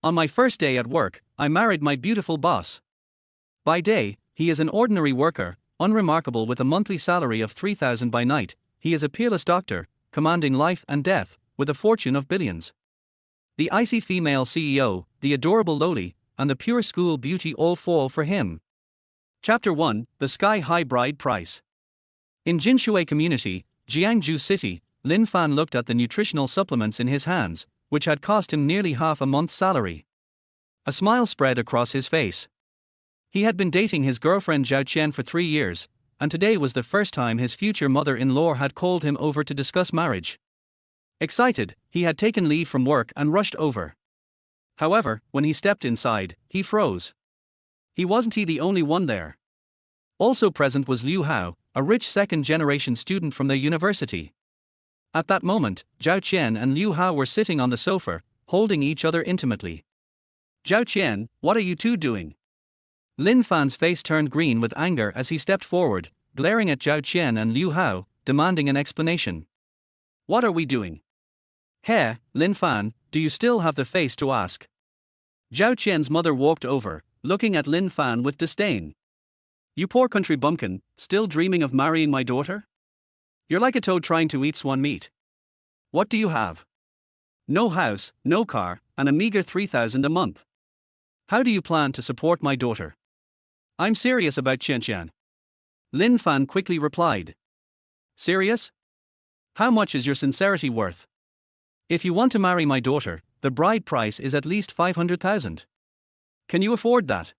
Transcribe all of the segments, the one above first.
On my first day at work, I married my beautiful boss. By day, he is an ordinary worker, unremarkable with a monthly salary of 3,000 by night. He is a peerless doctor, commanding life and death, with a fortune of billions. The icy female CEO, the adorable loli, and the pure school beauty all fall for him. Chapter 1: The Sky-High Bride Price. In Jinshui Community, Jiangsu City, Lin Fan looked at the nutritional supplements in his hands, which had cost him nearly half a month's salary. A smile spread across his face. He had been dating his girlfriend Zhao Qian for 3 years, and today was the first time his future mother-in-law had called him over to discuss marriage. Excited, he had taken leave from work and rushed over. However, when he stepped inside, he froze. He wasn't the only one there. Also present was Liu Hao, a rich second-generation student from their university. At that moment, Zhao Qian and Liu Hao were sitting on the sofa, holding each other intimately. "Zhao Qian, what are you two doing?" Lin Fan's face turned green with anger as he stepped forward, glaring at Zhao Qian and Liu Hao, demanding an explanation. "What are we doing?" "Hey, Lin Fan, do you still have the face to ask?" Zhao Qian's mother walked over, looking at Lin Fan with disdain. "You poor country bumpkin, still dreaming of marrying my daughter? You're like a toad trying to eat swan meat. What do you have? No house, no car, and a meager 3,000 a month. How do you plan to support my daughter?" "I'm serious about Qianqian." Lin Fan quickly replied. "Serious? How much is your sincerity worth? If you want to marry my daughter, the bride price is at least 500,000. Can you afford that?"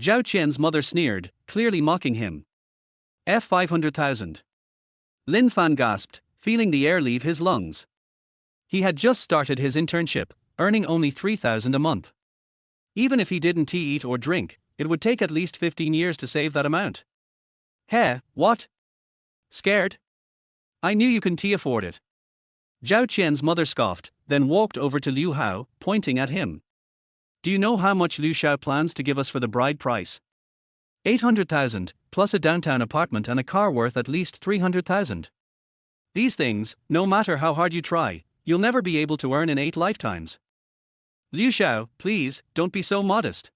Zhao Qian's mother sneered, clearly mocking him. 500,000. Lin Fan gasped, feeling the air leave his lungs. He had just started his internship, earning only 3,000 a month. Even if he didn't eat or drink, it would take at least 15 years to save that amount. "Hey, what? Scared? I knew you couldn't afford it." Zhao Qian's mother scoffed, then walked over to Liu Hao, pointing at him. "Do you know how much Liu Xiao plans to give us for the bride price? 800,000, plus a downtown apartment and a car worth at least 300,000. These things, no matter how hard you try, you'll never be able to earn in 8 lifetimes. Liu Xiao, please, don't be so modest."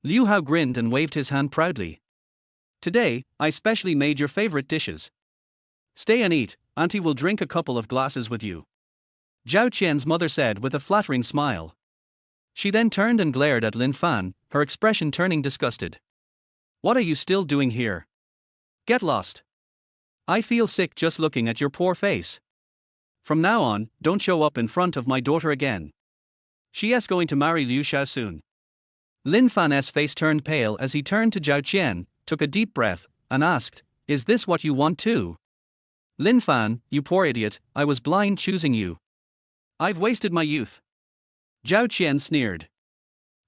Liu Hao grinned and waved his hand proudly. "Today, I specially made your favorite dishes. Stay and eat, Auntie will drink a couple of glasses with you," Zhao Qian's mother said with a flattering smile. She then turned and glared at Lin Fan, her expression turning disgusted. "What are you still doing here? Get lost. I feel sick just looking at your poor face. From now on, don't show up in front of my daughter again. She's going to marry Liu Xiao soon." Lin Fan's face turned pale as he turned to Zhao Qian, took a deep breath, and asked, "Is this what you want too?" "Lin Fan, you poor idiot, I was blind choosing you. I've wasted my youth." Zhao Qian sneered.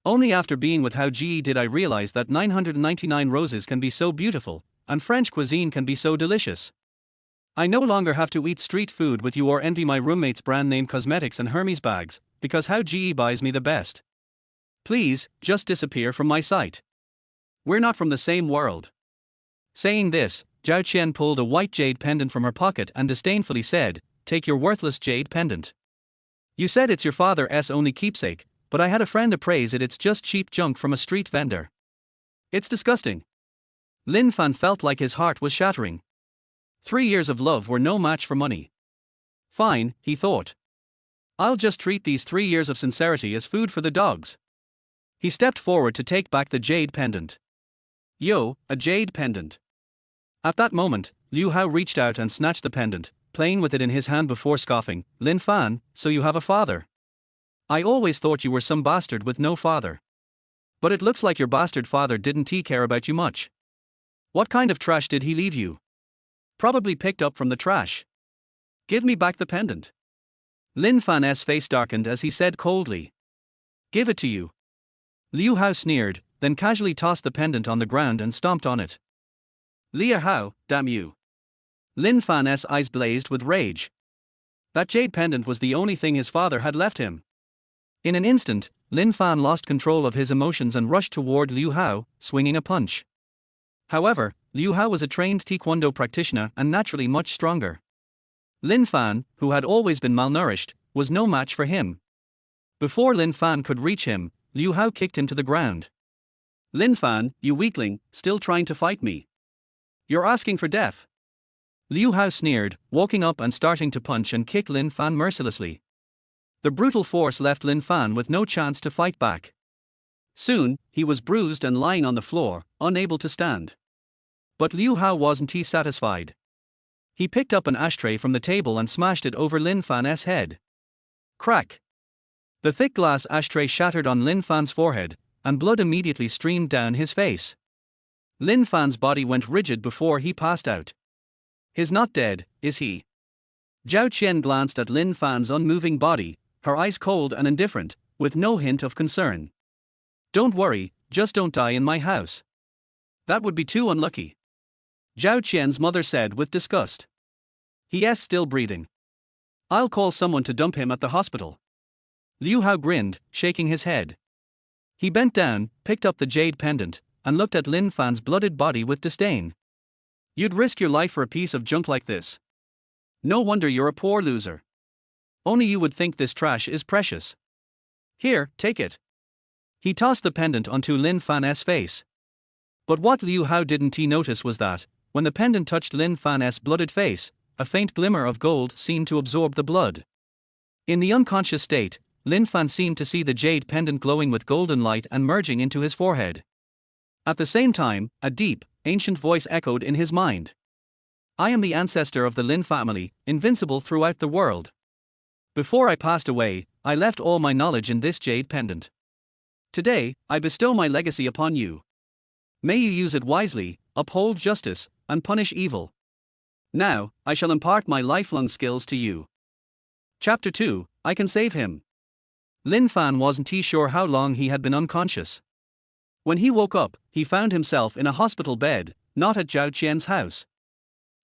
"Only after being with Hao Ji did I realize that 999 roses can be so beautiful, and French cuisine can be so delicious. I no longer have to eat street food with you or envy my roommate's brand name cosmetics and Hermes bags, because Hao Ji buys me the best. Please, just disappear from my sight. We're not from the same world." Saying this, Zhao Qian pulled a white jade pendant from her pocket and disdainfully said, "Take your worthless jade pendant. You said it's your father's only keepsake, but I had a friend appraise it's just cheap junk from a street vendor. It's disgusting." Lin Fan felt like his heart was shattering. 3 years of love were no match for money. Fine, he thought. I'll just treat these 3 years of sincerity as food for the dogs. He stepped forward to take back the jade pendant. Yo, a jade pendant. At that moment, Liu Hao reached out and snatched the pendant, playing with it in his hand before scoffing. "Lin Fan, so you have a father? I always thought you were some bastard with no father. But it looks like your bastard father didn't care about you much. What kind of trash did he leave you? Probably picked up from the trash. Give me back the pendant." Lin Fan's face darkened as he said coldly. "Give it to you." Liu Hao sneered, then casually tossed the pendant on the ground and stomped on it. "Liu Hao, damn you." Lin Fan's eyes blazed with rage. That jade pendant was the only thing his father had left him. In an instant, Lin Fan lost control of his emotions and rushed toward Liu Hao, swinging a punch. However, Liu Hao was a trained taekwondo practitioner and naturally much stronger. Lin Fan, who had always been malnourished, was no match for him. Before Lin Fan could reach him, Liu Hao kicked him to the ground. Lin Fan, you weakling, still trying to fight me. You're asking for death. Liu Hao sneered, walking up and starting to punch and kick Lin Fan mercilessly. The brutal force left Lin Fan with no chance to fight back. Soon, he was bruised and lying on the floor, unable to stand. But Liu Hao wasn't satisfied. He picked up an ashtray from the table and smashed it over Lin Fan's head. Crack! The thick glass ashtray shattered on Lin Fan's forehead, and blood immediately streamed down his face. Lin Fan's body went rigid before he passed out. He's not dead, is he? Zhao Qian glanced at Lin Fan's unmoving body, her eyes cold and indifferent, with no hint of concern. Don't worry, just don't die in my house. That would be too unlucky. Zhao Qian's mother said with disgust. He's still breathing. I'll call someone to dump him at the hospital. Liu Hao grinned, shaking his head. He bent down, picked up the jade pendant, and looked at Lin Fan's blooded body with disdain. You'd risk your life for a piece of junk like this? No wonder you're a poor loser. Only you would think this trash is precious. Here, take it. He tossed the pendant onto Lin Fan's face. But what Liu Hao didn't notice was that, when the pendant touched Lin Fan's blooded face, a faint glimmer of gold seemed to absorb the blood. In the unconscious state, Lin Fan seemed to see the jade pendant glowing with golden light and merging into his forehead. At the same time, a deep, ancient voice echoed in his mind. I am the ancestor of the Lin family, invincible throughout the world. Before I passed away, I left all my knowledge in this jade pendant. Today, I bestow my legacy upon you. May you use it wisely, uphold justice, and punish evil. Now, I shall impart my lifelong skills to you. Chapter 2, I Can Save Him. Lin Fan wasn't sure how long he had been unconscious. When he woke up, he found himself in a hospital bed, not at Zhao Qian's house.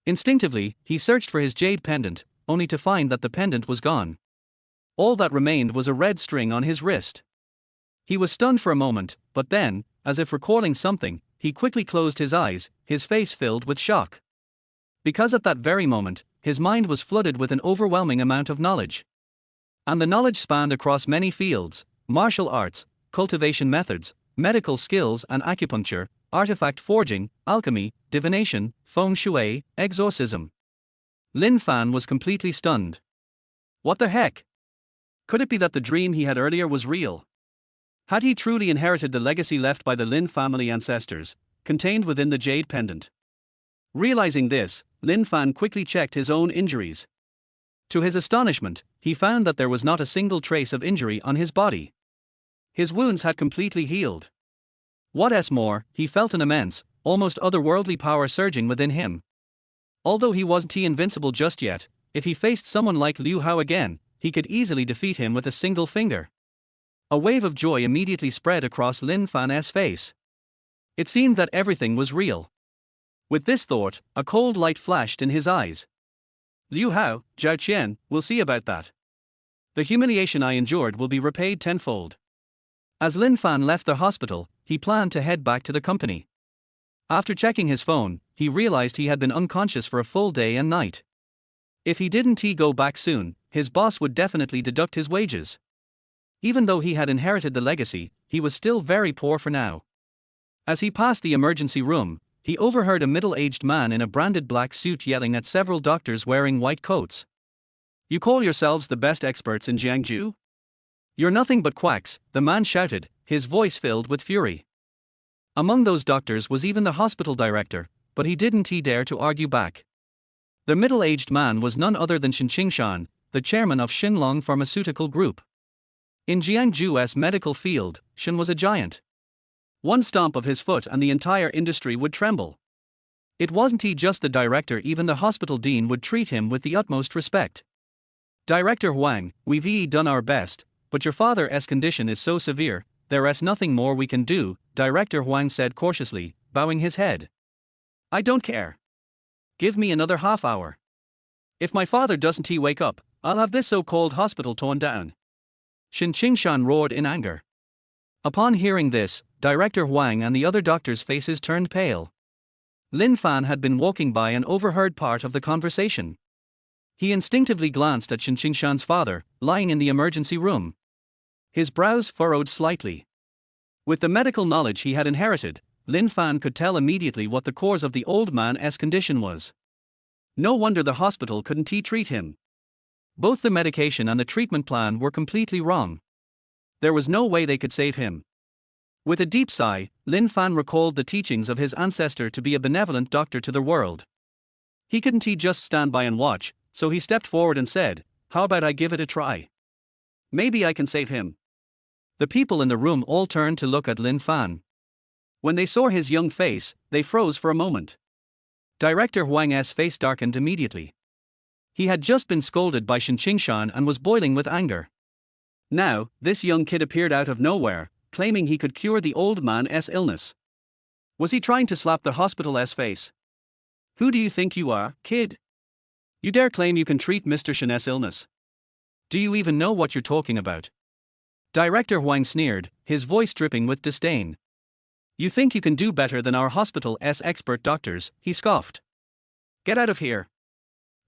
Instinctively, he searched for his jade pendant, only to find that the pendant was gone. All that remained was a red string on his wrist. He was stunned for a moment, but then, as if recalling something, he quickly closed his eyes, his face filled with shock. Because at that very moment, his mind was flooded with an overwhelming amount of knowledge. And the knowledge spanned across many fields: martial arts, cultivation methods, medical skills and acupuncture, artifact forging, alchemy, divination, feng shui, exorcism. Lin Fan was completely stunned. What the heck? Could it be that the dream he had earlier was real? Had he truly inherited the legacy left by the Lin family ancestors, contained within the jade pendant? Realizing this, Lin Fan quickly checked his own injuries. To his astonishment, he found that there was not a single trace of injury on his body. His wounds had completely healed. What's more, he felt an immense, almost otherworldly power surging within him. Although he wasn't invincible just yet, if he faced someone like Liu Hao again, he could easily defeat him with a single finger. A wave of joy immediately spread across Lin Fan's face. It seemed that everything was real. With this thought, a cold light flashed in his eyes. Liu Hao, Zhao Qian, we'll see about that. The humiliation I endured will be repaid tenfold. As Lin Fan left the hospital, he planned to head back to the company. After checking his phone, he realized he had been unconscious for a full day and night. If he didn't go back soon, his boss would definitely deduct his wages. Even though he had inherited the legacy, he was still very poor for now. As he passed the emergency room, he overheard a middle-aged man in a branded black suit yelling at several doctors wearing white coats. You call yourselves the best experts in Jiangsu? You're nothing but quacks, the man shouted, his voice filled with fury. Among those doctors was even the hospital director, but he didn't dare to argue back. The middle-aged man was none other than Shen Qingshan, the chairman of Shenlong Pharmaceutical Group. In Jiangsu's medical field, Shen was a giant. One stomp of his foot and the entire industry would tremble. It wasn't just the director, even the hospital dean would treat him with the utmost respect. Director Huang, we've done our best, but your father's condition is so severe, there's nothing more we can do, Director Huang said cautiously, bowing his head. I don't care. Give me another half hour. If my father doesn't wake up, I'll have this so-called hospital torn down. Shen Qingshan roared in anger. Upon hearing this, Director Huang and the other doctors' faces turned pale. Lin Fan had been walking by and overheard part of the conversation. He instinctively glanced at Shen Qingshan's father, lying in the emergency room. His brows furrowed slightly. With the medical knowledge he had inherited, Lin Fan could tell immediately what the cause of the old man's condition was. No wonder the hospital couldn't treat him. Both the medication and the treatment plan were completely wrong. There was no way they could save him. With a deep sigh, Lin Fan recalled the teachings of his ancestor to be a benevolent doctor to the world. He couldn't just stand by and watch, so he stepped forward and said, "How about I give it a try? Maybe I can save him." The people in the room all turned to look at Lin Fan. When they saw his young face, they froze for a moment. Director Huang's face darkened immediately. He had just been scolded by Shen Qingshan and was boiling with anger. Now, this young kid appeared out of nowhere, claiming he could cure the old man's illness. Was he trying to slap the hospital's face? "Who do you think you are, kid? You dare claim you can treat Mr. Shen's illness? Do you even know what you're talking about?" Director Huang sneered, his voice dripping with disdain. "You think you can do better than our hospital's expert doctors," he scoffed. "Get out of here.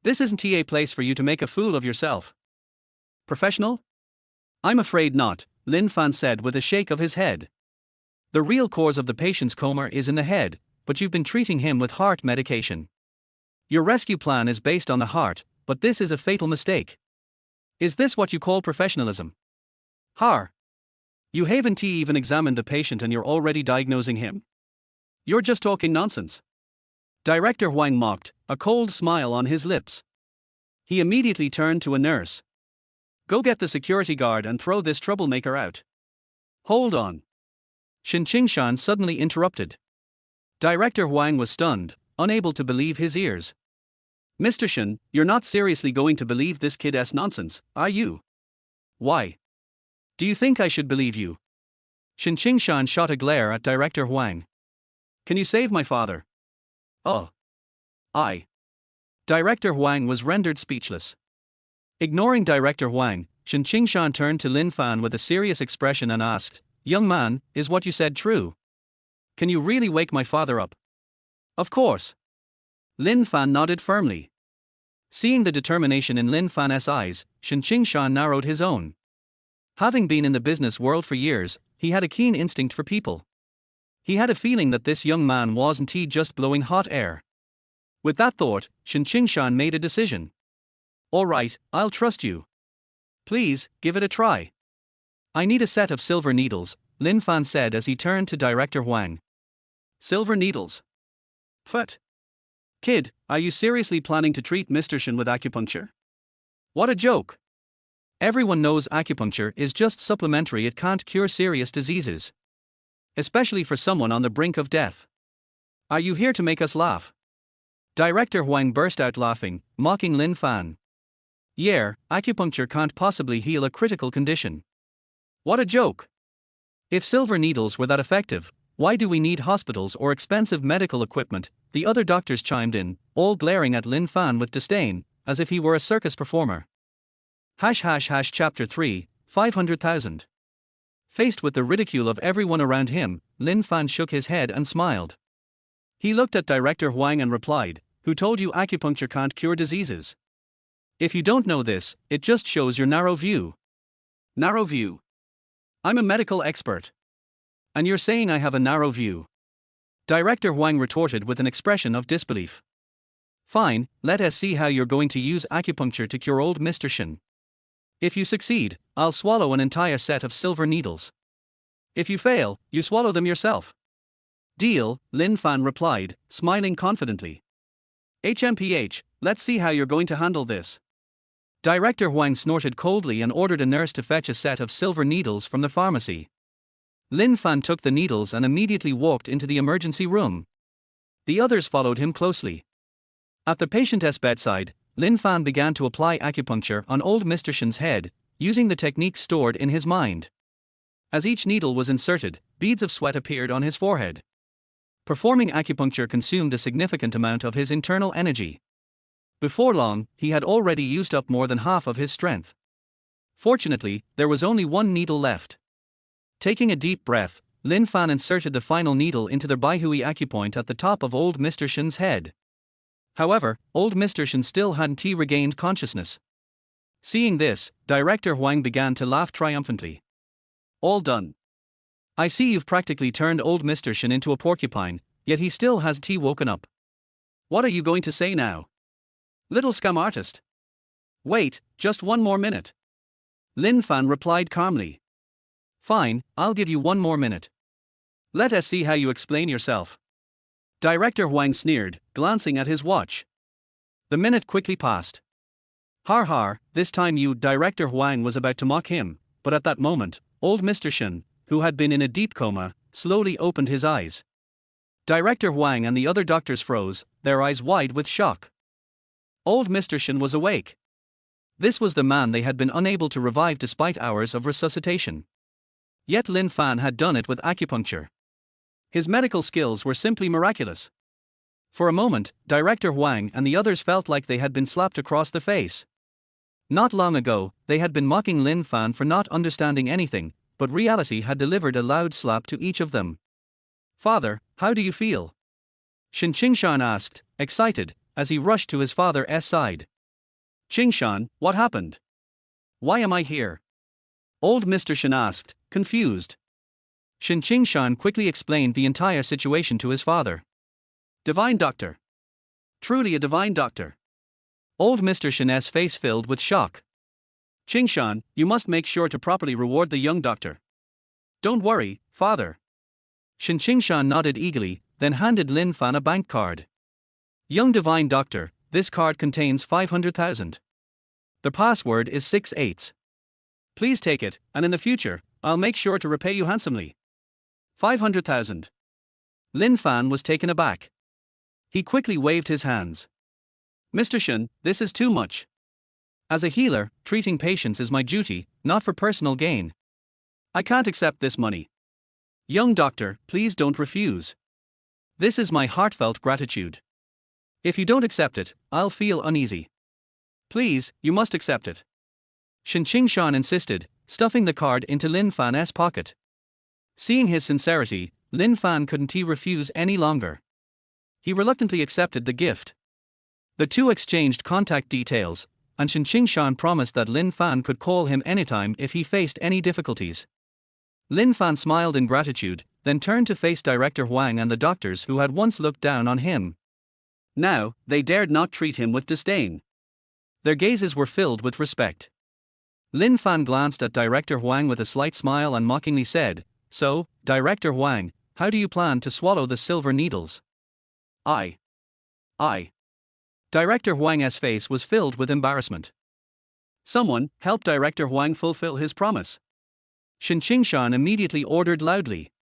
This isn't a place for you to make a fool of yourself." "Professional? I'm afraid not," Lin Fan said with a shake of his head. "The real cause of the patient's coma is in the head, but you've been treating him with heart medication. Your rescue plan is based on the heart, but this is a fatal mistake. Is this what you call professionalism? Har! You haven't even examined the patient and you're already diagnosing him? You're just talking nonsense." Director Huang mocked, a cold smile on his lips. He immediately turned to a nurse. "Go get the security guard and throw this troublemaker out." "Hold on." Shen Qingshan suddenly interrupted. Director Huang was stunned, unable to believe his ears. "Mr. Shen, you're not seriously going to believe this kid's nonsense, are you?" "Why? Do you think I should believe you?" Shen Qingshan shot a glare at Director Huang. "Can you save my father?" "Oh. I." Director Huang was rendered speechless. Ignoring Director Huang, Shen Qingshan turned to Lin Fan with a serious expression and asked, "Young man, is what you said true? Can you really wake my father up?" "Of course." Lin Fan nodded firmly. Seeing the determination in Lin Fan's eyes, Shen Qingshan narrowed his own. Having been in the business world for years, he had a keen instinct for people. He had a feeling that this young man wasn't just blowing hot air. With that thought, Shen Qingshan made a decision. "All right, I'll trust you. Please, give it a try." "I need a set of silver needles," Lin Fan said as he turned to Director Huang. "Silver needles? Pfft. Kid, are you seriously planning to treat Mr. Shen with acupuncture? What a joke. Everyone knows acupuncture is just supplementary, it can't cure serious diseases. Especially for someone on the brink of death. Are you here to make us laugh?" Director Huang burst out laughing, mocking Lin Fan. "Yeah, acupuncture can't possibly heal a critical condition. What a joke. If silver needles were that effective, why do we need hospitals or expensive medical equipment?" The other doctors chimed in, all glaring at Lin Fan with disdain, as if he were a circus performer. Chapter 3, 500,000. Faced with the ridicule of everyone around him, Lin Fan shook his head and smiled. He looked at Director Huang and replied, "Who told you acupuncture can't cure diseases? If you don't know this, it just shows your narrow view." "Narrow view? I'm a medical expert. And you're saying I have a narrow view?" Director Huang retorted with an expression of disbelief. "Fine, let us see how you're going to use acupuncture to cure old Mr. Shen. If you succeed, I'll swallow an entire set of silver needles. If you fail, you swallow them yourself." "Deal," Lin Fan replied, smiling confidently. "HMPH, let's see how you're going to handle this." Director Huang snorted coldly and ordered a nurse to fetch a set of silver needles from the pharmacy. Lin Fan took the needles and immediately walked into the emergency room. The others followed him closely. At the patient's bedside, Lin Fan began to apply acupuncture on old Mr. Shen's head, using the techniques stored in his mind. As each needle was inserted, beads of sweat appeared on his forehead. Performing acupuncture consumed a significant amount of his internal energy. Before long, he had already used up more than half of his strength. Fortunately, there was only one needle left. Taking a deep breath, Lin Fan inserted the final needle into the Baihui acupoint at the top of old Mr. Shen's head. However, old Mr. Shen still hadn't regained consciousness. Seeing this, Director Huang began to laugh triumphantly. All done. I see you've practically turned old Mr. Shin into a porcupine, yet he still has tea woken up. What are you going to say now? Little scam artist. Wait, just one more minute. Lin Fan replied calmly. Fine, I'll give you one more minute. Let us see how you explain yourself. Director Huang sneered, glancing at his watch. The minute quickly passed. Har har, this time you, Director Huang was about to mock him, but at that moment, old Mr. Shin, who had been in a deep coma, slowly opened his eyes. Director Huang and the other doctors froze, their eyes wide with shock. Old Mr. Shin was awake. This was the man they had been unable to revive despite hours of resuscitation. Yet Lin Fan had done it with acupuncture. His medical skills were simply miraculous. For a moment, Director Huang and the others felt like they had been slapped across the face. Not long ago, they had been mocking Lin Fan for not understanding anything, but reality had delivered a loud slap to each of them. Father, how do you feel? Shin Qingshan asked, excited, as he rushed to his father's side. Qingshan, what happened? Why am I here? Old Mr. Shin asked, confused. Shin Qingshan quickly explained the entire situation to his father. Divine doctor. Truly a divine doctor. Old Mr. Shin's face filled with shock. Qingshan, you must make sure to properly reward the young doctor. Don't worry, father. Shin Qingshan nodded eagerly, then handed Lin Fan a bank card. Young divine doctor, this card contains 500,000. The password is 6/8. Please take it, and in the future, I'll make sure to repay you handsomely. 500,000. Lin Fan was taken aback. He quickly waved his hands. Mr. Shin, this is too much. As a healer, treating patients is my duty, not for personal gain. I can't accept this money. Young doctor, please don't refuse. This is my heartfelt gratitude. If you don't accept it, I'll feel uneasy. Please, you must accept it. Shin Qingshan insisted, stuffing the card into Lin Fan's pocket. Seeing his sincerity, Lin Fan couldn't refuse any longer. He reluctantly accepted the gift. The two exchanged contact details, and Shin Qingshan promised that Lin Fan could call him anytime if he faced any difficulties. Lin Fan smiled in gratitude, then turned to face Director Huang and the doctors who had once looked down on him. Now, they dared not treat him with disdain. Their gazes were filled with respect. Lin Fan glanced at Director Huang with a slight smile and mockingly said, So, Director Huang, how do you plan to swallow the silver needles? I. Director Huang's face was filled with embarrassment. Someone, help Director Huang fulfill his promise. Shin Qingshan immediately ordered loudly.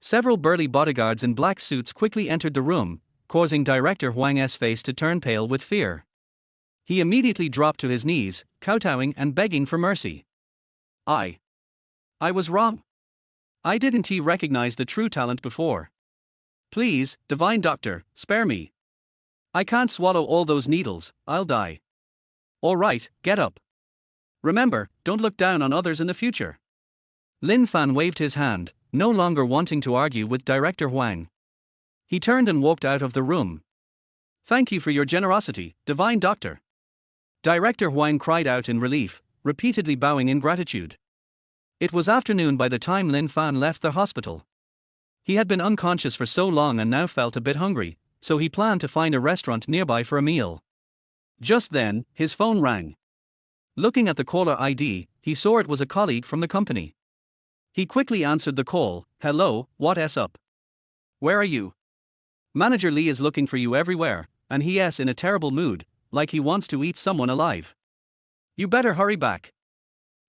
Several burly bodyguards in black suits quickly entered the room, causing Director Huang's face to turn pale with fear. He immediately dropped to his knees, kowtowing and begging for mercy. I was wrong. I didn't recognize the true talent before. Please, divine doctor, spare me. I can't swallow all those needles, I'll die. All right, get up. Remember, don't look down on others in the future. Lin Fan waved his hand, no longer wanting to argue with Director Huang. He turned and walked out of the room. Thank you for your generosity, divine doctor. Director Huang cried out in relief, repeatedly bowing in gratitude. It was afternoon by the time Lin Fan left the hospital. He had been unconscious for so long and now felt a bit hungry, so he planned to find a restaurant nearby for a meal. Just then, his phone rang. Looking at the caller ID, he saw it was a colleague from the company. He quickly answered the call. Hello, what's up? Where are you? Manager Lee is looking for you everywhere, and he's in a terrible mood, like he wants to eat someone alive. You better hurry back.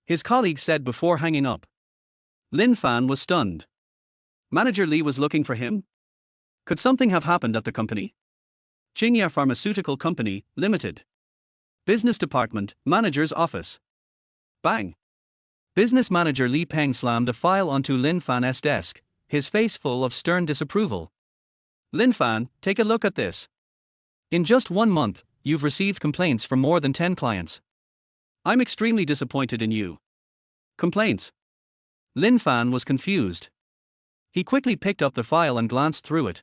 His colleague said before hanging up. Lin Fan was stunned. Manager Lee was looking for him? Could something have happened at the company? Qingya Pharmaceutical Company, Limited. Business Department, Manager's Office. Bang! Business Manager Li Peng slammed a file onto Lin Fan's desk, his face full of stern disapproval. Lin Fan, take a look at this. In just 1 month, you've received complaints from more than 10 clients. I'm extremely disappointed in you. Complaints? Lin Fan was confused. He quickly picked up the file and glanced through it.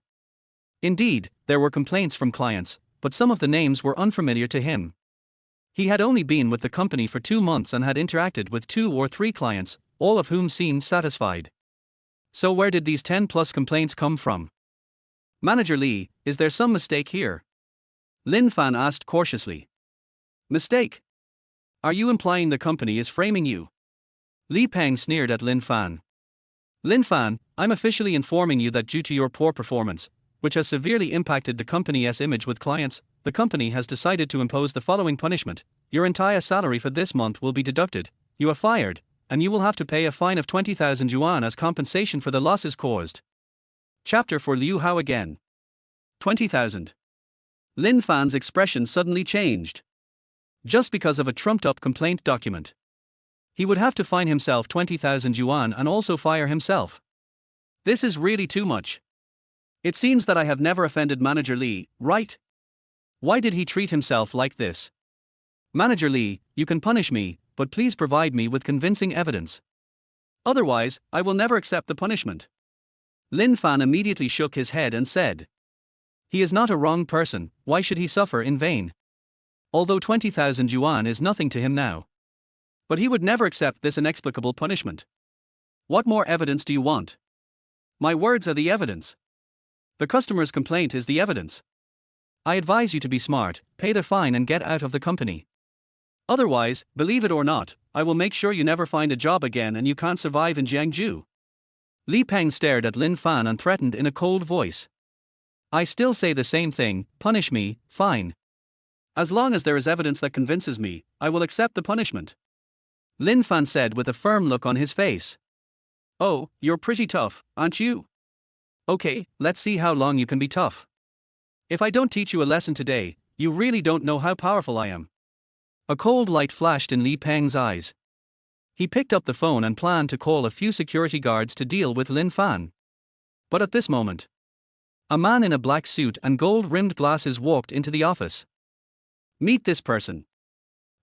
Indeed, there were complaints from clients, but some of the names were unfamiliar to him. He had only been with the company for 2 months and had interacted with 2 or 3 clients, all of whom seemed satisfied. So where did these 10 plus complaints come from? Manager Lee, is there some mistake here? Lin Fan asked cautiously. Mistake? Are you implying the company is framing you? Li Peng sneered at Lin Fan. Lin Fan, I'm officially informing you that due to your poor performance, which has severely impacted the company's image with clients, the company has decided to impose the following punishment. Your entire salary for this month will be deducted, you are fired, and you will have to pay a fine of 20,000 yuan as compensation for the losses caused. Chapter for Liu Hao again. 20,000. Lin Fan's expression suddenly changed. Just because of a trumped-up complaint document. He would have to fine himself 20,000 yuan and also fire himself. This is really too much. It seems that I have never offended Manager Lee, right? Why did he treat himself like this? Manager Lee, you can punish me, but please provide me with convincing evidence. Otherwise, I will never accept the punishment. Lin Fan immediately shook his head and said. He is not a wrong person, why should he suffer in vain? Although 20,000 yuan is nothing to him now. But he would never accept this inexplicable punishment. What more evidence do you want? My words are the evidence. The customer's complaint is the evidence. I advise you to be smart, pay the fine and get out of the company. Otherwise, believe it or not, I will make sure you never find a job again and you can't survive in Jiangsu. Li Peng stared at Lin Fan and threatened in a cold voice. I still say the same thing, punish me, fine. As long as there is evidence that convinces me, I will accept the punishment. Lin Fan said with a firm look on his face. Oh, you're pretty tough, aren't you? Okay, let's see how long you can be tough. If I don't teach you a lesson today, you really don't know how powerful I am. A cold light flashed in Li Peng's eyes. He picked up the phone and planned to call a few security guards to deal with Lin Fan. But at this moment, a man in a black suit and gold-rimmed glasses walked into the office. Meet this person.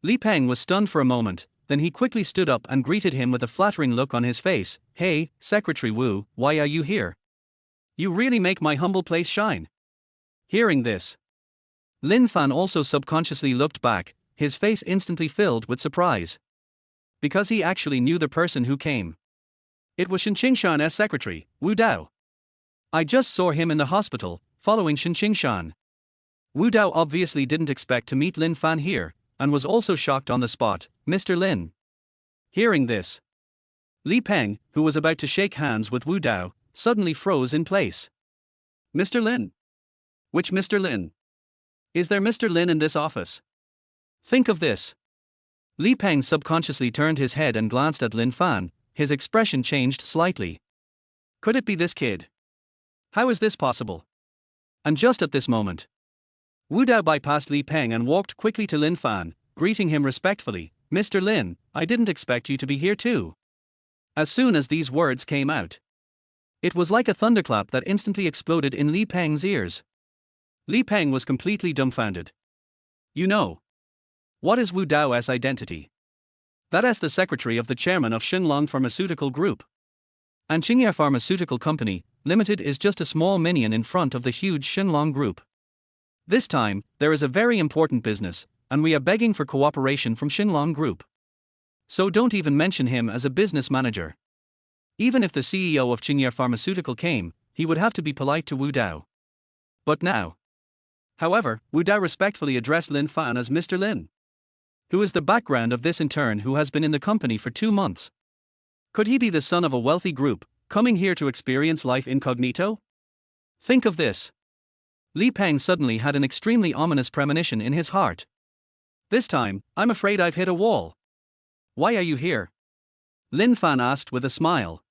Li Peng was stunned for a moment, then he quickly stood up and greeted him with a flattering look on his face. Hey, Secretary Wu, why are you here? You really make my humble place shine. Hearing this, Lin Fan also subconsciously looked back, his face instantly filled with surprise. Because he actually knew the person who came. It was Shan's secretary, Wu Dao. I just saw him in the hospital, following Shan. Wu Dao obviously didn't expect to meet Lin Fan here, and was also shocked on the spot. Mr. Lin. Hearing this, Li Peng, who was about to shake hands with Wu Dao, suddenly froze in place. Mr. Lin? Which Mr. Lin? Is there Mr. Lin in this office? Think of this. Li Peng subconsciously turned his head and glanced at Lin Fan, his expression changed slightly. Could it be this kid? How is this possible? And just at this moment, Wu Dao bypassed Li Peng and walked quickly to Lin Fan, greeting him respectfully. Mr. Lin, I didn't expect you to be here too. As soon as these words came out, it was like a thunderclap that instantly exploded in Li Peng's ears. Li Peng was completely dumbfounded. You know. What is Wu Dao's identity? That is the secretary of the chairman of Shenlong Pharmaceutical Group. And Qingye Pharmaceutical Company, Limited is just a small minion in front of the huge Shenlong Group. This time, there is a very important business, and we are begging for cooperation from Shenlong Group. So don't even mention him as a business manager. Even if the CEO of Qingye Pharmaceutical came, he would have to be polite to Wu Dao. But now. However, Wu Dao respectfully addressed Lin Fan as Mr. Lin. Who is the background of this intern who has been in the company for 2 months? Could he be the son of a wealthy group, coming here to experience life incognito? Think of this. Li Peng suddenly had an extremely ominous premonition in his heart. This time, I'm afraid I've hit a wall. Why are you here? Lin Fan asked with a smile.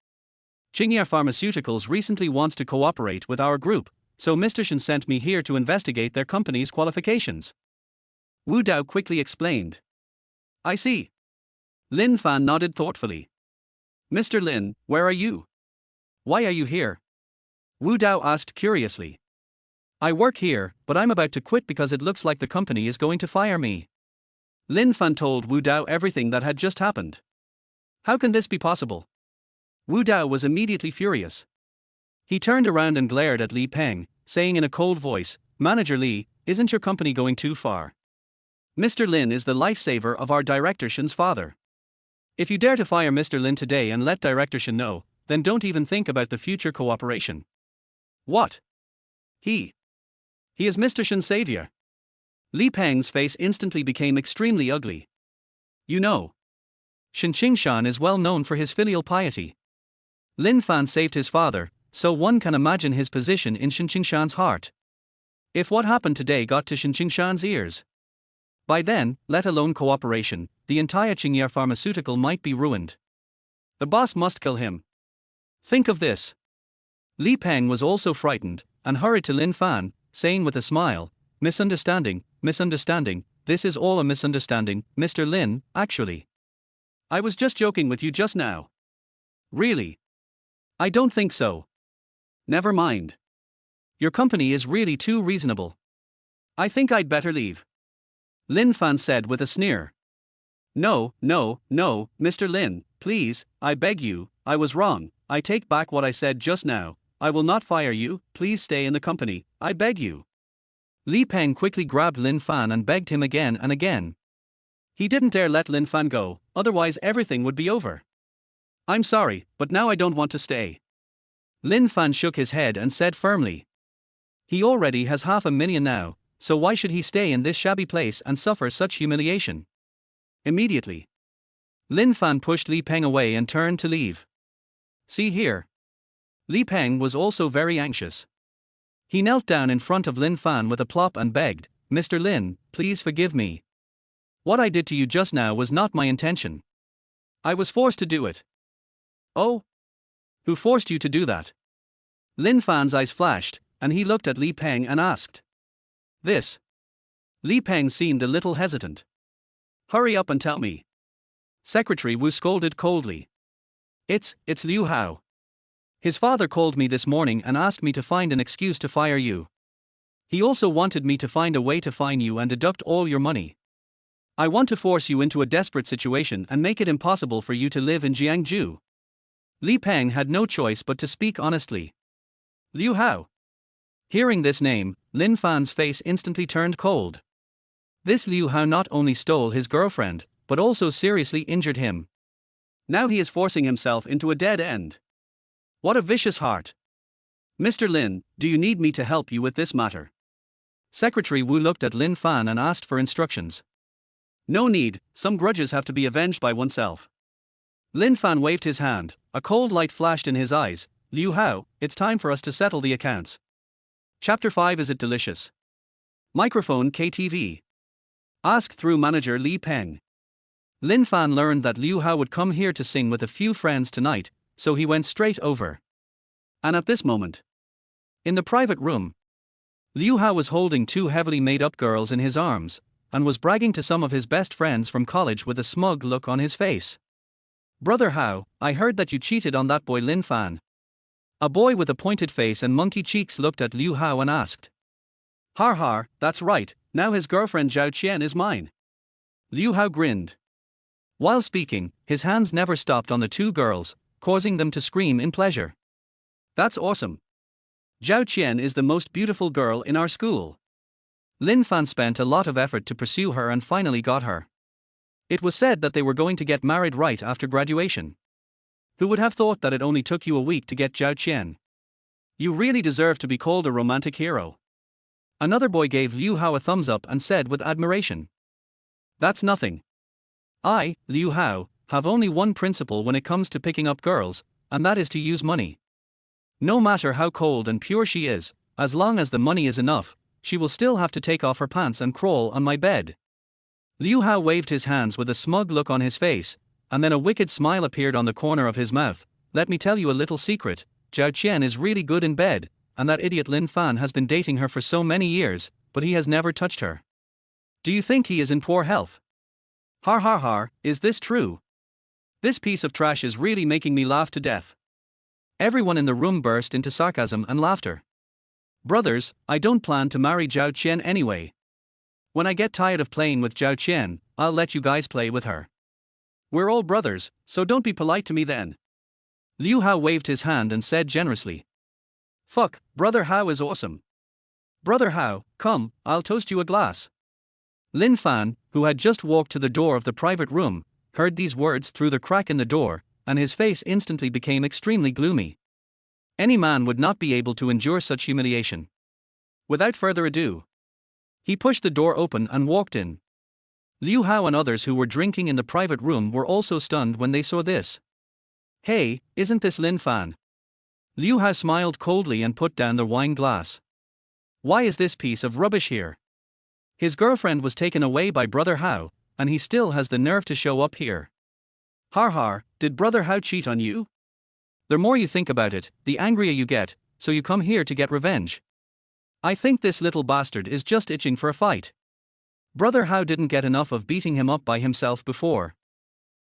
Qingye Pharmaceuticals recently wants to cooperate with our group, so Mr. Shen sent me here to investigate their company's qualifications. Wu Dao quickly explained. I see. Lin Fan nodded thoughtfully. Mr. Lin, where are you? Why are you here? Wu Dao asked curiously. I work here, but I'm about to quit because it looks like the company is going to fire me. Lin Fan told Wu Dao everything that had just happened. How can this be possible? Wu Dao was immediately furious. He turned around and glared at Li Peng, saying in a cold voice, Manager Li, isn't your company going too far? Mr. Lin is the lifesaver of our director Shen's father. If you dare to fire Mr. Lin today and let Director Shen know, then don't even think about the future cooperation. What? He is Mr. Shen's savior. Li Peng's face instantly became extremely ugly. You know, Shen Qingshan is well known for his filial piety. Lin Fan saved his father, so one can imagine his position in Shen Qingshan's heart. If what happened today got to Shen Qingshan's ears, by then, let alone cooperation, the entire Qingye pharmaceutical might be ruined. The boss must kill him. Think of this. Li Peng was also frightened, and hurried to Lin Fan, saying with a smile, misunderstanding, this is all a misunderstanding, Mr. Lin, actually. I was just joking with you just now. Really? I don't think so. Never mind. Your company is really too reasonable. I think I'd better leave. Lin Fan said with a sneer. No, Mr. Lin, please, I beg you, I was wrong, I take back what I said just now, I will not fire you, please stay in the company, I beg you. Li Peng quickly grabbed Lin Fan and begged him again and again. He didn't dare let Lin Fan go, otherwise everything would be over. I'm sorry, but now I don't want to stay. Lin Fan shook his head and said firmly. He already has 500,000 now, so why should he stay in this shabby place and suffer such humiliation? Immediately, Lin Fan pushed Li Peng away and turned to leave. See here. Li Peng was also very anxious. He knelt down in front of Lin Fan with a plop and begged, Mr. Lin, please forgive me. What I did to you just now was not my intention. I was forced to do it. Oh? Who forced you to do that? Lin Fan's eyes flashed, and he looked at Li Peng and asked. This. Li Peng seemed a little hesitant. Hurry up and tell me. Secretary Wu scolded coldly. It's Liu Hao. His father called me this morning and asked me to find an excuse to fire you. He also wanted me to find a way to fine you and deduct all your money. I want to force you into a desperate situation and make it impossible for you to live in Jiangju. Li Peng had no choice but to speak honestly. Liu Hao. Hearing this name, Lin Fan's face instantly turned cold. This Liu Hao not only stole his girlfriend, but also seriously injured him. Now he is forcing himself into a dead end. What a vicious heart. Mr. Lin, do you need me to help you with this matter? Secretary Wu looked at Lin Fan and asked for instructions. No need, some grudges have to be avenged by oneself. Lin Fan waved his hand, a cold light flashed in his eyes. Liu Hao, it's time for us to settle the accounts. Chapter 5. Is it delicious? Microphone KTV. Asked through manager Li Peng. Lin Fan learned that Liu Hao would come here to sing with a few friends tonight, so he went straight over. And at this moment, in the private room, Liu Hao was holding two heavily made-up girls in his arms, and was bragging to some of his best friends from college with a smug look on his face. Brother Hao, I heard that you cheated on that boy Lin Fan. A boy with a pointed face and monkey cheeks looked at Liu Hao and asked. Har har, that's right, now his girlfriend Zhao Qian is mine. Liu Hao grinned. While speaking, his hands never stopped on the two girls, causing them to scream in pleasure. That's awesome. Zhao Qian is the most beautiful girl in our school. Lin Fan spent a lot of effort to pursue her and finally got her. It was said that they were going to get married right after graduation. Who would have thought that it only took you a week to get Zhao Qian? You really deserve to be called a romantic hero. Another boy gave Liu Hao a thumbs up and said with admiration. That's nothing. I, Liu Hao, have only one principle when it comes to picking up girls, and that is to use money. No matter how cold and pure she is, as long as the money is enough, she will still have to take off her pants and crawl on my bed. Liu Hao waved his hands with a smug look on his face, and then a wicked smile appeared on the corner of his mouth. Let me tell you a little secret, Zhao Qian is really good in bed, and that idiot Lin Fan has been dating her for so many years, but he has never touched her. Do you think he is in poor health? Har har har, is this true? This piece of trash is really making me laugh to death. Everyone in the room burst into sarcasm and laughter. Brothers, I don't plan to marry Zhao Qian anyway. When I get tired of playing with Zhao Qian, I'll let you guys play with her. We're all brothers, so don't be polite to me then. Liu Hao waved his hand and said generously. Fuck, Brother Hao is awesome. Brother Hao, come, I'll toast you a glass. Lin Fan, who had just walked to the door of the private room, heard these words through the crack in the door, and his face instantly became extremely gloomy. Any man would not be able to endure such humiliation. Without further ado, he pushed the door open and walked in. Liu Hao and others who were drinking in the private room were also stunned when they saw this. Hey, isn't this Lin Fan? Liu Hao smiled coldly and put down the wine glass. Why is this piece of rubbish here? His girlfriend was taken away by Brother Hao, and he still has the nerve to show up here. Har har, did Brother Hao cheat on you? The more you think about it, the angrier you get, so you come here to get revenge. I think this little bastard is just itching for a fight. Brother Hao didn't get enough of beating him up by himself before.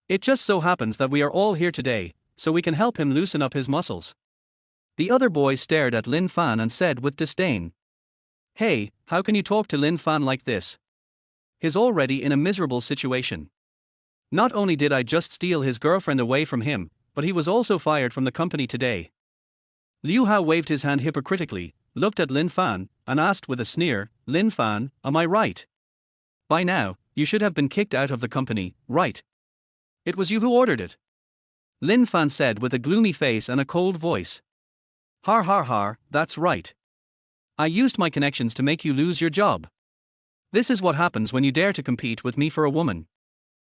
It just so happens that we are all here today, so we can help him loosen up his muscles. The other boys stared at Lin Fan and said with disdain. Hey, how can you talk to Lin Fan like this? He's already in a miserable situation. Not only did I just steal his girlfriend away from him, but he was also fired from the company today. Liu Hao waved his hand hypocritically, looked at Lin Fan, and asked with a sneer, Lin Fan, am I right? By now, you should have been kicked out of the company, right? It was you who ordered it. Lin Fan said with a gloomy face and a cold voice. Har har har, that's right. I used my connections to make you lose your job. This is what happens when you dare to compete with me for a woman.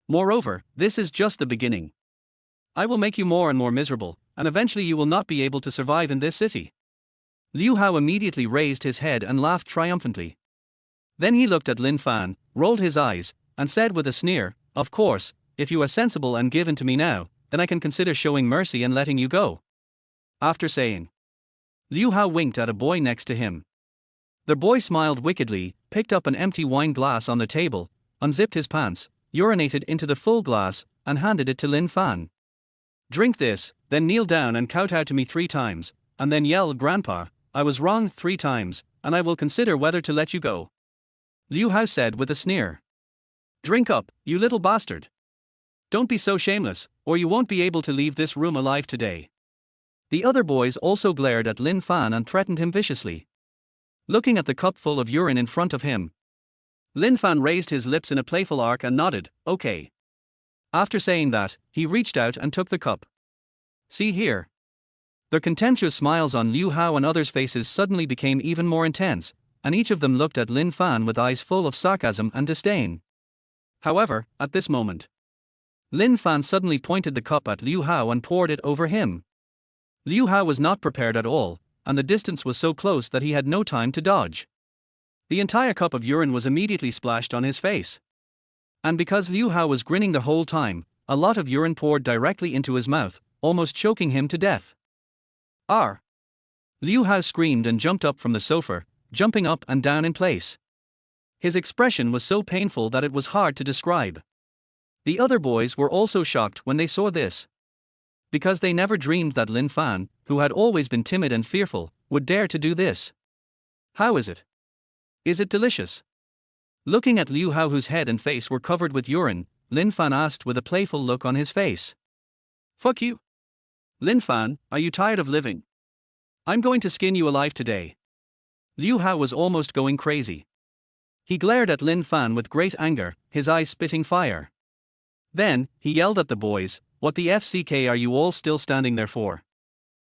Moreover, this is just the beginning. I will make you more and more miserable, and eventually you will not be able to survive in this city. Liu Hao immediately raised his head and laughed triumphantly. Then he looked at Lin Fan, rolled his eyes, and said with a sneer, of course, if you are sensible and give in to me now, then I can consider showing mercy and letting you go. After saying, Liu Hao winked at a boy next to him. The boy smiled wickedly, picked up an empty wine glass on the table, unzipped his pants, urinated into the full glass, and handed it to Lin Fan. Drink this, then kneel down and kowtow to me 3 times, and then yell, Grandpa, I was wrong 3 times, and I will consider whether to let you go. Liu Hao said with a sneer. Drink up, you little bastard. Don't be so shameless, or you won't be able to leave this room alive today. The other boys also glared at Lin Fan and threatened him viciously. Looking at the cup full of urine in front of him, Lin Fan raised his lips in a playful arc and nodded, okay. After saying that, he reached out and took the cup. See here. The contemptuous smiles on Liu Hao and others' faces suddenly became even more intense, and each of them looked at Lin Fan with eyes full of sarcasm and disdain. However, at this moment, Lin Fan suddenly pointed the cup at Liu Hao and poured it over him. Liu Hao was not prepared at all, and the distance was so close that he had no time to dodge. The entire cup of urine was immediately splashed on his face. And because Liu Hao was grinning the whole time, a lot of urine poured directly into his mouth, almost choking him to death. Arr! Liu Hao screamed and jumped up from the sofa, jumping up and down in place. His expression was so painful that it was hard to describe. The other boys were also shocked when they saw this. Because they never dreamed that Lin Fan, who had always been timid and fearful, would dare to do this. How is it? Is it delicious? Looking at Liu Hao, whose head and face were covered with urine, Lin Fan asked with a playful look on his face. Fuck you. Lin Fan, are you tired of living? I'm going to skin you alive today. Liu Hao was almost going crazy. He glared at Lin Fan with great anger, his eyes spitting fire. Then, he yelled at the boys, what the FCK are you all still standing there for?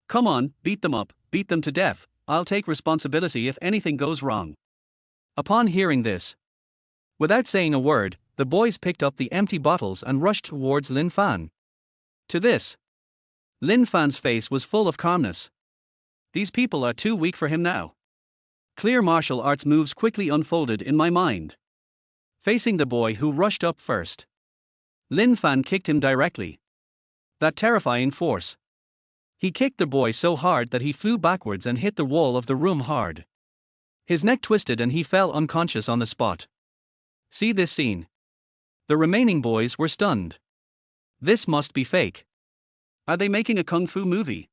Come on, beat them up, beat them to death, I'll take responsibility if anything goes wrong. Upon hearing this, without saying a word, the boys picked up the empty bottles and rushed towards Lin Fan. To this, Lin Fan's face was full of calmness. These people are too weak for him now. Clear martial arts moves quickly unfolded in my mind. Facing the boy who rushed up first, Lin Fan kicked him directly. That terrifying force. He kicked the boy so hard that he flew backwards and hit the wall of the room hard. His neck twisted and he fell unconscious on the spot. See this scene. The remaining boys were stunned. This must be fake. Are they making a kung fu movie?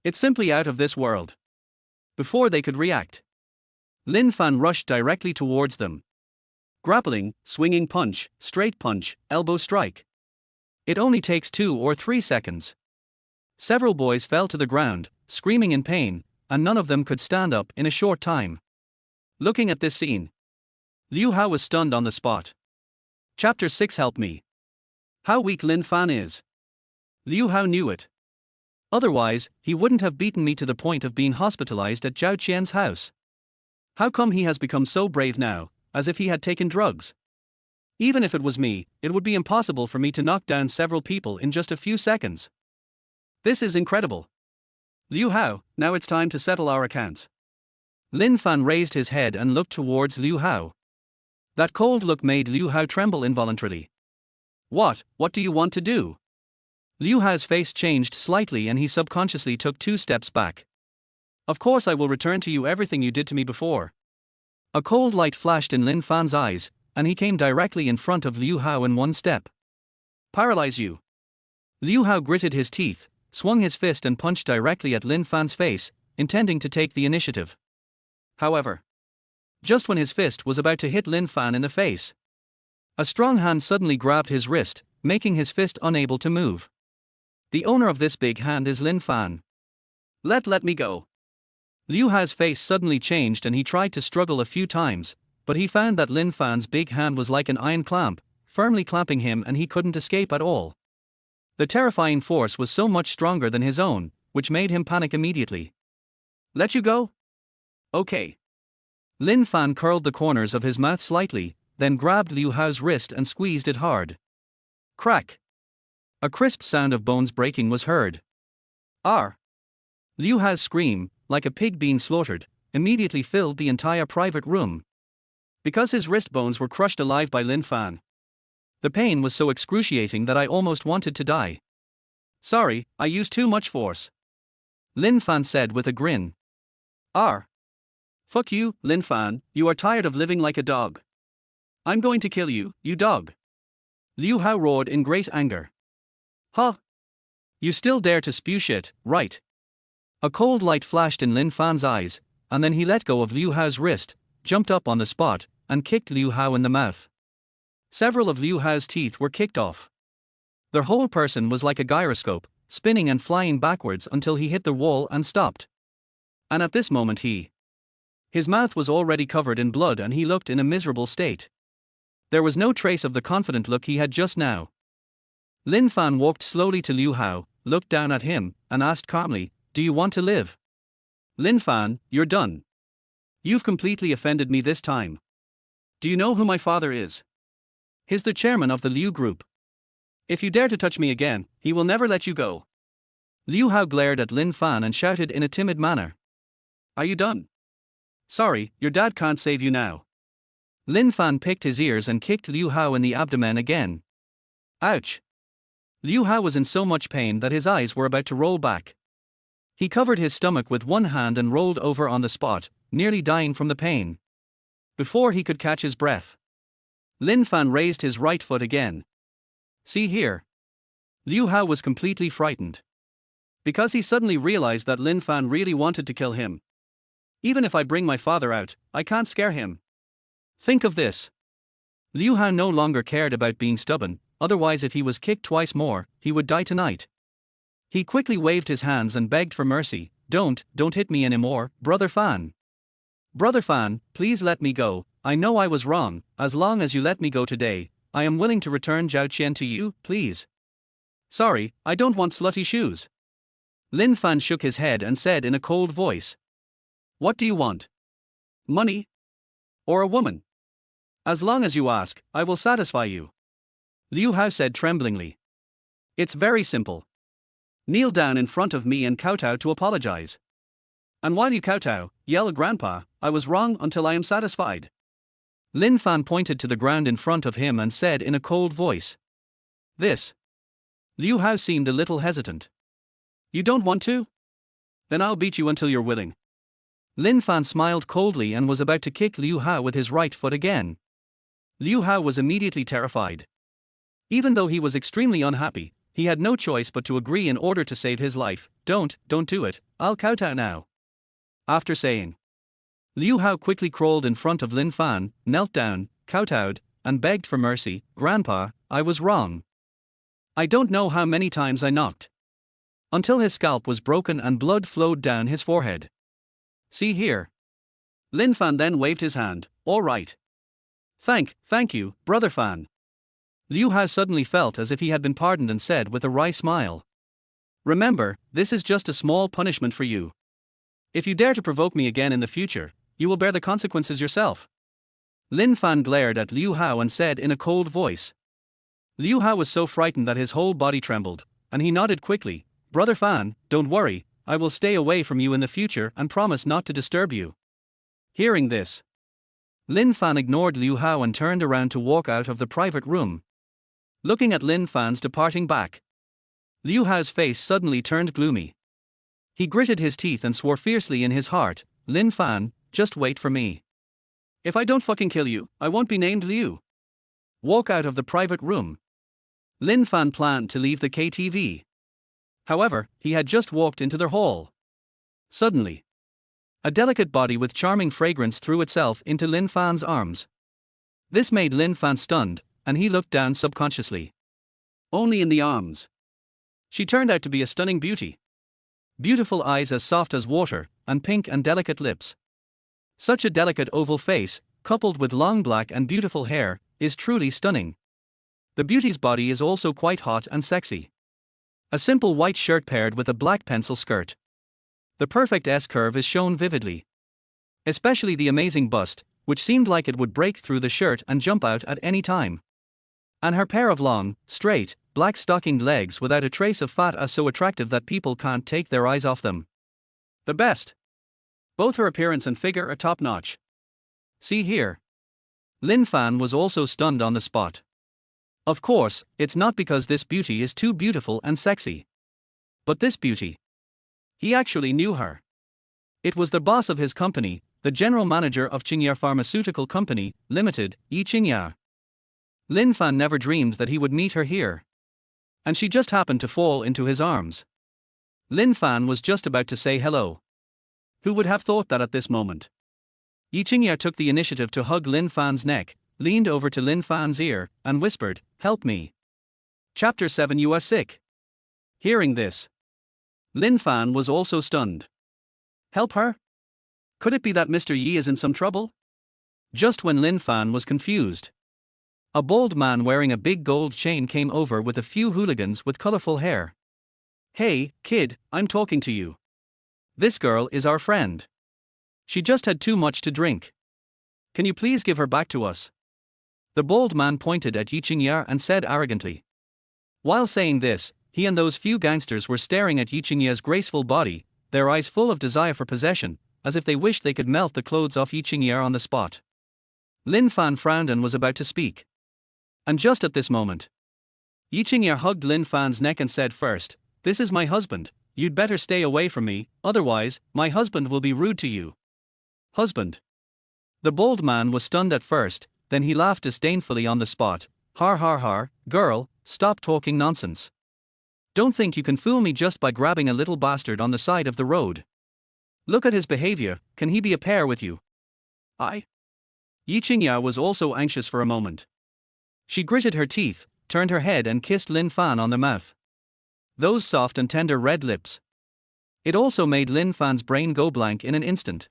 It's simply out of this world. Before they could react, Lin Fan rushed directly towards them. Grappling, swinging punch, straight punch, elbow strike. It only takes 2 or 3 seconds. Several boys fell to the ground, screaming in pain, and none of them could stand up in a short time. Looking at this scene, Liu Hao was stunned on the spot. Chapter 6 Help me. How weak Lin Fan is. Liu Hao knew it. Otherwise, he wouldn't have beaten me to the point of being hospitalized at Zhao Qian's house. How come he has become so brave now, as if he had taken drugs? Even if it was me, it would be impossible for me to knock down several people in just a few seconds. This is incredible. Liu Hao, now it's time to settle our accounts. Lin Fan raised his head and looked towards Liu Hao. That cold look made Liu Hao tremble involuntarily. What do you want to do? Liu Hao's face changed slightly and he subconsciously took 2 steps back. Of course I will return to you everything you did to me before. A cold light flashed in Lin Fan's eyes, and he came directly in front of Liu Hao in 1 step. Paralyze you. Liu Hao gritted his teeth, swung his fist and punched directly at Lin Fan's face, intending to take the initiative. However, just when his fist was about to hit Lin Fan in the face, a strong hand suddenly grabbed his wrist, making his fist unable to move. The owner of this big hand is Lin Fan. Let me go. Liu Hao's face suddenly changed and he tried to struggle a few times, but he found that Lin Fan's big hand was like an iron clamp, firmly clamping him and he couldn't escape at all. The terrifying force was so much stronger than his own, which made him panic immediately. Let you go? Okay. Lin Fan curled the corners of his mouth slightly, then grabbed Liu Hao's wrist and squeezed it hard. Crack! A crisp sound of bones breaking was heard. Arr! Liu Hao's scream, like a pig being slaughtered, immediately filled the entire private room. Because his wrist bones were crushed alive by Lin Fan. The pain was so excruciating that I almost wanted to die. Sorry, I used too much force. Lin Fan said with a grin. Arr! Fuck you, Lin Fan, you are tired of living like a dog. I'm going to kill you, you dog. Liu Hao roared in great anger. Huh? You still dare to spew shit, right? A cold light flashed in Lin Fan's eyes, and then he let go of Liu Hao's wrist, jumped up on the spot, and kicked Liu Hao in the mouth. Several of Liu Hao's teeth were kicked off. Their whole person was like a gyroscope, spinning and flying backwards until he hit the wall and stopped. And at this moment his mouth was already covered in blood and he looked in a miserable state. There was no trace of the confident look he had just now. Lin Fan walked slowly to Liu Hao, looked down at him, and asked calmly, "Do you want to live?" Lin Fan, you're done. You've completely offended me this time. Do you know who my father is? He's the chairman of the Liu Group. If you dare to touch me again, he will never let you go. Liu Hao glared at Lin Fan and shouted in a timid manner. Are you done? Sorry, your dad can't save you now. Lin Fan picked his ears and kicked Liu Hao in the abdomen again. Ouch! Liu Hao was in so much pain that his eyes were about to roll back. He covered his stomach with one hand and rolled over on the spot, nearly dying from the pain. Before he could catch his breath, Lin Fan raised his right foot again. See here. Liu Hao was completely frightened. Because he suddenly realized that Lin Fan really wanted to kill him. Even if I bring my father out, I can't scare him. Think of this. Liu Hao no longer cared about being stubborn, otherwise if he was kicked twice more, he would die tonight. He quickly waved his hands and begged for mercy. Don't hit me anymore, Brother Fan. Brother Fan, please let me go. I know I was wrong. As long as you let me go today, I am willing to return Zhao Qian to you, please. Sorry, I don't want slutty shoes. Lin Fan shook his head and said in a cold voice. What do you want? Money? Or a woman? As long as you ask, I will satisfy you. Liu Hao said tremblingly. It's very simple. Kneel down in front of me and kowtow to apologize. And while you kowtow, yell Grandpa, I was wrong until I am satisfied. Lin Fan pointed to the ground in front of him and said in a cold voice. This. Liu Hao seemed a little hesitant. You don't want to? Then I'll beat you until you're willing. Lin Fan smiled coldly and was about to kick Liu Hao with his right foot again. Liu Hao was immediately terrified. Even though he was extremely unhappy, he had no choice but to agree in order to save his life. Don't do it, I'll kowtow now. After saying. Liu Hao quickly crawled in front of Lin Fan, knelt down, kowtowed, and begged for mercy. Grandpa, I was wrong. I don't know how many times I knocked. Until his scalp was broken and blood flowed down his forehead. See here. Lin Fan then waved his hand. All right. Thank you, Brother Fan. Liu Hao suddenly felt as if he had been pardoned and said with a wry smile. Remember, this is just a small punishment for you. If you dare to provoke me again in the future, you will bear the consequences yourself. Lin Fan glared at Liu Hao and said in a cold voice. Liu Hao was so frightened that his whole body trembled, and he nodded quickly. Brother Fan, don't worry, I will stay away from you in the future and promise not to disturb you. Hearing this, Lin Fan ignored Liu Hao and turned around to walk out of the private room. Looking at Lin Fan's departing back, Liu Hao's face suddenly turned gloomy. He gritted his teeth and swore fiercely in his heart, Lin Fan, just wait for me. If I don't fucking kill you, I won't be named Liu. Walk out of the private room. Lin Fan planned to leave the KTV. However, he had just walked into their hall. Suddenly, a delicate body with charming fragrance threw itself into Lin Fan's arms. This made Lin Fan stunned, and he looked down subconsciously. Only in the arms. She turned out to be a stunning beauty. Beautiful eyes as soft as water, and pink and delicate lips. Such a delicate oval face, coupled with long black and beautiful hair, is truly stunning. The beauty's body is also quite hot and sexy. A simple white shirt paired with a black pencil skirt. The perfect S-curve is shown vividly. Especially the amazing bust, which seemed like it would break through the shirt and jump out at any time. And her pair of long, straight, black stockinged legs without a trace of fat are so attractive that people can't take their eyes off them. The best. Both her appearance and figure are top-notch. See here. Lin Fan was also stunned on the spot. Of course, it's not because this beauty is too beautiful and sexy. But this beauty. He actually knew her. It was the boss of his company, the general manager of Qingya Pharmaceutical Company, Limited, Yi Qingya. Lin Fan never dreamed that he would meet her here. And she just happened to fall into his arms. Lin Fan was just about to say hello. Who would have thought that at this moment? Yi Qingya took the initiative to hug Lin Fan's neck, leaned over to Lin Fan's ear, and whispered, "Help me." Chapter 7. You are sick. Hearing this, Lin Fan was also stunned. Help her? Could it be that Mr. Yi is in some trouble? Just when Lin Fan was confused, a bald man wearing a big gold chain came over with a few hooligans with colorful hair. Hey, kid, I'm talking to you. This girl is our friend. She just had too much to drink. Can you please give her back to us? The bald man pointed at Yi Qingya and said arrogantly. While saying this, he and those few gangsters were staring at Yi Qingya's graceful body, their eyes full of desire for possession, as if they wished they could melt the clothes off Yi Qingya on the spot. Lin Fan frowned and was about to speak. And just at this moment, Yi Qingya hugged Lin Fan's neck and said first, "This is my husband, you'd better stay away from me, otherwise, my husband will be rude to you." Husband? The bald man was stunned at first, then he laughed disdainfully on the spot. Har har har, girl, stop talking nonsense. Don't think you can fool me just by grabbing a little bastard on the side of the road. Look at his behavior, can he be a pair with you? Yi Qingya was also anxious for a moment. She gritted her teeth, turned her head and kissed Lin Fan on the mouth. Those soft and tender red lips. It also made Lin Fan's brain go blank in an instant.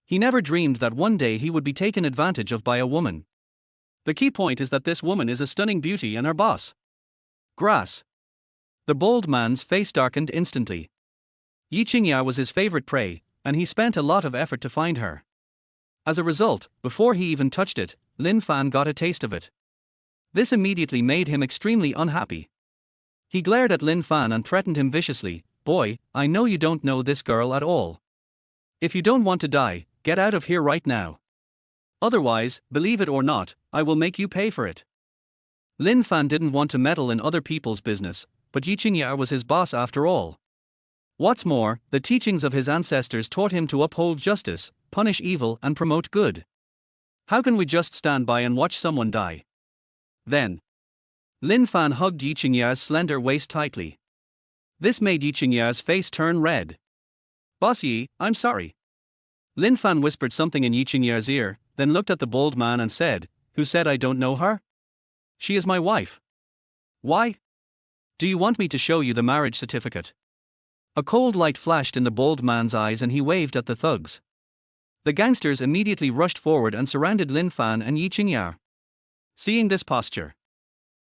He never dreamed that one day he would be taken advantage of by a woman. The key point is that this woman is a stunning beauty and her boss. Grass. The bald man's face darkened instantly. Yi Qingya was his favorite prey, and he spent a lot of effort to find her. As a result, before he even touched it, Lin Fan got a taste of it. This immediately made him extremely unhappy. He glared at Lin Fan and threatened him viciously, "Boy, I know you don't know this girl at all. If you don't want to die, get out of here right now. Otherwise, believe it or not, I will make you pay for it." Lin Fan didn't want to meddle in other people's business, but Yi Qingya was his boss after all. What's more, the teachings of his ancestors taught him to uphold justice, punish evil and promote good. How can we just stand by and watch someone die? Then, Lin Fan hugged Yi Qingya's slender waist tightly. This made Yi Qingya's face turn red. "Boss Yi, I'm sorry." Lin Fan whispered something in Yi Qingya's ear, then looked at the bald man and said, "Who said I don't know her? She is my wife." "Why? Do you want me to show you the marriage certificate?" A cold light flashed in the bald man's eyes and he waved at the thugs. The gangsters immediately rushed forward and surrounded Lin Fan and Yi Qingya. Seeing this posture,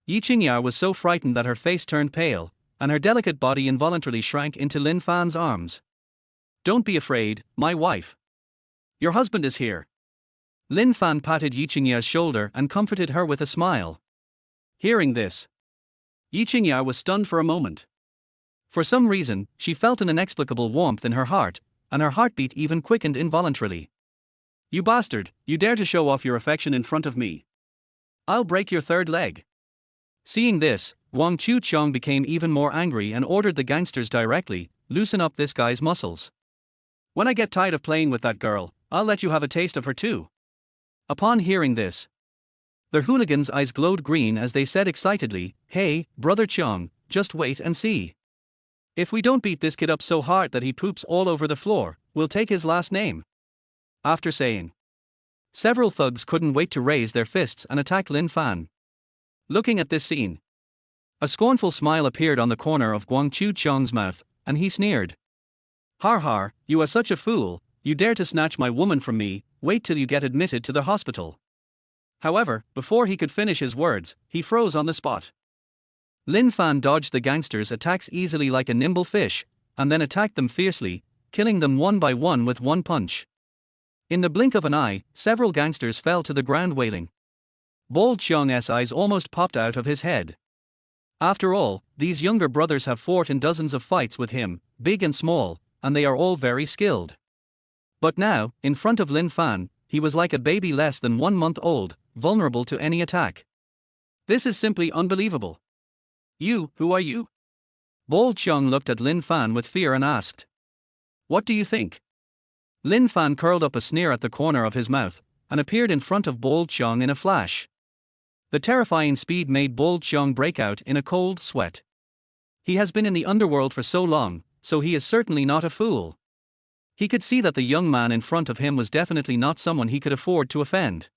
Yi Qingya was so frightened that her face turned pale, and her delicate body involuntarily shrank into Lin Fan's arms. "Don't be afraid, my wife. Your husband is here." Lin Fan patted Yi Qingya's shoulder and comforted her with a smile. Hearing this, Yi Qingya was stunned for a moment. For some reason, she felt an inexplicable warmth in her heart, and her heartbeat even quickened involuntarily. "You bastard, you dare to show off your affection in front of me. I'll break your third leg." Seeing this, Wang Chuqiang became even more angry and ordered the gangsters directly, "Loosen up this guy's muscles. When I get tired of playing with that girl, I'll let you have a taste of her too." Upon hearing this, the hooligans' eyes glowed green as they said excitedly, "Hey, brother Chiang, just wait and see. If we don't beat this kid up so hard that he poops all over the floor, we'll take his last name." After saying, several thugs couldn't wait to raise their fists and attack Lin Fan. Looking at this scene, a scornful smile appeared on the corner of Guang Chuqiang's mouth, and he sneered. "Har har, you are such a fool, you dare to snatch my woman from me, wait till you get admitted to the hospital." However, before he could finish his words, he froze on the spot. Lin Fan dodged the gangsters' attacks easily like a nimble fish, and then attacked them fiercely, killing them one by one with one punch. In the blink of an eye, several gangsters fell to the ground wailing. Bold Chiang's eyes almost popped out of his head. After all, these younger brothers have fought in dozens of fights with him, big and small, and they are all very skilled. But now, in front of Lin Fan, he was like a baby less than 1 month old, vulnerable to any attack. This is simply unbelievable. Who are you?" Bold Chiang looked at Lin Fan with fear and asked. "What do you think?" Lin Fan curled up a sneer at the corner of his mouth, and appeared in front of Bold Chiang in a flash. The terrifying speed made Bold Chiang break out in a cold sweat. He has been in the underworld for so long, so he is certainly not a fool. He could see that the young man in front of him was definitely not someone he could afford to offend.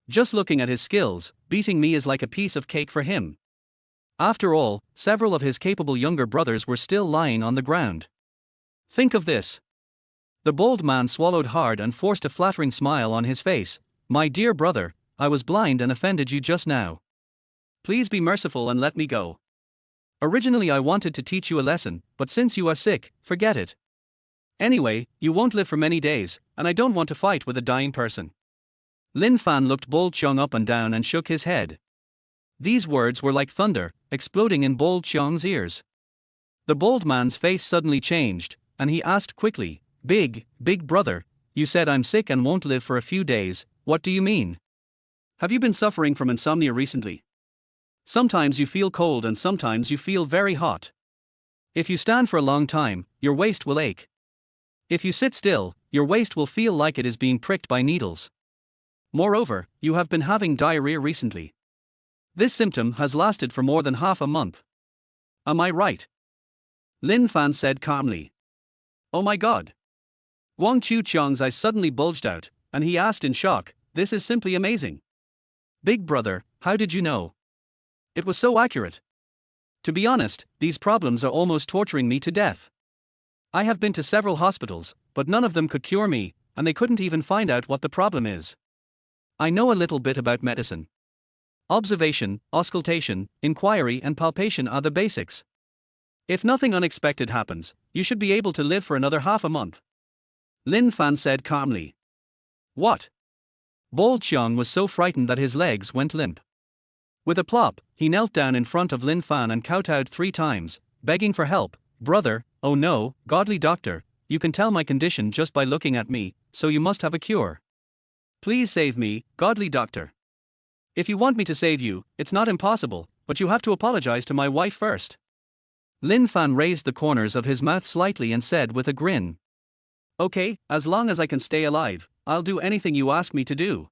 Just looking at his skills, beating me is like a piece of cake for him. After all, several of his capable younger brothers were still lying on the ground. Think of this. The bold man swallowed hard and forced a flattering smile on his face. "My dear brother, I was blind and offended you just now. Please be merciful and let me go. Originally I wanted to teach you a lesson, but since you are sick, forget it. Anyway, you won't live for many days, and I don't want to fight with a dying person." Lin Fan looked Bold Chiang up and down and shook his head. These words were like thunder, exploding in Bold Chiang's ears. The bold man's face suddenly changed, and he asked quickly, Big brother, you said I'm sick and won't live for a few days, what do you mean? Have you been suffering from insomnia recently? Sometimes you feel cold and sometimes you feel very hot. If you stand for a long time, your waist will ache. If you sit still, your waist will feel like it is being pricked by needles. Moreover, you have been having diarrhea recently. This symptom has lasted for more than half a month. Am I right? Lin Fan said calmly. Oh my god. Guang Chuqiang's eyes suddenly bulged out, and he asked in shock, "This is simply amazing. Big brother, how did you know? It was so accurate. To be honest, these problems are almost torturing me to death. I have been to several hospitals, but none of them could cure me, and they couldn't even find out what the problem is. I know a little bit about medicine. Observation, auscultation, inquiry and palpation are the basics. If nothing unexpected happens, you should be able to live for another half a month." Lin Fan said calmly. What? Bold Chiang was so frightened that his legs went limp. With a plop, he knelt down in front of Lin Fan and kowtowed 3 times, begging for help. "Brother, oh no, godly doctor, you can tell my condition just by looking at me, so you must have a cure. Please save me, godly doctor. If you want me to save you, it's not impossible, but you have to apologize to my wife first." Lin Fan raised the corners of his mouth slightly and said with a grin. "Okay, as long as I can stay alive, I'll do anything you ask me to do."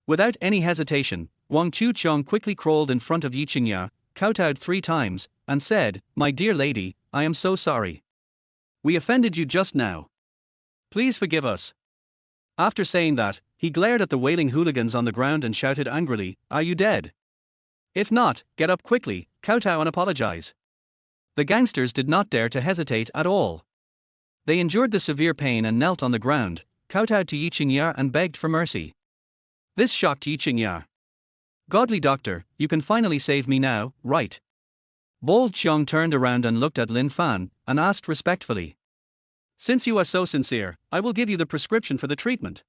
Without any hesitation, Wang Chuqiang quickly crawled in front of Yi Qingya, kowtowed 3 times, and said, "My dear lady, I am so sorry. We offended you just now. Please forgive us." After saying that, he glared at the wailing hooligans on the ground and shouted angrily, "Are you dead? If not, get up quickly, kowtow and apologize." The gangsters did not dare to hesitate at all. They endured the severe pain and knelt on the ground, kowtowed to Yi Qingya and begged for mercy. This shocked Yi Qingya. Godly doctor, you can finally save me now, right? Bold Xiong turned around and looked at Lin Fan, and asked respectfully. Since you are so sincere, I will give you the prescription for the treatment.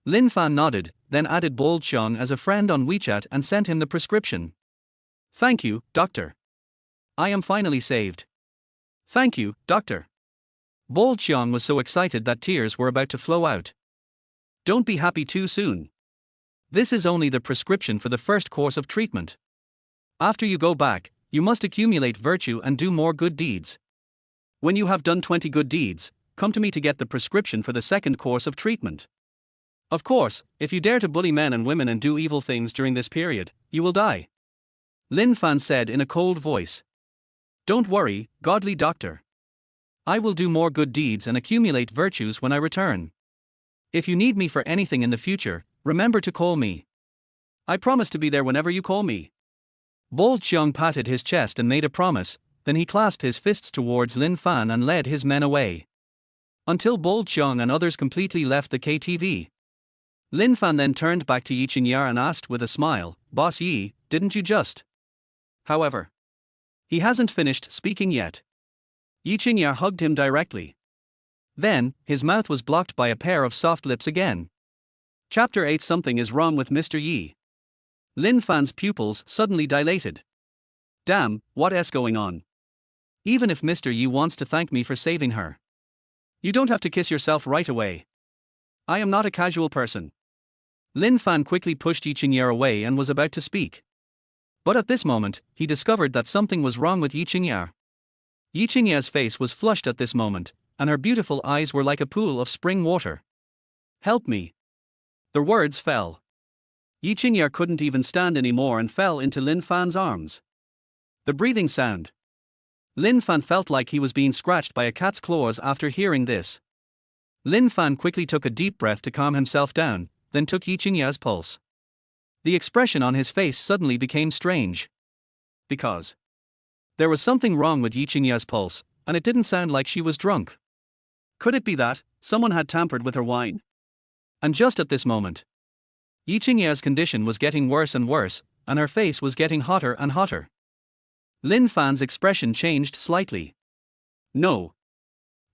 Lin Fan nodded, then added Bold Xiong as a friend on WeChat and sent him the prescription. Thank you, doctor. I am finally saved. Thank you, doctor. Bold Xiong was so excited that tears were about to flow out. Don't be happy too soon. This is only the prescription for the first course of treatment. After you go back, you must accumulate virtue and do more good deeds. When you have done 20 good deeds, come to me to get the prescription for the second course of treatment. Of course, if you dare to bully men and women and do evil things during this period, you will die. Lin Fan said in a cold voice. Don't worry, godly doctor. I will do more good deeds and accumulate virtues when I return. If you need me for anything in the future, remember to call me. I promise to be there whenever you call me. Bold Xiong patted his chest and made a promise, then he clasped his fists towards Lin Fan and led his men away. Until Bold Xiong and others completely left the KTV. Lin Fan then turned back to Yi Qingyar and asked with a smile, Boss Yi, didn't you just? However, he hasn't finished speaking yet. Yi Qingyar hugged him directly. Then, his mouth was blocked by a pair of soft lips again. Chapter 8. Something is wrong with Mr. Yi. Lin Fan's pupils suddenly dilated. Damn, what's going on? Even if Mr. Yi wants to thank me for saving her, you don't have to kiss yourself right away. I am not a casual person. Lin Fan quickly pushed Yi Qingyar away and was about to speak. But at this moment, he discovered that something was wrong with Yi Qingyar. Yi Qingyar's face was flushed at this moment, and her beautiful eyes were like a pool of spring water. Help me. The words fell. Yi Qingyar couldn't even stand anymore and fell into Lin Fan's arms. The breathing sound. Lin Fan felt like he was being scratched by a cat's claws after hearing this. Lin Fan quickly took a deep breath to calm himself down, then took Yi Qingyar's pulse. The expression on his face suddenly became strange. Because there was something wrong with Yi Qingyar's pulse, and it didn't sound like she was drunk. Could it be that someone had tampered with her wine? And just at this moment, Yi Qingyar's condition was getting worse and worse, and her face was getting hotter and hotter. Lin Fan's expression changed slightly. No.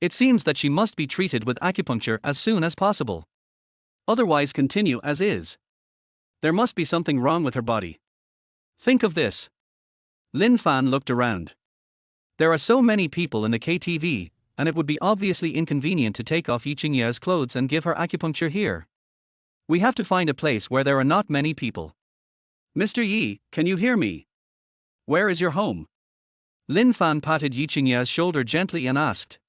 It seems that she must be treated with acupuncture as soon as possible. Otherwise continue as is. There must be something wrong with her body. Think of this. Lin Fan looked around. There are so many people in the KTV, and it would be obviously inconvenient to take off Yi Qingyar's clothes and give her acupuncture here. We have to find a place where there are not many people. Mr. Yi, can you hear me? Where is your home? Lin Fan patted Yi Qingyar's shoulder gently and asked.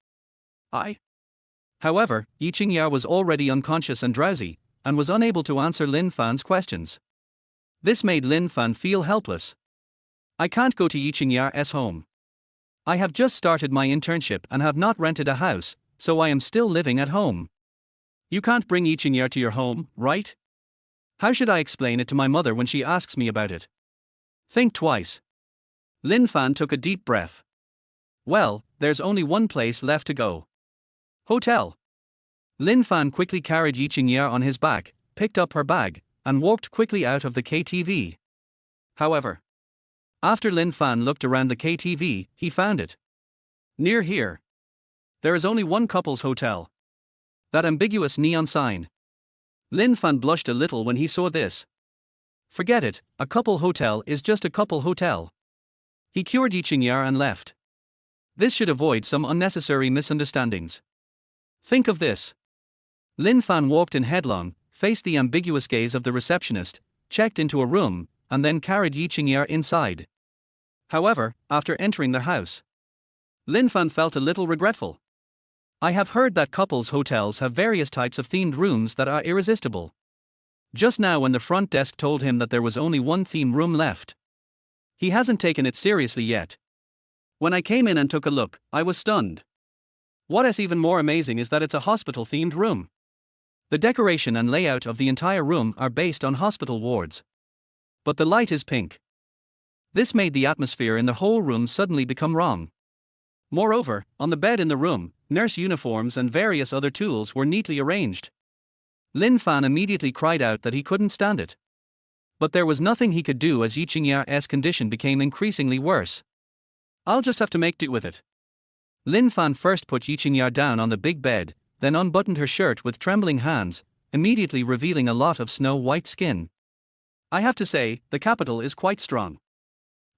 However, Yi Qingyar was already unconscious and drowsy, and was unable to answer Lin Fan's questions. This made Lin Fan feel helpless. I can't go to Yi Qingyar's home. I have just started my internship and have not rented a house, so I am still living at home. You can't bring Yi Qingyar to your home, right? How should I explain it to my mother when she asks me about it? Think twice. Lin Fan took a deep breath. Well, there's only one place left to go. Hotel. Lin Fan quickly carried Yi Qingyar on his back, picked up her bag, and walked quickly out of the KTV. However, after Lin Fan looked around the KTV, he found it. Near here. There is only one couple's hotel. That ambiguous neon sign. Lin Fan blushed a little when he saw this. Forget it, a couple hotel is just a couple hotel. He cured Yi Qingyar and left. This should avoid some unnecessary misunderstandings. Think of this. Lin Fan walked in headlong, faced the ambiguous gaze of the receptionist, checked into a room, and then carried Yi Qingyar inside. However, after entering the house, Lin Fan felt a little regretful. I have heard that couples' hotels have various types of themed rooms that are irresistible. Just now when the front desk told him that there was only one theme room left. He hasn't taken it seriously yet. When I came in and took a look, I was stunned. What is even more amazing is that it's a hospital-themed room. The decoration and layout of the entire room are based on hospital wards. But the light is pink. This made the atmosphere in the whole room suddenly become wrong. Moreover, on the bed in the room, nurse uniforms and various other tools were neatly arranged. Lin Fan immediately cried out that he couldn't stand it. But there was nothing he could do as Yi Qingya's condition became increasingly worse. I'll just have to make do with it. Lin Fan first put Yi Qingya down on the big bed, then unbuttoned her shirt with trembling hands, immediately revealing a lot of snow-white skin. I have to say, the capital is quite strong.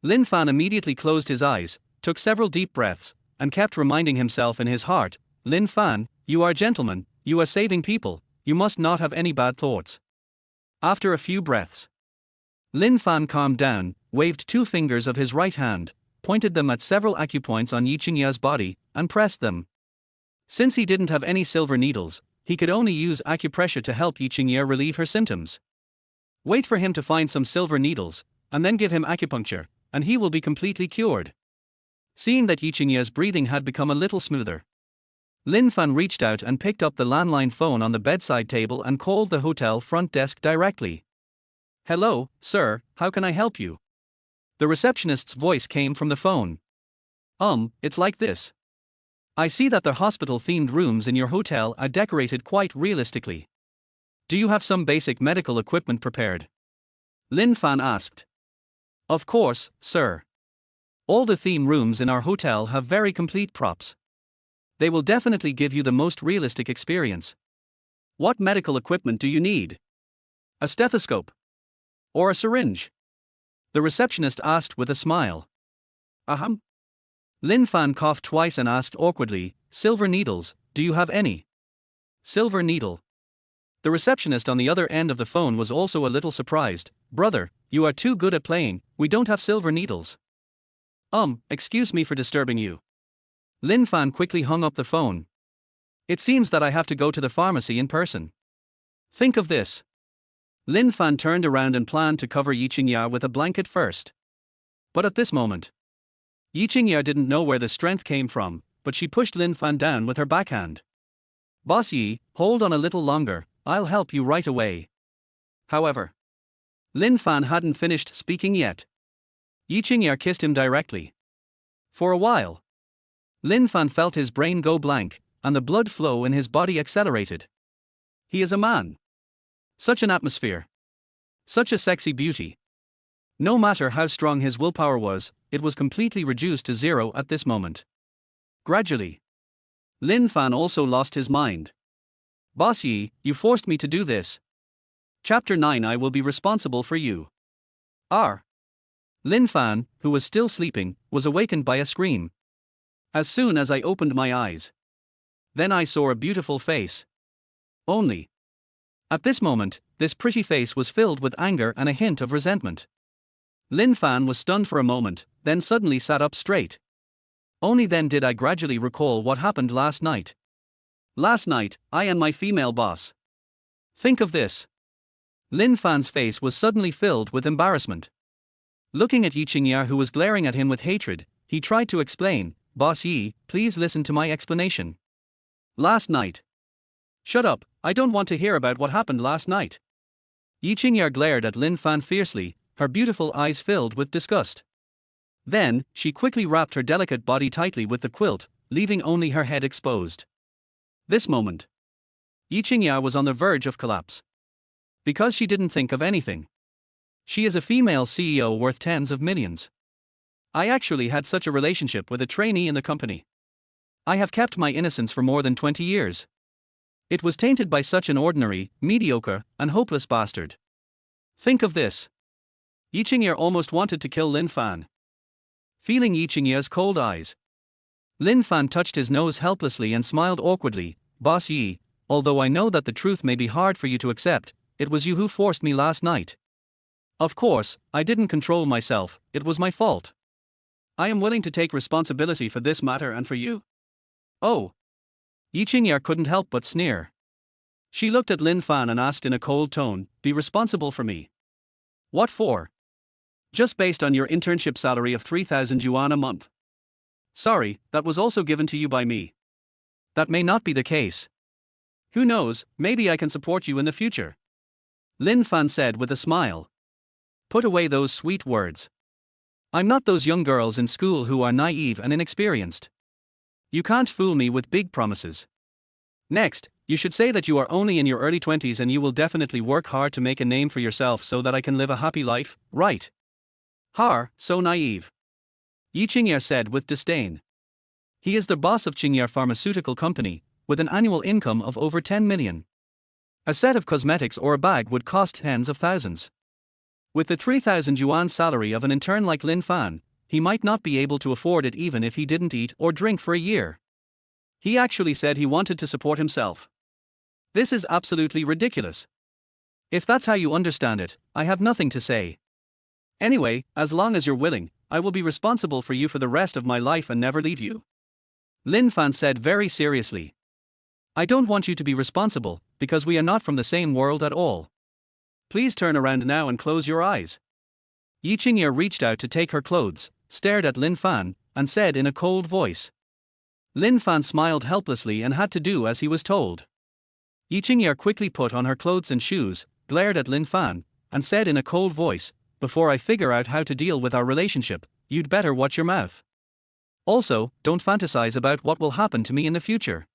Lin Fan immediately closed his eyes, took several deep breaths, and kept reminding himself in his heart, Lin Fan, you are a gentleman, you are saving people, you must not have any bad thoughts. After a few breaths, Lin Fan calmed down, waved 2 fingers of his right hand, pointed them at several acupoints on Yi Qingya's body, and pressed them. Since he didn't have any silver needles, he could only use acupressure to help Yi Qingya relieve her symptoms. Wait for him to find some silver needles, and then give him acupuncture, and he will be completely cured. Seeing that Yi Qingya's breathing had become a little smoother, Lin Fan reached out and picked up the landline phone on the bedside table and called the hotel front desk directly. Hello, sir, how can I help you? The receptionist's voice came from the phone. It's like this. I see that the hospital-themed rooms in your hotel are decorated quite realistically. Do you have some basic medical equipment prepared? Lin Fan asked. Of course, sir. All the theme rooms in our hotel have very complete props. They will definitely give you the most realistic experience. What medical equipment do you need? A stethoscope? Or a syringe? The receptionist asked with a smile. Ahem. Lin Fan coughed twice and asked awkwardly, silver needles, do you have any? Silver needle. The receptionist on the other end of the phone was also a little surprised. Brother, you are too good at playing, we don't have silver needles. Excuse me for disturbing you. Lin Fan quickly hung up the phone. It seems that I have to go to the pharmacy in person. Think of this. Lin Fan turned around and planned to cover Yi Qingya with a blanket first. But at this moment, Yi Qingya didn't know where the strength came from, but she pushed Lin Fan down with her backhand. Boss Yi, hold on a little longer, I'll help you right away. However, Lin Fan hadn't finished speaking yet. Yi Qingya kissed him directly. For a while, Lin Fan felt his brain go blank, and the blood flow in his body accelerated. He is a man. Such an atmosphere. Such a sexy beauty. No matter how strong his willpower was, it was completely reduced to zero at this moment. Gradually, Lin Fan also lost his mind. Boss Yi, you forced me to do this. Chapter 9 I will be responsible for you. Lin Fan, who was still sleeping, was awakened by a scream. As soon as I opened my eyes, then I saw a beautiful face. Only. At this moment, this pretty face was filled with anger and a hint of resentment. Lin Fan was stunned for a moment, then suddenly sat up straight. Only then did I gradually recall what happened last night. Last night, I and my female boss. Think of this. Lin Fan's face was suddenly filled with embarrassment. Looking at Yi Qingya, who was glaring at him with hatred, he tried to explain, Boss Yi, please listen to my explanation. Last night. Shut up, I don't want to hear about what happened last night. Yi Qingya glared at Lin Fan fiercely, her beautiful eyes filled with disgust. Then, she quickly wrapped her delicate body tightly with the quilt, leaving only her head exposed. This moment, Yi Qingya was on the verge of collapse. Because she didn't think of anything. She is a female CEO worth tens of millions. I actually had such a relationship with a trainee in the company. I have kept my innocence for more than 20 years. It was tainted by such an ordinary, mediocre, and hopeless bastard. Think of this. Yi Qingya almost wanted to kill Lin Fan. Feeling Yi Qingya's cold eyes, Lin Fan touched his nose helplessly and smiled awkwardly. Boss Yi, although I know that the truth may be hard for you to accept, it was you who forced me last night. Of course, I didn't control myself, it was my fault. I am willing to take responsibility for this matter and for you. Oh. Yi Qingya couldn't help but sneer. She looked at Lin Fan and asked in a cold tone, be responsible for me. What for? Just based on your internship salary of 3,000 yuan a month. Sorry, that was also given to you by me. That may not be the case. Who knows, maybe I can support you in the future. Lin Fan said with a smile. Put away those sweet words. I'm not those young girls in school who are naive and inexperienced. You can't fool me with big promises. Next, you should say that you are only in your early 20s and you will definitely work hard to make a name for yourself so that I can live a happy life, right? Har, so naive. Yi Qingye said with disdain. He is the boss of Qingye Pharmaceutical Company, with an annual income of over 10 million. A set of cosmetics or a bag would cost tens of thousands. With the 3,000 yuan salary of an intern like Lin Fan, he might not be able to afford it even if he didn't eat or drink for a year. He actually said he wanted to support himself. This is absolutely ridiculous. If that's how you understand it, I have nothing to say. Anyway, as long as you're willing, I will be responsible for you for the rest of my life and never leave you. Lin Fan said very seriously. I don't want you to be responsible, because we are not from the same world at all. Please turn around now and close your eyes. Yi Qingye reached out to take her clothes, stared at Lin Fan, and said in a cold voice. Lin Fan smiled helplessly and had to do as he was told. Yi Qingye quickly put on her clothes and shoes, glared at Lin Fan, and said in a cold voice, before I figure out how to deal with our relationship, you'd better watch your mouth. Also, don't fantasize about what will happen to me in the future.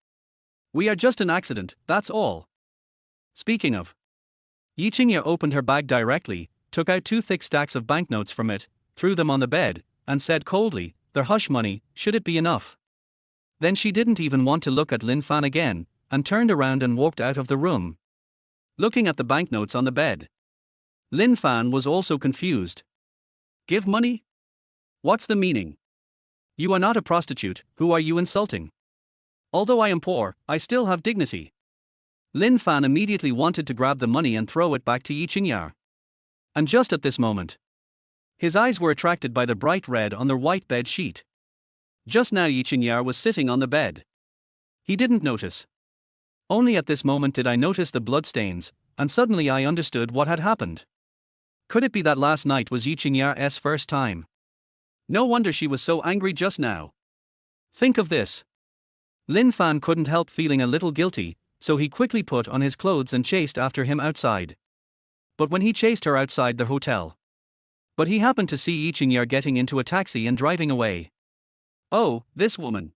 We are just an accident, that's all. Speaking of. Yi Qingye opened her bag directly, took out 2 thick stacks of banknotes from it, threw them on the bed, and said coldly, they're hush money, should it be enough? Then she didn't even want to look at Lin Fan again, and turned around and walked out of the room. Looking at the banknotes on the bed. Lin Fan was also confused. Give money? What's the meaning? You are not a prostitute, who are you insulting? Although I am poor, I still have dignity. Lin Fan immediately wanted to grab the money and throw it back to Yi Qingye. And just at this moment, his eyes were attracted by the bright red on the white bed sheet. Just now Yi Qingye was sitting on the bed. He didn't notice. Only at this moment did I notice the bloodstains, and suddenly I understood what had happened. Could it be that last night was Yi Qingye's first time? No wonder she was so angry just now. Think of this. Lin Fan couldn't help feeling a little guilty, so he quickly put on his clothes and chased after him outside. But when he chased her outside the hotel. But he happened to see Yi Qingye getting into a taxi and driving away. Oh, this woman.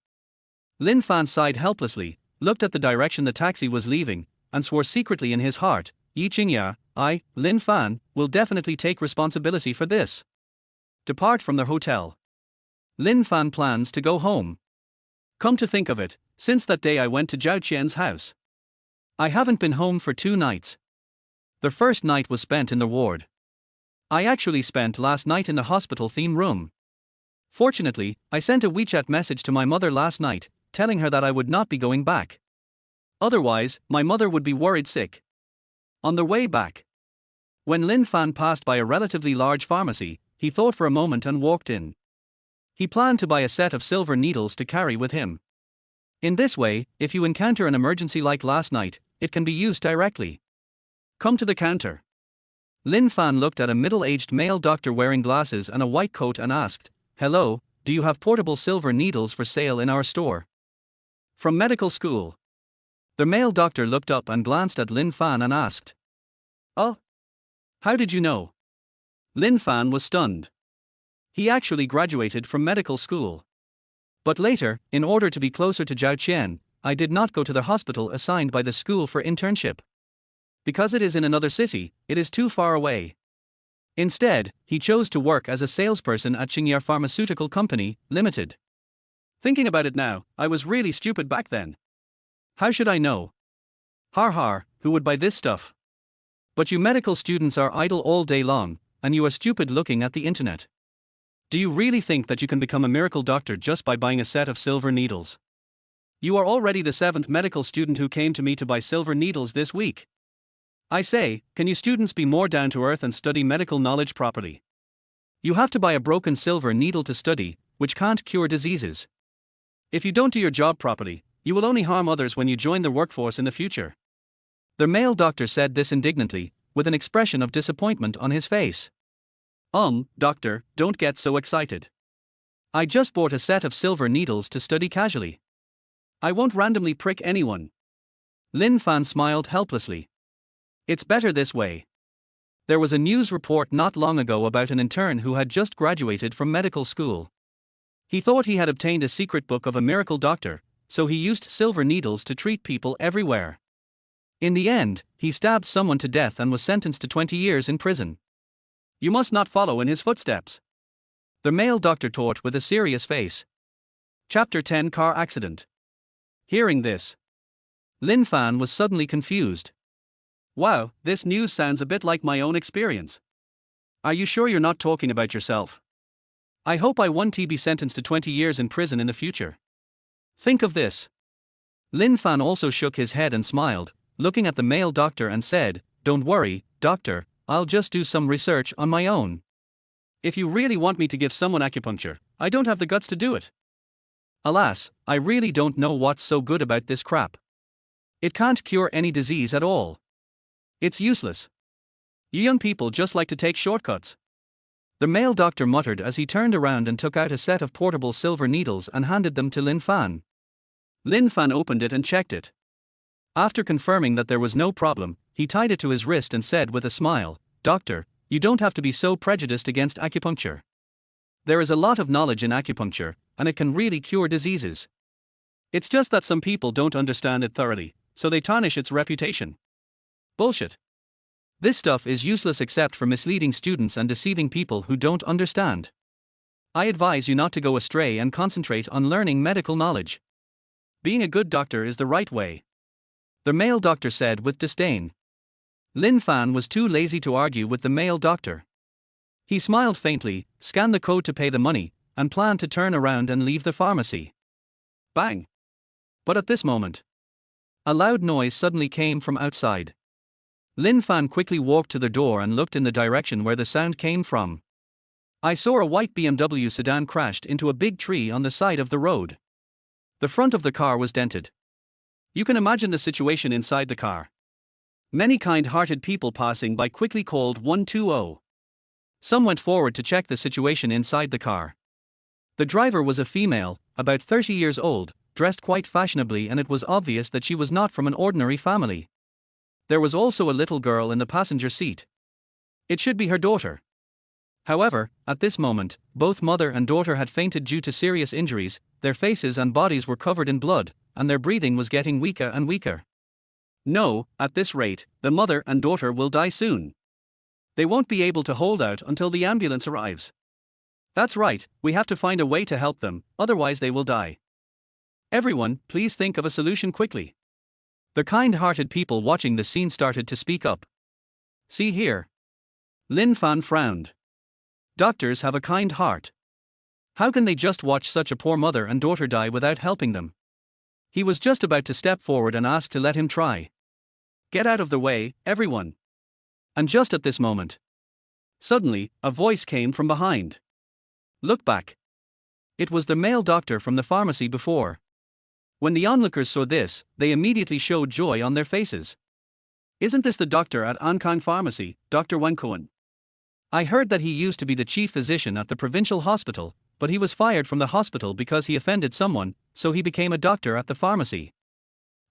Lin Fan sighed helplessly, looked at the direction the taxi was leaving, and swore secretly in his heart, Yi Qingye, I, Lin Fan, will definitely take responsibility for this. Depart from the hotel. Lin Fan plans to go home. Come to think of it, since that day I went to Zhao Qian's house. I haven't been home for 2 nights. The first night was spent in the ward. I actually spent last night in the hospital theme room. Fortunately, I sent a WeChat message to my mother last night, telling her that I would not be going back. Otherwise, my mother would be worried sick. On the way back, when Lin Fan passed by a relatively large pharmacy, he thought for a moment and walked in. He planned to buy a set of silver needles to carry with him. In this way, if you encounter an emergency like last night, it can be used directly. Come to the counter. Lin Fan looked at a middle-aged male doctor wearing glasses and a white coat and asked, hello, do you have portable silver needles for sale in our store? From medical school. The male doctor looked up and glanced at Lin Fan and asked, oh? How did you know? Lin Fan was stunned. He actually graduated from medical school. But later, in order to be closer to Zhao Qian, I did not go to the hospital assigned by the school for internship. Because it is in another city, it is too far away. Instead, he chose to work as a salesperson at Qingye Pharmaceutical Company, Limited. Thinking about it now, I was really stupid back then. How should I know? Har har, who would buy this stuff? But you medical students are idle all day long, and you are stupid looking at the internet. Do you really think that you can become a miracle doctor just by buying a set of silver needles? You are already the 7th medical student who came to me to buy silver needles this week. I say, can you students be more down to earth and study medical knowledge properly? You have to buy a broken silver needle to study, which can't cure diseases. If you don't do your job properly, you will only harm others when you join the workforce in the future. The male doctor said this indignantly, with an expression of disappointment on his face. Doctor, don't get so excited. I just bought a set of silver needles to study casually. I won't randomly prick anyone. Lin Fan smiled helplessly. It's better this way. There was a news report not long ago about an intern who had just graduated from medical school. He thought he had obtained a secret book of a miracle doctor, so he used silver needles to treat people everywhere. In the end, he stabbed someone to death and was sentenced to 20 years in prison. You must not follow in his footsteps. The male doctor taught with a serious face. Chapter 10 Car Accident. Hearing this, Lin Fan was suddenly confused. Wow, this news sounds a bit like my own experience. Are you sure you're not talking about yourself? I hope I won't be sentenced to 20 years in prison in the future. Think of this. Lin Fan also shook his head and smiled, looking at the male doctor and said, "Don't worry, doctor, I'll just do some research on my own. If you really want me to give someone acupuncture, I don't have the guts to do it. Alas, I really don't know what's so good about this crap. It can't cure any disease at all. It's useless. You young people just like to take shortcuts." The male doctor muttered as he turned around and took out a set of portable silver needles and handed them to Lin Fan. Lin Fan opened it and checked it. After confirming that there was no problem, he tied it to his wrist and said with a smile, "Doctor, you don't have to be so prejudiced against acupuncture. There is a lot of knowledge in acupuncture, and it can really cure diseases. It's just that some people don't understand it thoroughly, so they tarnish its reputation." Bullshit. This stuff is useless except for misleading students and deceiving people who don't understand. I advise you not to go astray and concentrate on learning medical knowledge. Being a good doctor is the right way. The male doctor said with disdain. Lin Fan was too lazy to argue with the male doctor. He smiled faintly, scanned the code to pay the money, and planned to turn around and leave the pharmacy. Bang! But at this moment, a loud noise suddenly came from outside. Lin Fan quickly walked to the door and looked in the direction where the sound came from. I saw a white BMW sedan crashed into a big tree on the side of the road. The front of the car was dented. You can imagine the situation inside the car. Many kind-hearted people passing by quickly called 120. Some went forward to check the situation inside the car. The driver was a female, about 30 years old, dressed quite fashionably, and it was obvious that she was not from an ordinary family. There was also a little girl in the passenger seat. It should be her daughter. However, at this moment, both mother and daughter had fainted due to serious injuries, their faces and bodies were covered in blood, and their breathing was getting weaker and weaker. No, at this rate, the mother and daughter will die soon. They won't be able to hold out until the ambulance arrives. That's right, we have to find a way to help them, otherwise they will die. Everyone, please think of a solution quickly. The kind-hearted people watching the scene started to speak up. See here. Lin Fan frowned. Doctors have a kind heart. How can they just watch such a poor mother and daughter die without helping them? He was just about to step forward and ask to let him try. Get out of the way, everyone. And just at this moment, suddenly, a voice came from behind. Look back. It was the male doctor from the pharmacy before. When the onlookers saw this, they immediately showed joy on their faces. Isn't this the doctor at Ankang Pharmacy, Dr. Wang Kuan? I heard that he used to be the chief physician at the provincial hospital, but he was fired from the hospital because he offended someone, so he became a doctor at the pharmacy.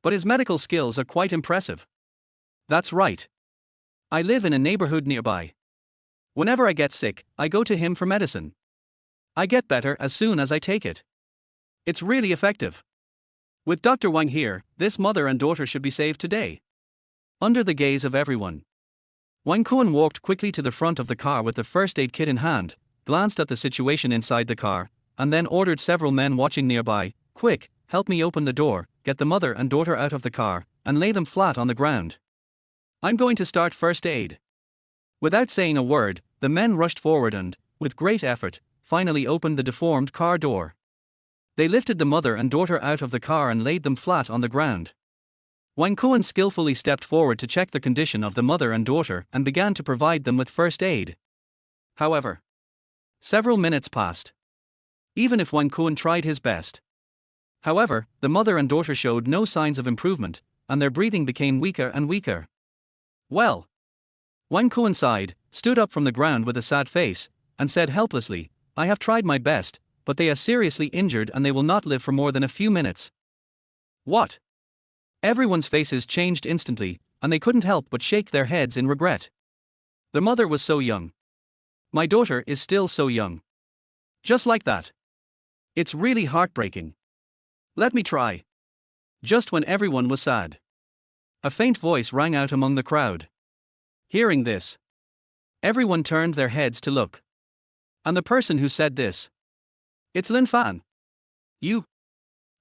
But his medical skills are quite impressive. That's right. I live in a neighborhood nearby. Whenever I get sick, I go to him for medicine. I get better as soon as I take it. It's really effective. With Dr. Wang here, this mother and daughter should be saved today. Under the gaze of everyone, Wang Kuan walked quickly to the front of the car with the first aid kit in hand, glanced at the situation inside the car, and then ordered several men watching nearby, "Quick, help me open the door, get the mother and daughter out of the car, and lay them flat on the ground. I'm going to start first aid." Without saying a word, the men rushed forward and, with great effort, finally opened the deformed car door. They lifted the mother and daughter out of the car and laid them flat on the ground. Wang Kuan skillfully stepped forward to check the condition of the mother and daughter and began to provide them with first aid. However, several minutes passed. Even if Wang Kuan tried his best. However, the mother and daughter showed no signs of improvement, and their breathing became weaker and weaker. Well. Wang Kuan sighed, stood up from the ground with a sad face, and said helplessly, "I have tried my best, but they are seriously injured and they will not live for more than a few minutes." What? Everyone's faces changed instantly, and they couldn't help but shake their heads in regret. The mother was so young. My daughter is still so young. Just like that. It's really heartbreaking. Let me try. Just when everyone was sad, a faint voice rang out among the crowd. Hearing this, everyone turned their heads to look. And the person who said this, "It's Lin Fan. You?"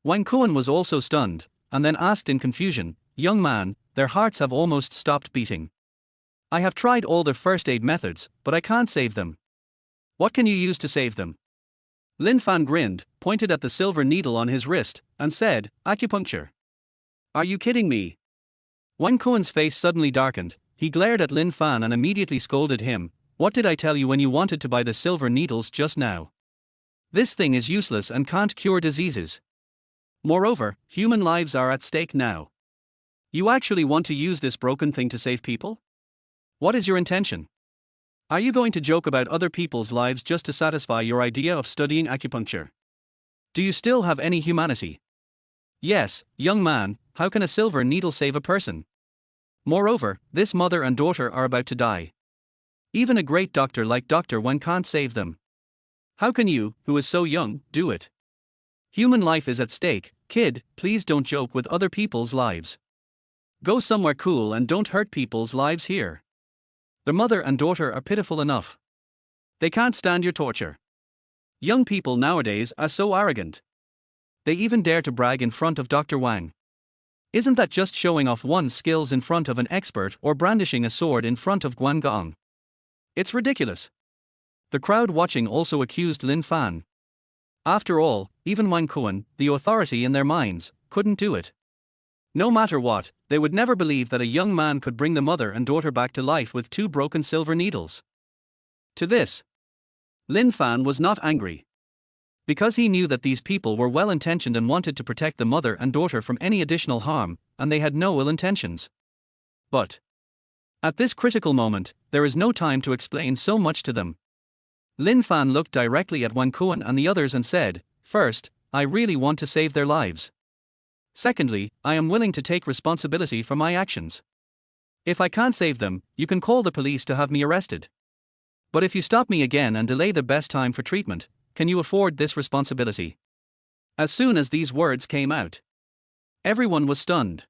Wang Kuan was also stunned, and then asked in confusion, "Young man, their hearts have almost stopped beating. I have tried all the first aid methods, but I can't save them. What can you use to save them?" Lin Fan grinned, pointed at the silver needle on his wrist, and said, "Acupuncture. Are you kidding me?" Wang Kuan's face suddenly darkened. He glared at Lin Fan and immediately scolded him. "What did I tell you when you wanted to buy the silver needles just now? This thing is useless and can't cure diseases. Moreover, human lives are at stake now. You actually want to use this broken thing to save people? What is your intention? Are you going to joke about other people's lives just to satisfy your idea of studying acupuncture? Do you still have any humanity? Yes, young man, how can a silver needle save a person? Moreover, this mother and daughter are about to die. Even a great doctor like Dr. Wen can't save them. How can you, who is so young, do it? Human life is at stake, kid, please don't joke with other people's lives. Go somewhere cool and don't hurt people's lives here. The mother and daughter are pitiful enough. They can't stand your torture. Young people nowadays are so arrogant. They even dare to brag in front of Dr. Wang. Isn't that just showing off one's skills in front of an expert or brandishing a sword in front of Guan Gong? It's ridiculous." The crowd watching also accused Lin Fan. After all, even Wang Kuan, the authority in their minds, couldn't do it. No matter what, they would never believe that a young man could bring the mother and daughter back to life with 2 broken silver needles. To this, Lin Fan was not angry. Because he knew that these people were well intentioned and wanted to protect the mother and daughter from any additional harm, and they had no ill intentions. But at this critical moment, there is no time to explain so much to them. Lin Fan looked directly at Wang Kuan and the others and said, "First, I really want to save their lives. Secondly, I am willing to take responsibility for my actions. If I can't save them, you can call the police to have me arrested. But if you stop me again and delay the best time for treatment, can you afford this responsibility?" As soon as these words came out, everyone was stunned.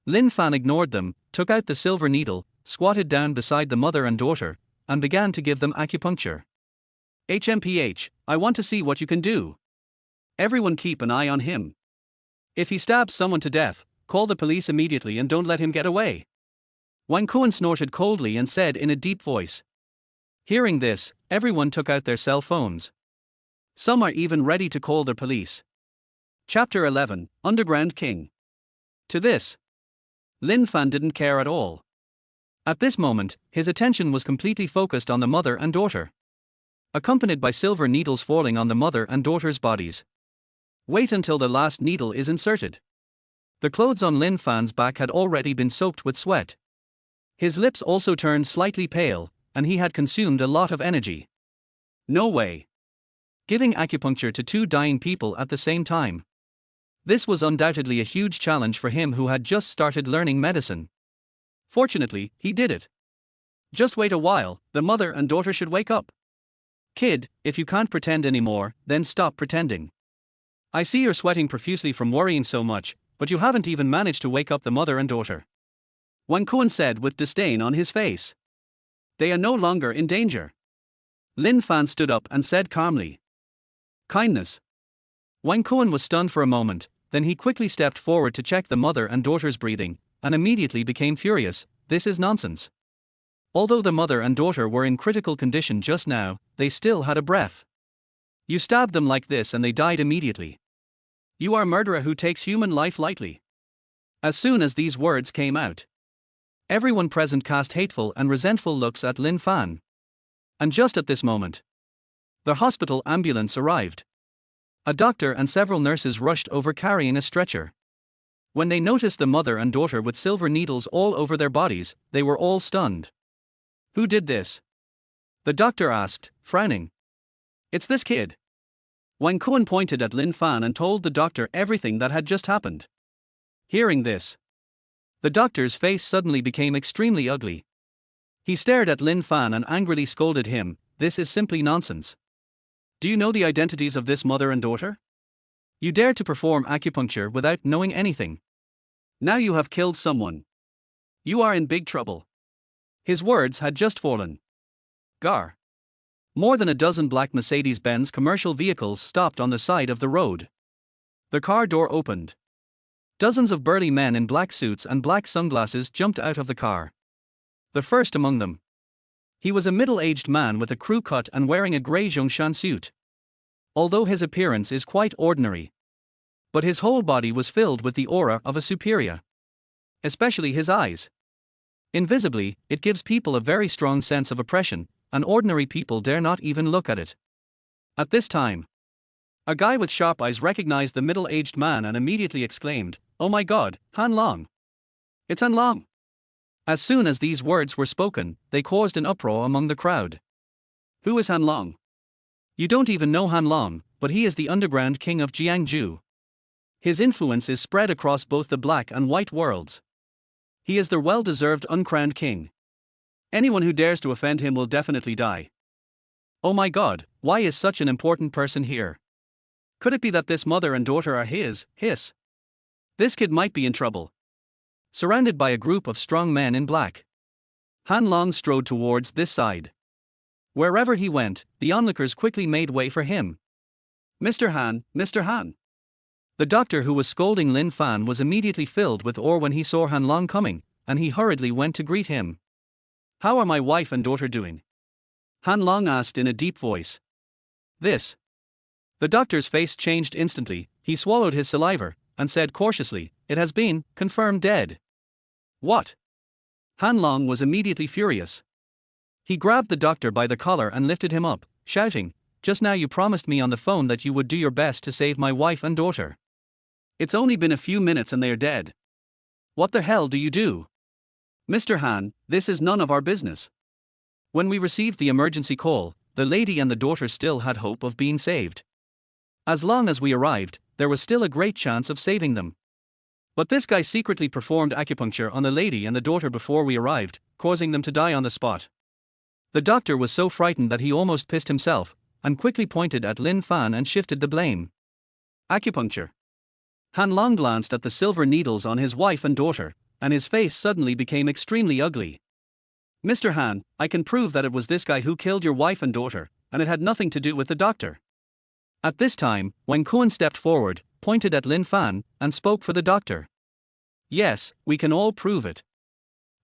Lin Fan ignored them, took out the silver needle, squatted down beside the mother and daughter, and began to give them acupuncture. "HMPH, I want to see what you can do. Everyone keep an eye on him. If he stabs someone to death, call the police immediately and don't let him get away." Wang Kuan snorted coldly and said in a deep voice. Hearing this, everyone took out their cell phones. Some are even ready to call the police. Chapter 11, Underground King. To this, Lin Fan didn't care at all. At this moment, his attention was completely focused on the mother and daughter, accompanied by silver needles falling on the mother and daughter's bodies. Wait until the last needle is inserted. The clothes on Lin Fan's back had already been soaked with sweat. His lips also turned slightly pale, and he had consumed a lot of energy. No way. Giving acupuncture to 2 dying people at the same time. This was undoubtedly a huge challenge for him who had just started learning medicine. Fortunately, he did it. Just wait a while, the mother and daughter should wake up. Kid, if you can't pretend anymore, then stop pretending. I see you're sweating profusely from worrying so much, but you haven't even managed to wake up the mother and daughter. Wang Kuan said with disdain on his face. They are no longer in danger. Lin Fan stood up and said calmly. Kindness. Wang Kuan was stunned for a moment, then he quickly stepped forward to check the mother and daughter's breathing, and immediately became furious. This is nonsense. Although the mother and daughter were in critical condition just now, they still had a breath. You stabbed them like this and they died immediately. You are a murderer who takes human life lightly. As soon as these words came out, everyone present cast hateful and resentful looks at Lin Fan. And just at this moment, the hospital ambulance arrived. A doctor and several nurses rushed over carrying a stretcher. When they noticed the mother and daughter with silver needles all over their bodies, they were all stunned. Who did this? The doctor asked, frowning. It's this kid. Wang Kuan pointed at Lin Fan and told the doctor everything that had just happened. Hearing this, the doctor's face suddenly became extremely ugly. He stared at Lin Fan and angrily scolded him. This is simply nonsense. Do you know the identities of this mother and daughter? You dare to perform acupuncture without knowing anything. Now you have killed someone. You are in big trouble. His words had just fallen. Gar. More than a dozen black Mercedes-Benz commercial vehicles stopped on the side of the road. The car door opened. Dozens of burly men in black suits and black sunglasses jumped out of the car. The first among them. He was a middle-aged man with a crew cut and wearing a grey Zhongshan suit. Although his appearance is quite ordinary. But his whole body was filled with the aura of a superior. Especially his eyes. Invisibly, it gives people a very strong sense of oppression, and ordinary people dare not even look at it. At this time, a guy with sharp eyes recognized the middle-aged man and immediately exclaimed, "Oh my God, Han Long! It's Han Long!" As soon as these words were spoken, they caused an uproar among the crowd. Who is Han Long? You don't even know Han Long, but he is the underground king of Jiangju. His influence is spread across both the black and white worlds. He is the well-deserved uncrowned king. Anyone who dares to offend him will definitely die. Oh my God, why is such an important person here? Could it be that this mother and daughter are his? This kid might be in trouble. Surrounded by a group of strong men in black, Han Long strode towards this side. Wherever he went, the onlookers quickly made way for him. Mr. Han, Mr. Han. The doctor who was scolding Lin Fan was immediately filled with awe when he saw Han Long coming, and he hurriedly went to greet him. How are my wife and daughter doing? Han Long asked in a deep voice. This. The doctor's face changed instantly, he swallowed his saliva, and said cautiously, "It has been confirmed dead." What? Han Long was immediately furious. He grabbed the doctor by the collar and lifted him up, shouting, "Just now you promised me on the phone that you would do your best to save my wife and daughter. It's only been a few minutes and they are dead. What the hell do you do? Mr. Han, this is none of our business. When we received the emergency call, the lady and the daughter still had hope of being saved. As long as we arrived, there was still a great chance of saving them. But this guy secretly performed acupuncture on the lady and the daughter before we arrived, causing them to die on the spot." The doctor was so frightened that he almost pissed himself, and quickly pointed at Lin Fan and shifted the blame. Acupuncture. Han Long glanced at the silver needles on his wife and daughter, and his face suddenly became extremely ugly. "Mr. Han, I can prove that it was this guy who killed your wife and daughter, and it had nothing to do with the doctor." At this time, Wen Kuan stepped forward, pointed at Lin Fan, and spoke for the doctor. "Yes, we can all prove it.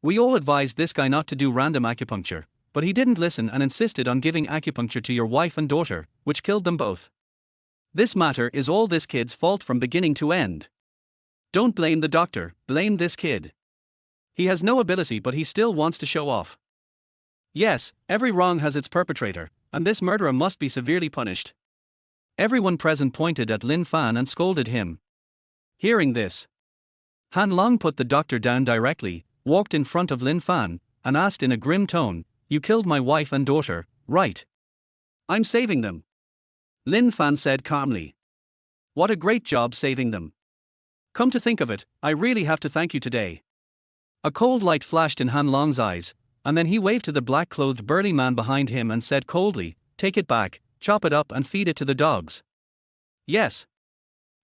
We all advised this guy not to do random acupuncture, but he didn't listen and insisted on giving acupuncture to your wife and daughter, which killed them both. This matter is all this kid's fault from beginning to end. Don't blame the doctor, blame this kid. He has no ability but he still wants to show off. Yes, every wrong has its perpetrator, and this murderer must be severely punished." Everyone present pointed at Lin Fan and scolded him. Hearing this, Han Long put the doctor down directly, walked in front of Lin Fan, and asked in a grim tone, "You killed my wife and daughter, right?" "I'm saving them," Lin Fan said calmly. "What a great job saving them. Come to think of it, I really have to thank you today." A cold light flashed in Han Long's eyes, and then he waved to the black-clothed burly man behind him and said coldly, "Take it back, chop it up and feed it to the dogs." "Yes."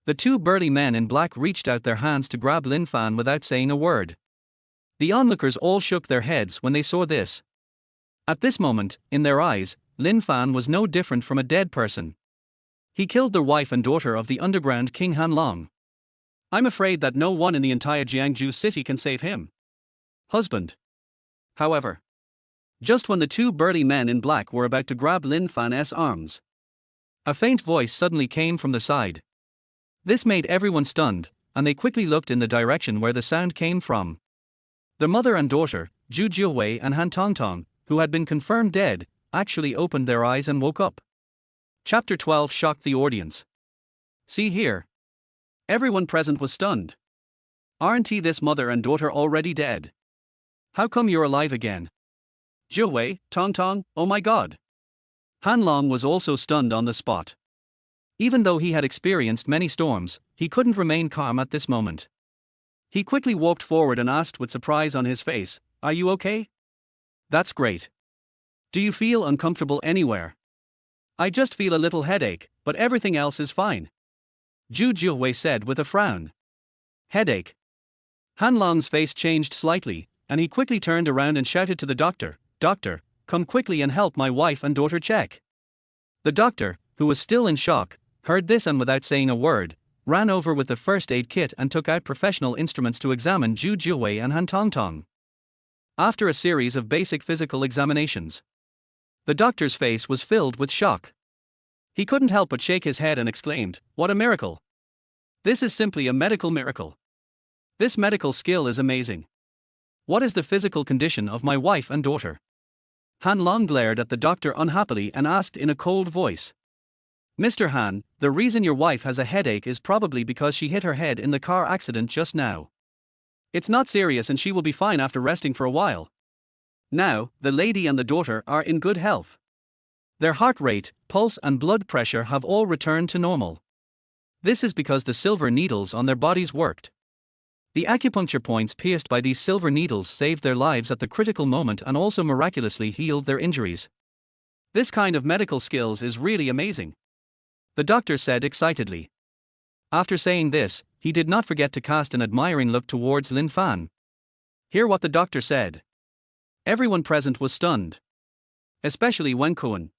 The two burly men in black reached out their hands to grab Lin Fan without saying a word. The onlookers all shook their heads when they saw this. At this moment, in their eyes, Lin Fan was no different from a dead person. He killed the wife and daughter of the underground king Han Long. I'm afraid that no one in the entire Jiangju city can save him. Husband. However, just when the two burly men in black were about to grab Lin Fan's arms, a faint voice suddenly came from the side. This made everyone stunned, and they quickly looked in the direction where the sound came from. The mother and daughter, Zhu Jiuwei and Han Tongtong, who had been confirmed dead, actually opened their eyes and woke up. Chapter 12 shocked the audience. See here. Everyone present was stunned. Aren't this mother and daughter already dead? How come you're alive again? Jiuwei, Tongtong, oh my God. Han Long was also stunned on the spot. Even though he had experienced many storms, he couldn't remain calm at this moment. He quickly walked forward and asked with surprise on his face, "Are you okay?" "That's great. Do you feel uncomfortable anywhere?" "I just feel a little headache, but everything else is fine." Zhu Jiuwei said with a frown. Headache. Han Long's face changed slightly, and he quickly turned around and shouted to the doctor, "Doctor, come quickly and help my wife and daughter check." The doctor, who was still in shock, heard this and without saying a word, ran over with the first aid kit and took out professional instruments to examine Zhu Jiuwei and Han Tongtong. After a series of basic physical examinations, the doctor's face was filled with shock. He couldn't help but shake his head and exclaimed, "What a miracle! This is simply a medical miracle. This medical skill is amazing. What is the physical condition of my wife and daughter?" Han Long glared at the doctor unhappily and asked in a cold voice. "Mr. Han, the reason your wife has a headache is probably because she hit her head in the car accident just now. It's not serious and she will be fine after resting for a while. Now, the lady and the daughter are in good health. Their heart rate, pulse and blood pressure have all returned to normal. This is because the silver needles on their bodies worked. The acupuncture points pierced by these silver needles saved their lives at the critical moment and also miraculously healed their injuries. This kind of medical skills is really amazing," the doctor said excitedly. After saying this, he did not forget to cast an admiring look towards Lin Fan. Hear what the doctor said. Everyone present was stunned. Especially Wen Kuan.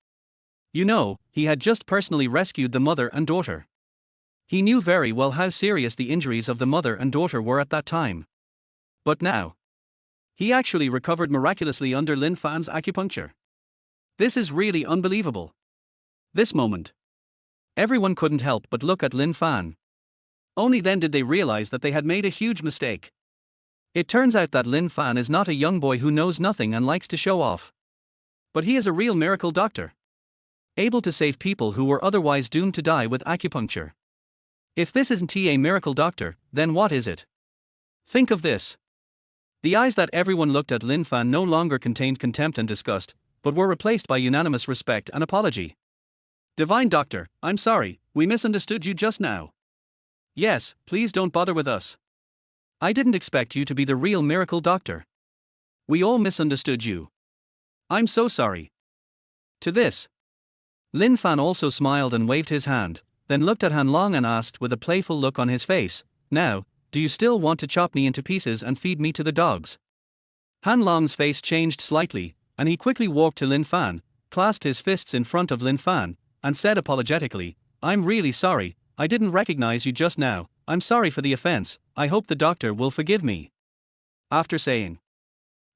You know, he had just personally rescued the mother and daughter. He knew very well how serious the injuries of the mother and daughter were at that time. But now, he actually recovered miraculously under Lin Fan's acupuncture. This is really unbelievable. This moment, everyone couldn't help but look at Lin Fan. Only then did they realize that they had made a huge mistake. It turns out that Lin Fan is not a young boy who knows nothing and likes to show off. But he is a real miracle doctor, able to save people who were otherwise doomed to die with acupuncture. If this isn't a miracle doctor, then what is it? Think of this. The eyes that everyone looked at Lin Fan no longer contained contempt and disgust, but were replaced by unanimous respect and apology. "Divine Doctor, I'm sorry, we misunderstood you just now. Yes, please don't bother with us. I didn't expect you to be the real miracle doctor. We all misunderstood you. I'm so sorry." To this, Lin Fan also smiled and waved his hand, then looked at Han Long and asked with a playful look on his face, "Now, do you still want to chop me into pieces and feed me to the dogs?" Han Long's face changed slightly, and he quickly walked to Lin Fan, clasped his fists in front of Lin Fan, and said apologetically, "I'm really sorry, I didn't recognize you just now, I'm sorry for the offense, I hope the doctor will forgive me." After saying,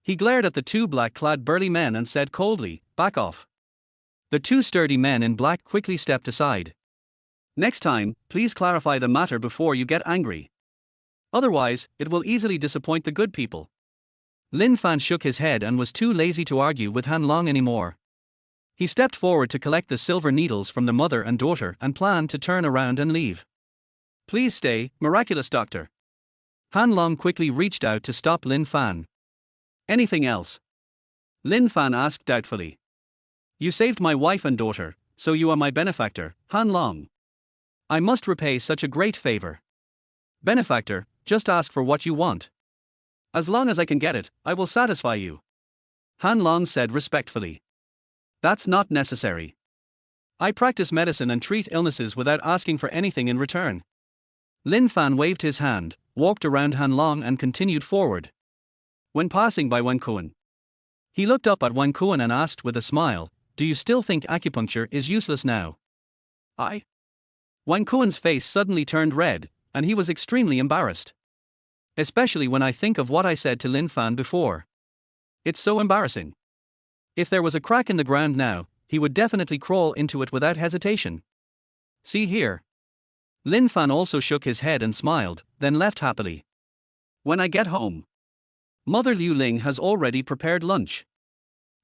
he glared at the two black-clad burly men and said coldly, "Back off." The two sturdy men in black quickly stepped aside. "Next time, please clarify the matter before you get angry. Otherwise, it will easily disappoint the good people." Lin Fan shook his head and was too lazy to argue with Han Long anymore. He stepped forward to collect the silver needles from the mother and daughter and planned to turn around and leave. "Please stay, miraculous doctor." Han Long quickly reached out to stop Lin Fan. "Anything else?" Lin Fan asked doubtfully. "You saved my wife and daughter, so you are my benefactor, Han Long. I must repay such a great favor." "Benefactor, just ask for what you want. As long as I can get it, I will satisfy you," Han Long said respectfully. "That's not necessary. I practice medicine and treat illnesses without asking for anything in return." Lin Fan waved his hand, walked around Han Long and continued forward. When passing by Wen Kuan, he looked up at Wen Kuan and asked with a smile, "Do you still think acupuncture is useless now?" "I?" Wen Kuan's face suddenly turned red, and he was extremely embarrassed. "Especially when I think of what I said to Lin Fan before. It's so embarrassing. If there was a crack in the ground now, he would definitely crawl into it without hesitation. See here." Lin Fan also shook his head and smiled, then left happily. "When I get home, Mother Liu Ling has already prepared lunch.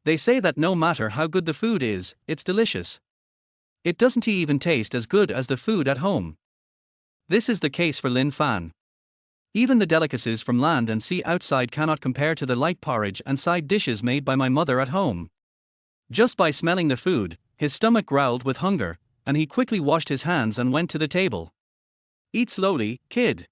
They say that no matter how good the food is, it's delicious. It doesn't even taste as good as the food at home." This is the case for Lin Fan. Even the delicacies from land and sea outside cannot compare to the light porridge and side dishes made by my mother at home. Just by smelling the food, his stomach growled with hunger, and he quickly washed his hands and went to the table. "Eat slowly, kid."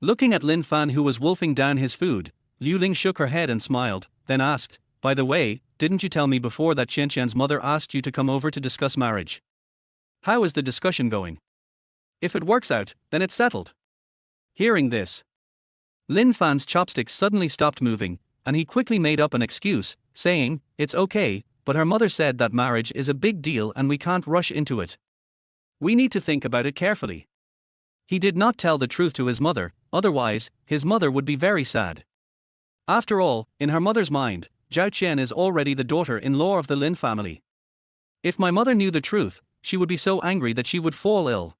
Looking at Lin Fan who was wolfing down his food, Liu Ling shook her head and smiled, then asked, "By the way, didn't you tell me before that Qianqian's mother asked you to come over to discuss marriage? How is the discussion going?" If it works out, then it's settled. Hearing this, Lin Fan's chopsticks suddenly stopped moving, and he quickly made up an excuse, saying, "It's okay, but her mother said that marriage is a big deal and we can't rush into it. We need to think about it carefully." He did not tell the truth to his mother, otherwise, his mother would be very sad. After all, in her mother's mind, Zhao Qian is already the daughter-in-law of the Lin family. If my mother knew the truth, she would be so angry that she would fall ill.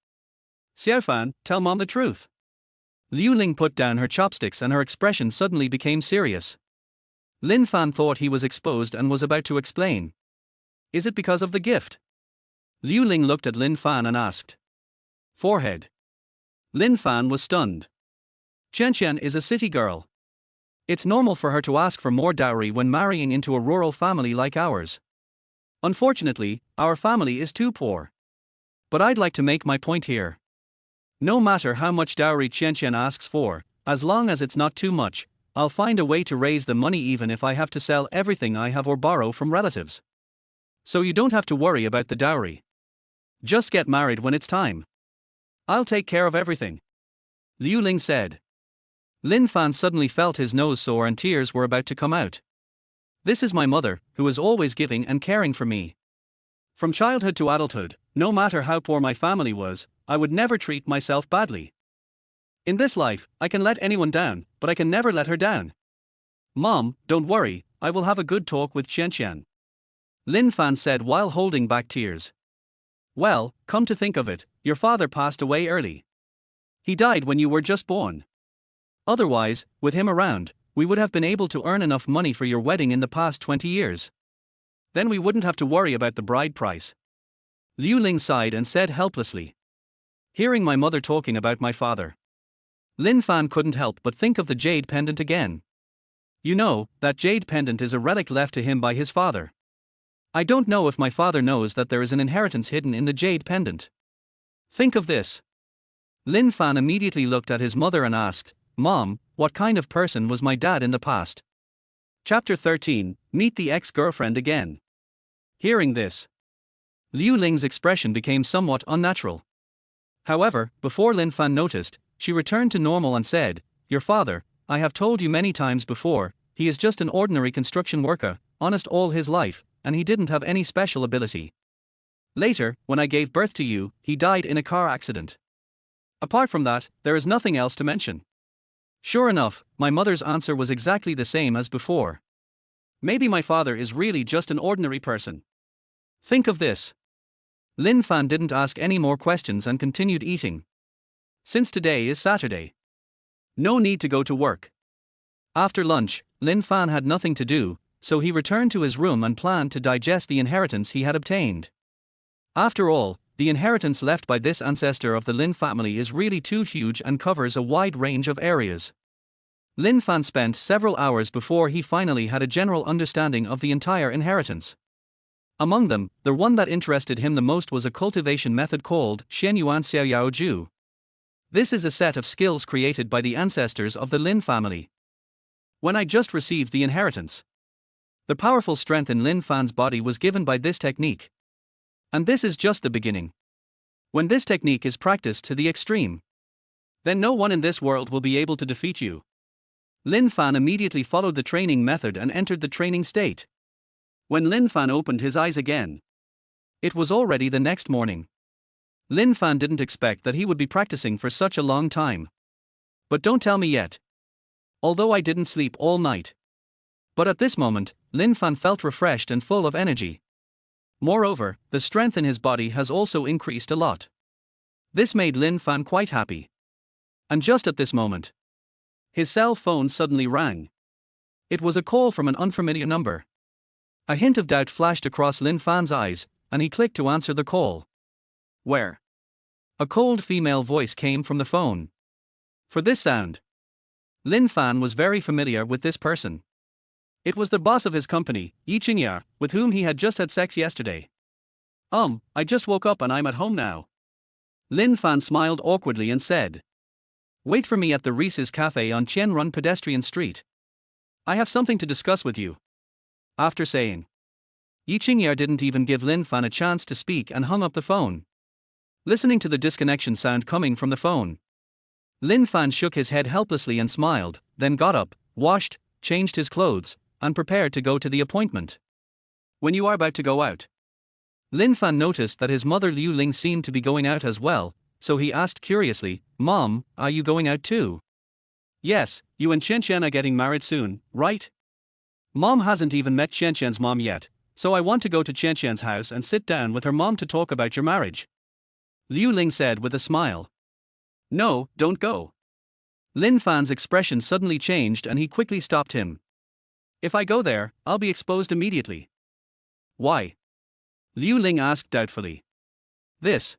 "Xiaofan, tell mom the truth." Liu Ling put down her chopsticks and her expression suddenly became serious. Lin Fan thought he was exposed and was about to explain. "Is it because of the gift?" Liu Ling looked at Lin Fan and asked. Forehead. Lin Fan was stunned. Qianqian is a city girl. It's normal for her to ask for more dowry when marrying into a rural family like ours. Unfortunately, our family is too poor. But I'd like to make my point here. No matter how much dowry Qianqian asks for, as long as it's not too much, I'll find a way to raise the money even if I have to sell everything I have or borrow from relatives. So you don't have to worry about the dowry. Just get married when it's time. I'll take care of everything," Liu Ling said. Lin Fan suddenly felt his nose sore and tears were about to come out. "This is my mother, who is always giving and caring for me. From childhood to adulthood, no matter how poor my family was, I would never treat myself badly. In this life, I can let anyone down, but I can never let her down. Mom, don't worry, I will have a good talk with Qianqian," Lin Fan said while holding back tears. "Well, come to think of it, your father passed away early. He died when you were just born. Otherwise, with him around, we would have been able to earn enough money for your wedding in the past 20 years. Then we wouldn't have to worry about the bride price." Liu Ling sighed and said helplessly. Hearing my mother talking about my father, Lin Fan couldn't help but think of the jade pendant again. You know, that jade pendant is a relic left to him by his father. I don't know if my father knows that there is an inheritance hidden in the jade pendant. Think of this. Lin Fan immediately looked at his mother and asked, "Mom, what kind of person was my dad in the past?" Chapter 13, Meet the Ex-Girlfriend Again. Hearing this, Liu Ling's expression became somewhat unnatural. However, before Lin Fan noticed, she returned to normal and said, "Your father, I have told you many times before, he is just an ordinary construction worker, honest all his life, and he didn't have any special ability. Later, when I gave birth to you, he died in a car accident. Apart from that, there is nothing else to mention." Sure enough, my mother's answer was exactly the same as before. Maybe my father is really just an ordinary person. Think of this. Lin Fan didn't ask any more questions and continued eating. Since today is Saturday, no need to go to work. After lunch, Lin Fan had nothing to do, so he returned to his room and planned to digest the inheritance he had obtained. After all, the inheritance left by this ancestor of the Lin family is really too huge and covers a wide range of areas. Lin Fan spent several hours before he finally had a general understanding of the entire inheritance. Among them, the one that interested him the most was a cultivation method called Shenyuan Xiaoyao Ju. This is a set of skills created by the ancestors of the Lin family. When I just received the inheritance, the powerful strength in Lin Fan's body was given by this technique. And this is just the beginning. When this technique is practiced to the extreme, then no one in this world will be able to defeat you. Lin Fan immediately followed the training method and entered the training state. When Lin Fan opened his eyes again, it was already the next morning. Lin Fan didn't expect that he would be practicing for such a long time. But don't tell me yet. Although I didn't sleep all night. But at this moment, Lin Fan felt refreshed and full of energy. Moreover, the strength in his body has also increased a lot. This made Lin Fan quite happy. And just at this moment, his cell phone suddenly rang. It was a call from an unfamiliar number. A hint of doubt flashed across Lin Fan's eyes, and he clicked to answer the call. Where? A cold female voice came from the phone. For this sound, Lin Fan was very familiar with this person. It was the boss of his company, Yi Qingya, with whom he had just had sex yesterday. I just woke up and I'm at home now. Lin Fan smiled awkwardly and said, "Wait for me at the Reese's Cafe on Qianrun Pedestrian Street. I have something to discuss with you." After saying, Yi Qingya didn't even give Lin Fan a chance to speak and hung up the phone. listening to the disconnection sound coming from the phone. Lin Fan shook his head helplessly and smiled, then got up, washed, changed his clothes, and prepared to go to the appointment. When you are about to go out? Lin Fan noticed that his mother Liu Ling seemed to be going out as well, so he asked curiously, Mom, are you going out too? Yes, you and Chen Chen are getting married soon, right? Mom hasn't even met Chen Chen's mom yet, so I want to go to Chen Chen's house and sit down with her mom to talk about your marriage. Liu Ling said with a smile. No, don't go. Lin Fan's expression suddenly changed and he quickly stopped him. If I go there, I'll be exposed immediately. Why? Liu Ling asked doubtfully. This.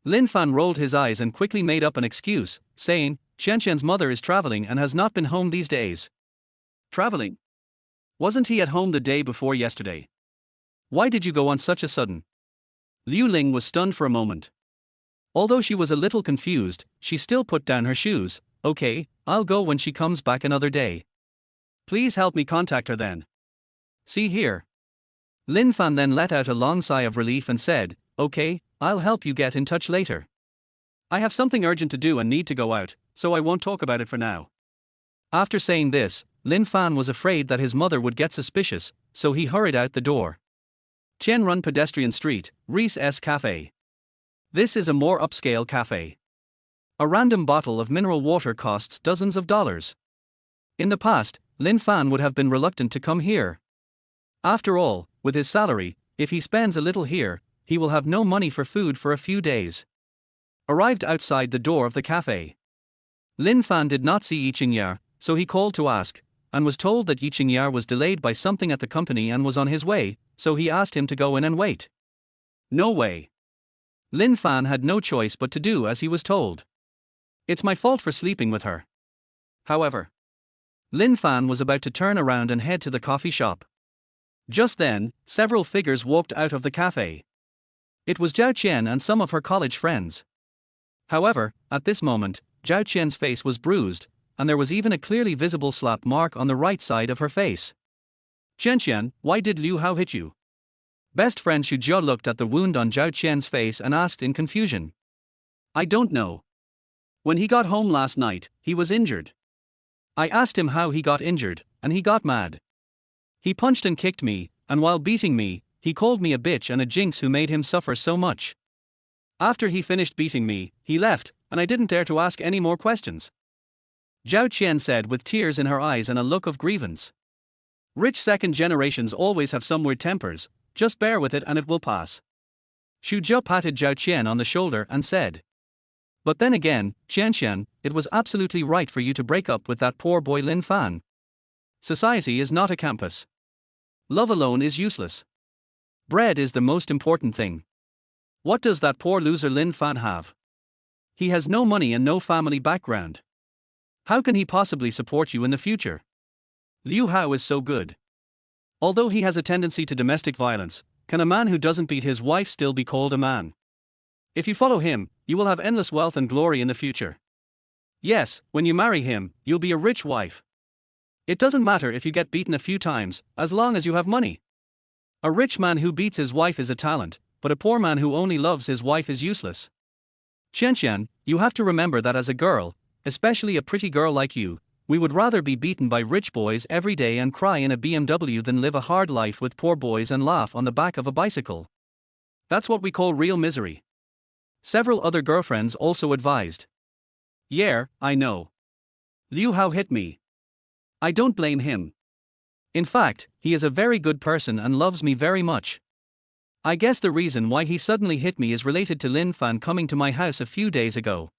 Lin Fan rolled his eyes and quickly made up an excuse, saying, Chen Chen's mother is traveling and has not been home these days. Traveling? Wasn't he at home the day before yesterday? Why did you go on such a sudden? Liu Ling was stunned for a moment. Although she was a little confused, she still put down her shoes. Okay, I'll go when she comes back another day. Please help me contact her then. See here. Lin Fan then let out a long sigh of relief and said, Okay, I'll help you get in touch later. I have something urgent to do and need to go out, so I won't talk about it for now. After saying this, Lin Fan was afraid that his mother would get suspicious, so he hurried out the door. Tianrun Pedestrian Street, Reese S. Cafe. This is a more upscale cafe. A random bottle of mineral water costs dozens of dollars. In the past, Lin Fan would have been reluctant to come here. After all, with his salary, if he spends a little here, he will have no money for food for a few days. Arrived outside the door of the cafe. Lin Fan did not see Yi Qingyar, so he called to ask, and was told that Yi Qingyar was delayed by something at the company and was on his way, so he asked him to go in and wait. No way. Lin Fan had no choice but to do as he was told. It's my fault for sleeping with her. However, Lin Fan was about to turn around and head to the coffee shop. Just then, several figures walked out of the cafe. It was Zhao Qian and some of her college friends. However, at this moment, Zhao Qian's face was bruised, and there was even a clearly visible slap mark on the right side of her face. Qian, why did Liu Hao hit you? Best friend Xu Jia looked at the wound on Zhao Qian's face and asked in confusion. I don't know. When he got home last night, he was injured. I asked him how he got injured, and he got mad. He punched and kicked me, and while beating me, he called me a bitch and a jinx who made him suffer so much. After he finished beating me, he left, and I didn't dare to ask any more questions. Zhao Qian said with tears in her eyes and a look of grievance. Rich second generations always have some weird tempers, just bear with it and it will pass. Xu Jia patted Zhao Qian on the shoulder and said. But then again, Qian, it was absolutely right for you to break up with that poor boy Lin Fan. Society is not a campus. Love alone is useless. Bread is the most important thing. What does that poor loser Lin Fan have? He has no money and no family background. How can he possibly support you in the future? Liu Hao is so good. Although he has a tendency to domestic violence, can a man who doesn't beat his wife still be called a man? If you follow him, you will have endless wealth and glory in the future. Yes, when you marry him, you'll be a rich wife. It doesn't matter if you get beaten a few times, as long as you have money. A rich man who beats his wife is a talent, but a poor man who only loves his wife is useless. Qian, you have to remember that as a girl, especially a pretty girl like you, we would rather be beaten by rich boys every day and cry in a BMW than live a hard life with poor boys and laugh on the back of a bicycle. That's what we call real misery. Several other girlfriends also advised. Yeah, I know. Liu Hao hit me. I don't blame him. In fact, he is a very good person and loves me very much. I guess the reason why he suddenly hit me is related to Lin Fan coming to my house a few days ago.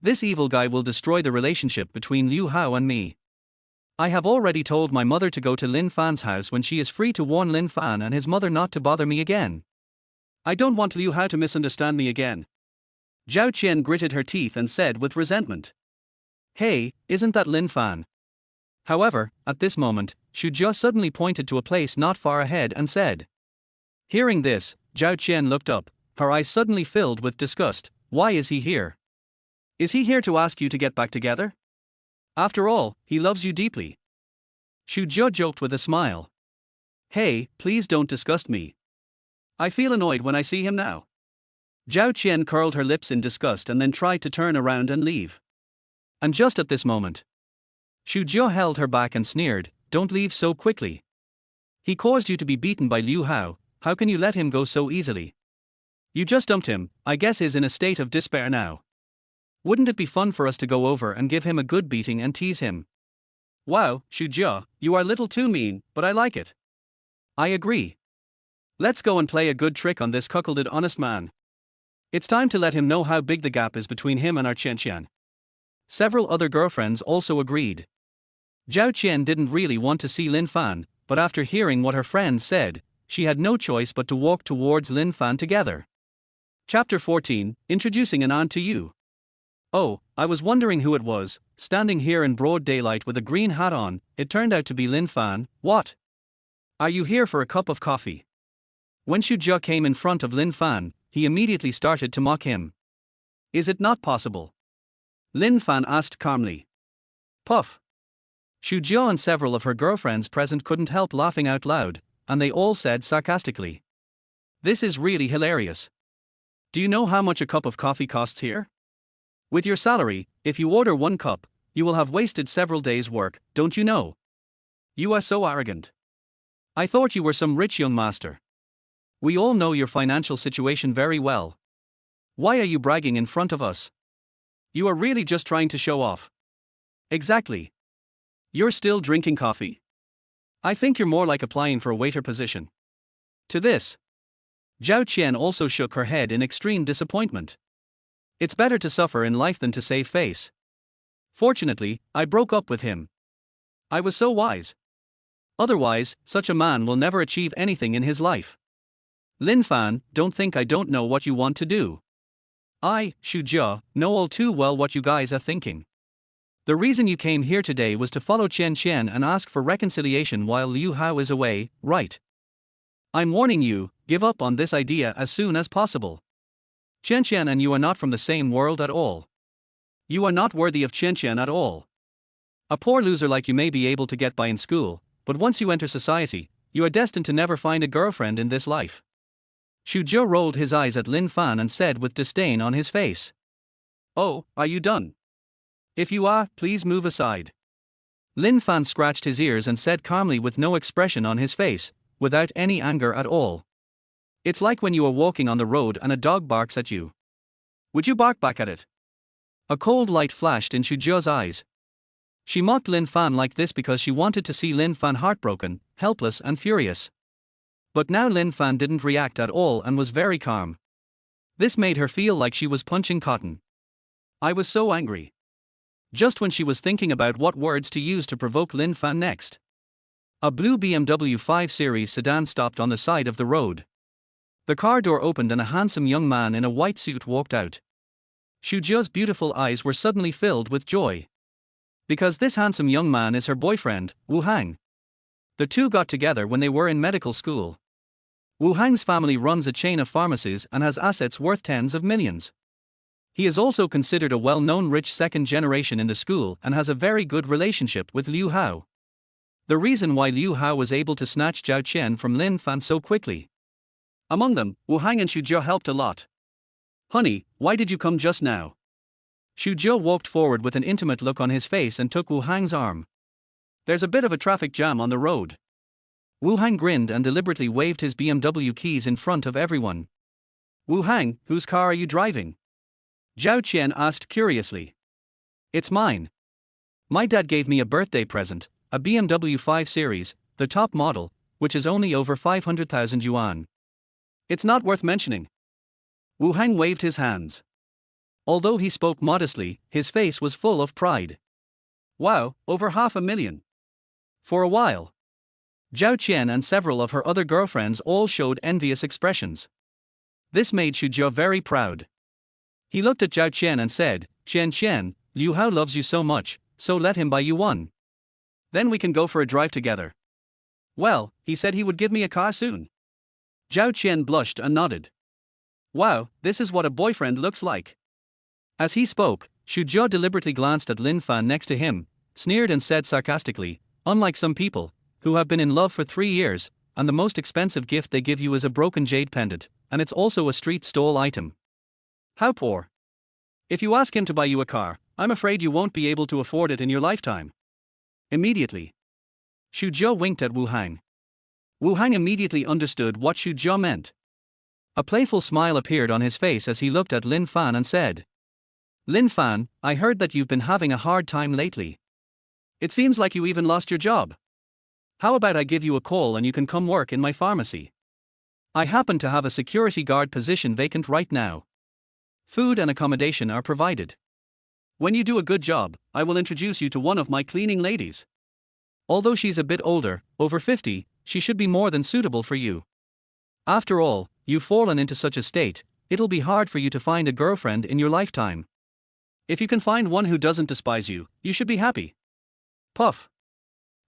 This evil guy will destroy the relationship between Liu Hao and me. I have already told my mother to go to Lin Fan's house when she is free to warn Lin Fan and his mother not to bother me again. I don't want Liu Hao to misunderstand me again. Zhao Qian gritted her teeth and said with resentment. Hey, isn't that Lin Fan? However, at this moment, Xu Jia suddenly pointed to a place not far ahead and said. Hearing this, Zhao Qian looked up, her eyes suddenly filled with disgust. Why is he here? Is he here to ask you to get back together? After all, he loves you deeply. Xu Jia joked with a smile. Hey, please don't disgust me. I feel annoyed when I see him now. Zhao Qian curled her lips in disgust and then tried to turn around and leave. And just at this moment, Xu Jia held her back and sneered, "Don't leave so quickly. He caused you to be beaten by Liu Hao, how can you let him go so easily? You just dumped him, I guess he's in a state of despair now. Wouldn't it be fun for us to go over and give him a good beating and tease him?" "Wow, Xu Jia, you are a little too mean, but I like it." "I agree. Let's go and play a good trick on this cuckolded honest man. It's time to let him know how big the gap is between him and our Qian." Several other girlfriends also agreed. Zhao Qian didn't really want to see Lin Fan, but after hearing what her friends said, she had no choice but to walk towards Lin Fan together. Chapter 14, Introducing an Aunt to You. Oh, I was wondering who it was, standing here in broad daylight with a green hat on. It turned out to be Lin Fan. "What? Are you here for a cup of coffee?" When Xu Jia came in front of Lin Fan, he immediately started to mock him. "Is it not possible?" Lin Fan asked calmly. Puff. Xu Jia and several of her girlfriends present couldn't help laughing out loud, and they all said sarcastically, "This is really hilarious. Do you know how much a cup of coffee costs here? With your salary, if you order 1 cup, you will have wasted several days' work, don't you know? You are so arrogant. I thought you were some rich young master. We all know your financial situation very well. Why are you bragging in front of us? You are really just trying to show off." "Exactly. You're still drinking coffee? I think you're more like applying for a waiter position." To this, Zhao Qian also shook her head in extreme disappointment. "It's better to suffer in life than to save face. Fortunately, I broke up with him. I was so wise. Otherwise, such a man will never achieve anything in his life. Lin Fan, don't think I don't know what you want to do. I, Xu Jia, know all too well what you guys are thinking. The reason you came here today was to follow Qian Qian and ask for reconciliation while Liu Hao is away, right? I'm warning you, give up on this idea as soon as possible. Qian Qian and you are not from the same world at all. You are not worthy of Qian Qian at all. A poor loser like you may be able to get by in school, but once you enter society, you are destined to never find a girlfriend in this life." Xu Jia rolled his eyes at Lin Fan and said with disdain on his face, "Oh, are you done? If you are, please move aside." Lin Fan scratched his ears and said calmly with no expression on his face, without any anger at all, "It's like when you are walking on the road and a dog barks at you. Would you bark back at it?" A cold light flashed in Xu Jia's eyes. She mocked Lin Fan like this because she wanted to see Lin Fan heartbroken, helpless and furious. But now Lin Fan didn't react at all and was very calm. This made her feel like she was punching cotton. "I was so angry." Just when she was thinking about what words to use to provoke Lin Fan next, a blue BMW 5 Series sedan stopped on the side of the road. The car door opened and a handsome young man in a white suit walked out. Xu Jia's beautiful eyes were suddenly filled with joy. Because this handsome young man is her boyfriend, Wu Hang. The two got together when they were in medical school. Wu Hang's family runs a chain of pharmacies and has assets worth tens of millions. He is also considered a well-known rich second generation in the school and has a very good relationship with Liu Hao. The reason why Liu Hao was able to snatch Zhao Qian from Lin Fan so quickly. Among them, Wu Hang and Xu Jia helped a lot. "Honey, why did you come just now?" Xu Jia walked forward with an intimate look on his face and took Wu Hang's arm. "There's a bit of a traffic jam on the road." Wu Hang grinned and deliberately waved his BMW keys in front of everyone. "Wu Hang, whose car are you driving?" Zhao Qian asked curiously. "It's mine. My dad gave me a birthday present, a BMW 5 Series, the top model, which is only over 500,000 yuan. It's not worth mentioning." Wu Hang waved his hands. Although he spoke modestly, his face was full of pride. "Wow, over 500,000. For a while." Zhao Qian and several of her other girlfriends all showed envious expressions. This made Xu Jia very proud. He looked at Zhao Qian and said, "Qian Qian, Liu Hao loves you so much, so let him buy you one. Then we can go for a drive together." "Well, he said he would give me a car soon." Zhao Qian blushed and nodded. "Wow, this is what a boyfriend looks like." As he spoke, Xu Jia deliberately glanced at Lin Fan next to him, sneered and said sarcastically, "Unlike some people, who have been in love for 3 years, and the most expensive gift they give you is a broken jade pendant, and it's also a street stole item. How poor? If you ask him to buy you a car, I'm afraid you won't be able to afford it in your lifetime. Immediately. Xu Jia winked at Wu Hang. Wu Hang immediately understood what Xu Jia meant. A playful smile appeared on his face as he looked at Lin Fan and said, Lin Fan, I heard that you've been having a hard time lately. It seems like you even lost your job. How about I give you a call and you can come work in my pharmacy? I happen to have a security guard position vacant right now. Food and accommodation are provided. When you do a good job, I will introduce you to one of my cleaning ladies. Although she's a bit older, over 50, she should be more than suitable for you. After all, you've fallen into such a state, it'll be hard for you to find a girlfriend in your lifetime. If you can find one who doesn't despise you, you should be happy. Puff.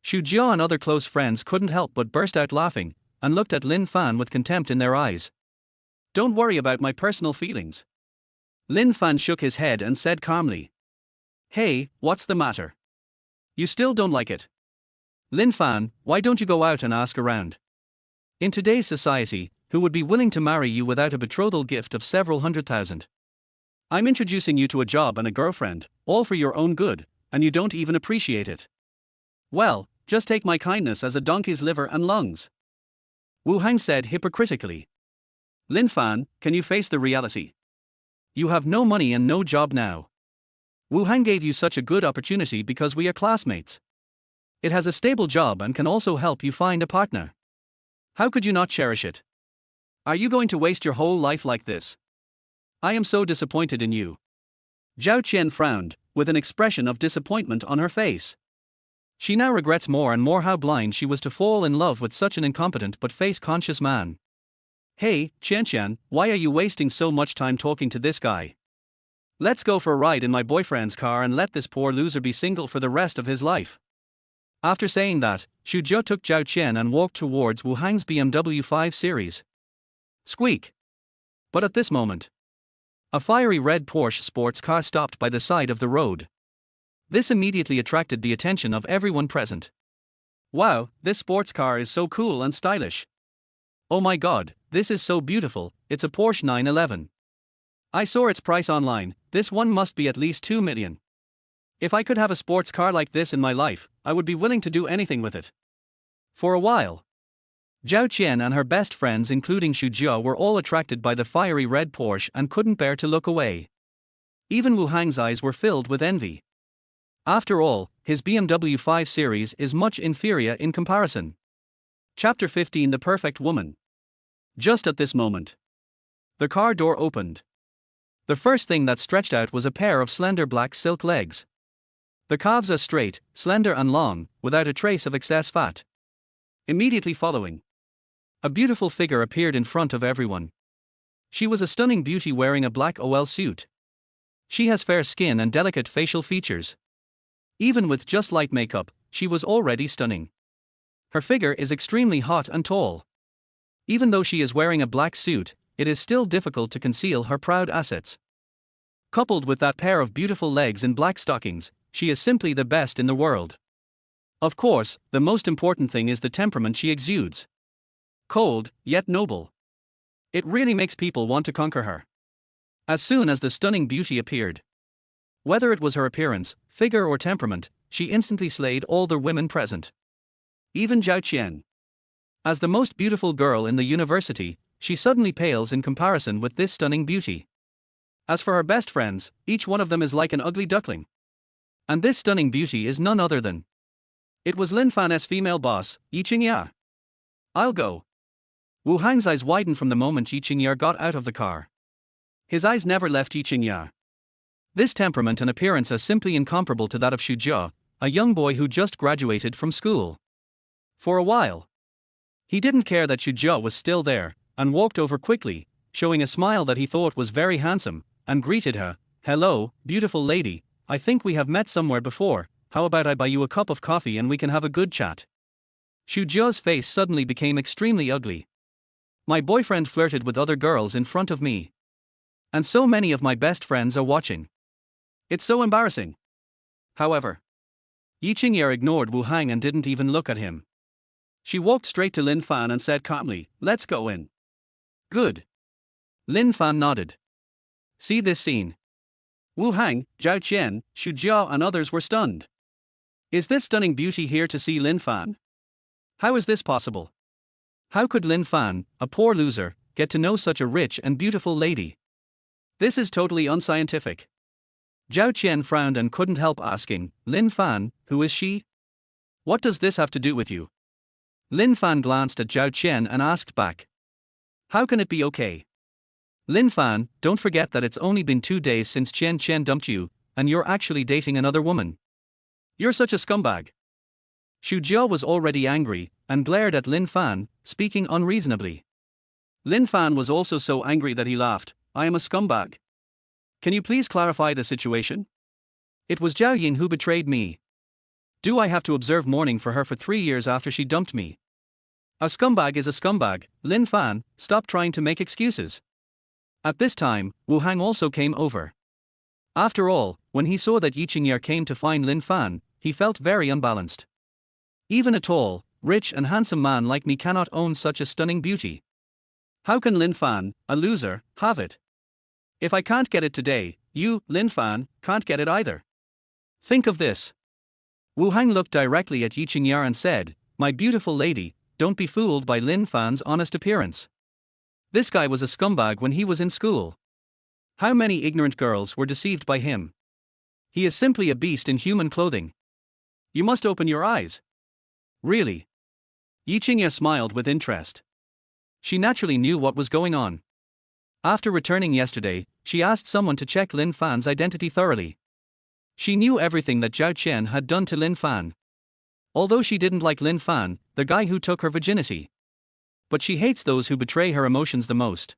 Xu Jia and other close friends couldn't help but burst out laughing, and looked at Lin Fan with contempt in their eyes. Don't worry about my personal feelings. Lin Fan shook his head and said calmly. Hey, what's the matter? You still don't like it? Lin Fan, why don't you go out and ask around? In today's society, who would be willing to marry you without a betrothal gift of several 100,000? I'm introducing you to a job and a girlfriend, all for your own good, and you don't even appreciate it. Well, just take my kindness as a donkey's liver and lungs. Wu Hang said hypocritically. Lin Fan, can you face the reality? You have no money and no job now. Wu Hang gave you such a good opportunity because we are classmates. It has a stable job and can also help you find a partner. How could you not cherish it? Are you going to waste your whole life like this? I am so disappointed in you. Zhao Qian frowned, with an expression of disappointment on her face. She now regrets more and more how blind she was to fall in love with such an incompetent but face-conscious man. Hey, Qian, why are you wasting so much time talking to this guy? Let's go for a ride in my boyfriend's car and let this poor loser be single for the rest of his life. After saying that, Xu Jia took Zhao Qian and walked towards Wu Hang's BMW 5 Series. Squeak! But at this moment, a fiery red Porsche sports car stopped by the side of the road. This immediately attracted the attention of everyone present. Wow, this sports car is so cool and stylish. Oh my god, this is so beautiful, it's a Porsche 911. I saw its price online, this one must be at least 2 million. If I could have a sports car like this in my life, I would be willing to do anything with it. For a while, Zhao Qian and her best friends including Xu Jia were all attracted by the fiery red Porsche and couldn't bear to look away. Even Wu Hang's eyes were filled with envy. After all, his BMW 5 Series is much inferior in comparison. Chapter 15 The Perfect Woman. Just at this moment, the car door opened. The first thing that stretched out was a pair of slender black silk legs. The calves are straight, slender and long, without a trace of excess fat. Immediately following, a beautiful figure appeared in front of everyone. She was a stunning beauty wearing a black OL suit. She has fair skin and delicate facial features. Even with just light makeup, she was already stunning. Her figure is extremely hot and tall. Even though she is wearing a black suit, it is still difficult to conceal her proud assets. Coupled with that pair of beautiful legs in black stockings, she is simply the best in the world. Of course, the most important thing is the temperament she exudes. Cold, yet noble. It really makes people want to conquer her. As soon as the stunning beauty appeared, whether it was her appearance, figure or temperament, she instantly slayed all the women present. Even Zhao Qian. As the most beautiful girl in the university, she suddenly pales in comparison with this stunning beauty. As for her best friends, each one of them is like an ugly duckling. And this stunning beauty is none other than. It was Lin Fan's female boss, Yi Qingya. I'll go. Wu Hang's eyes widened from the moment Yi Qingya got out of the car. His eyes never left Yi Qingya. This temperament and appearance are simply incomparable to that of Xu Jia, a young boy who just graduated from school. For a while, he didn't care that Xu Jia was still there, and walked over quickly, showing a smile that he thought was very handsome, and greeted her. Hello, beautiful lady, I think we have met somewhere before, how about I buy you a cup of coffee and we can have a good chat? Xu Jia's face suddenly became extremely ugly. My boyfriend flirted with other girls in front of me. And so many of my best friends are watching. It's so embarrassing. However, Yi Qingya ignored Wu Hang and didn't even look at him. She walked straight to Lin Fan and said calmly, "Let's go in." Good. Lin Fan nodded. See this scene. Wu Hang, Zhao Qian, Xu Jiao and others were stunned. Is this stunning beauty here to see Lin Fan? How is this possible? How could Lin Fan, a poor loser, get to know such a rich and beautiful lady? This is totally unscientific. Zhao Qian frowned and couldn't help asking, Lin Fan, who is she? What does this have to do with you? Lin Fan glanced at Zhao Qian and asked back. How can it be okay? Lin Fan, don't forget that it's only been 2 days since Qian Qian dumped you, and you're actually dating another woman. You're such a scumbag. Xu Jiao was already angry, and glared at Lin Fan, speaking unreasonably. Lin Fan was also so angry that he laughed. I am a scumbag. Can you please clarify the situation? It was Zhao Yin who betrayed me. Do I have to observe mourning for her for 3 years after she dumped me? A scumbag is a scumbag. Lin Fan, stop trying to make excuses. At this time, Wu Hang also came over. After all, when he saw that Yi Qingye came to find Lin Fan, he felt very unbalanced. Even a tall, rich and handsome man like me cannot own such a stunning beauty. How can Lin Fan, a loser, have it? If I can't get it today, you, Lin Fan, can't get it either. Think of this. Wu Hang looked directly at Yi Qingye and said, My beautiful lady, don't be fooled by Lin Fan's honest appearance. This guy was a scumbag when he was in school. How many ignorant girls were deceived by him? He is simply a beast in human clothing. You must open your eyes. Really? Yi Qingye smiled with interest. She naturally knew what was going on. After returning yesterday, she asked someone to check Lin Fan's identity thoroughly. She knew everything that Zhao Qian had done to Lin Fan. Although she didn't like Lin Fan, the guy who took her virginity. But she hates those who betray her emotions the most.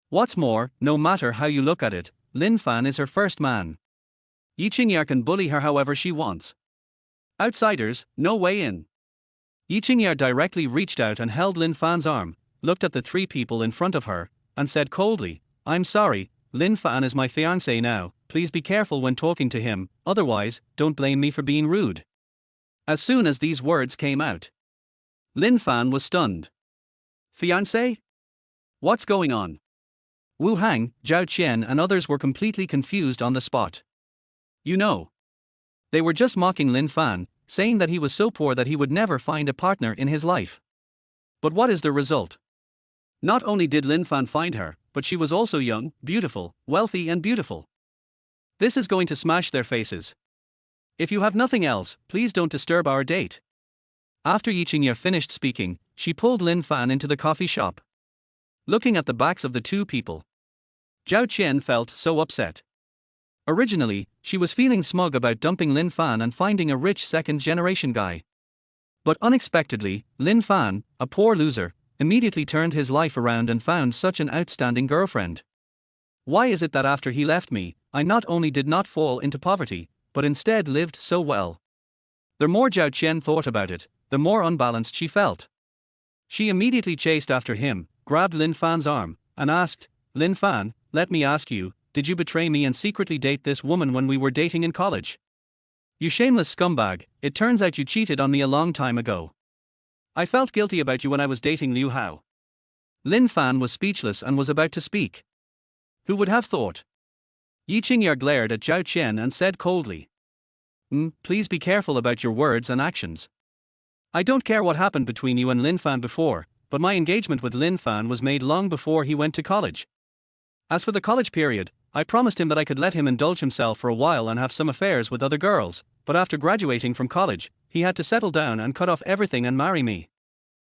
What's more, no matter how you look at it, Lin Fan is her first man. Yi Qingye can bully her however she wants. Outsiders, no way in. Yi Qingye directly reached out and held Lin Fan's arm, looked at the 3 people in front of her, and said coldly, I'm sorry, Lin Fan is my fiancé now, please be careful when talking to him, otherwise, don't blame me for being rude. As soon as these words came out, Lin Fan was stunned. Fiancé? What's going on? Wu Hang, Zhao Qian and others were completely confused on the spot. You know. They were just mocking Lin Fan, saying that he was so poor that he would never find a partner in his life. But what is the result? Not only did Lin Fan find her, but she was also young, beautiful, wealthy and beautiful. This is going to smash their faces. If you have nothing else, please don't disturb our date. After Yi Qingye finished speaking, she pulled Lin Fan into the coffee shop. Looking at the backs of the 2 people, Zhao Qian felt so upset. Originally, she was feeling smug about dumping Lin Fan and finding a rich second-generation guy. But unexpectedly, Lin Fan, a poor loser, immediately turned his life around and found such an outstanding girlfriend. Why is it that after he left me, I not only did not fall into poverty, but instead lived so well? The more Zhao Qian thought about it, the more unbalanced she felt. She immediately chased after him, grabbed Lin Fan's arm, and asked, Lin Fan, let me ask you, did you betray me and secretly date this woman when we were dating in college? You shameless scumbag, it turns out you cheated on me a long time ago. I felt guilty about you when I was dating Liu Hao. Lin Fan was speechless and was about to speak. Who would have thought? Yi Qingye glared at Zhao Qian and said coldly, please be careful about your words and actions. I don't care what happened between you and Lin Fan before, but my engagement with Lin Fan was made long before he went to college. As for the college period, I promised him that I could let him indulge himself for a while and have some affairs with other girls, but after graduating from college, he had to settle down and cut off everything and marry me.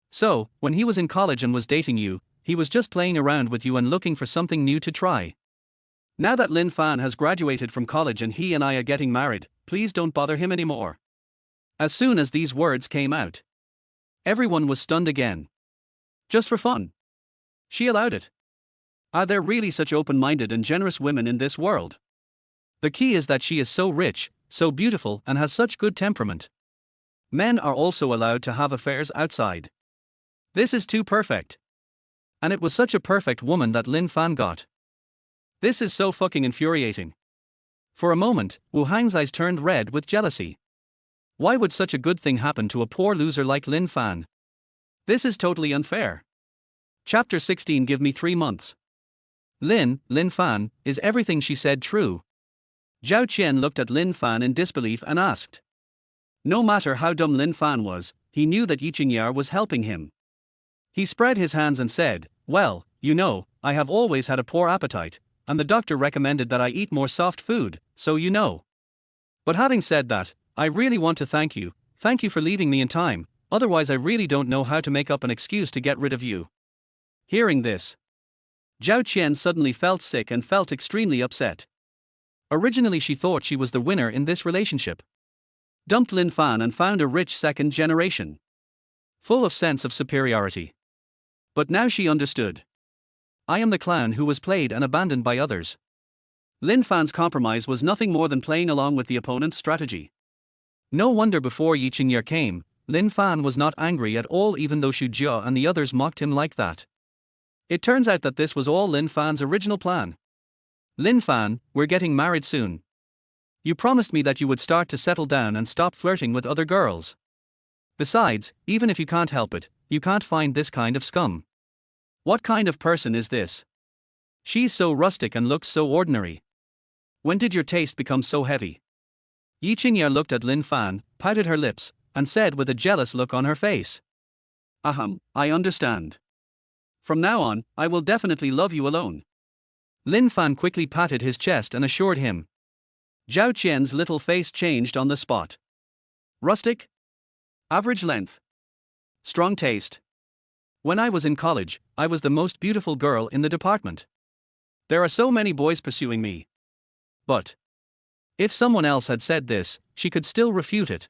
So, when he was in college and was dating you, he was just playing around with you and looking for something new to try. Now that Lin Fan has graduated from college and he and I are getting married, please don't bother him anymore. As soon as these words came out, everyone was stunned again. Just for fun. She allowed it. Are there really such open-minded and generous women in this world? The key is that she is so rich, so beautiful and has such good temperament. Men are also allowed to have affairs outside. This is too perfect. And it was such a perfect woman that Lin Fan got. This is so fucking infuriating. For a moment, Wu Hang's eyes turned red with jealousy. Why would such a good thing happen to a poor loser like Lin Fan? This is totally unfair. Chapter 16. Give me 3 months. Lin Fan, is everything she said true? Zhao Qian looked at Lin Fan in disbelief and asked. No matter how dumb Lin Fan was, he knew that Yi Qingyar was helping him. He spread his hands and said, well, you know, I have always had a poor appetite, and the doctor recommended that I eat more soft food, so you know. But having said that, I really want to thank you for leaving me in time, otherwise I really don't know how to make up an excuse to get rid of you. Hearing this, Zhao Qian suddenly felt sick and felt extremely upset. Originally she thought she was the winner in this relationship. Dumped Lin Fan and found a rich second generation. Full of sense of superiority. But now she understood. I am the clown who was played and abandoned by others. Lin Fan's compromise was nothing more than playing along with the opponent's strategy. No wonder before Yi Qingyar came, Lin Fan was not angry at all even though Xu Jia and the others mocked him like that. It turns out that this was all Lin Fan's original plan. Lin Fan, we're getting married soon. You promised me that you would start to settle down and stop flirting with other girls. Besides, even if you can't help it, you can't find this kind of scum. What kind of person is this? She's so rustic and looks so ordinary. When did your taste become so heavy? Yi Qingyar looked at Lin Fan, pouted her lips, and said with a jealous look on her face. I understand. From now on, I will definitely love you alone. Lin Fan quickly patted his chest and assured him. Zhao Qian's little face changed on the spot. Rustic? Average length? Strong taste? When I was in college, I was the most beautiful girl in the department. There are so many boys pursuing me. But if someone else had said this, she could still refute it.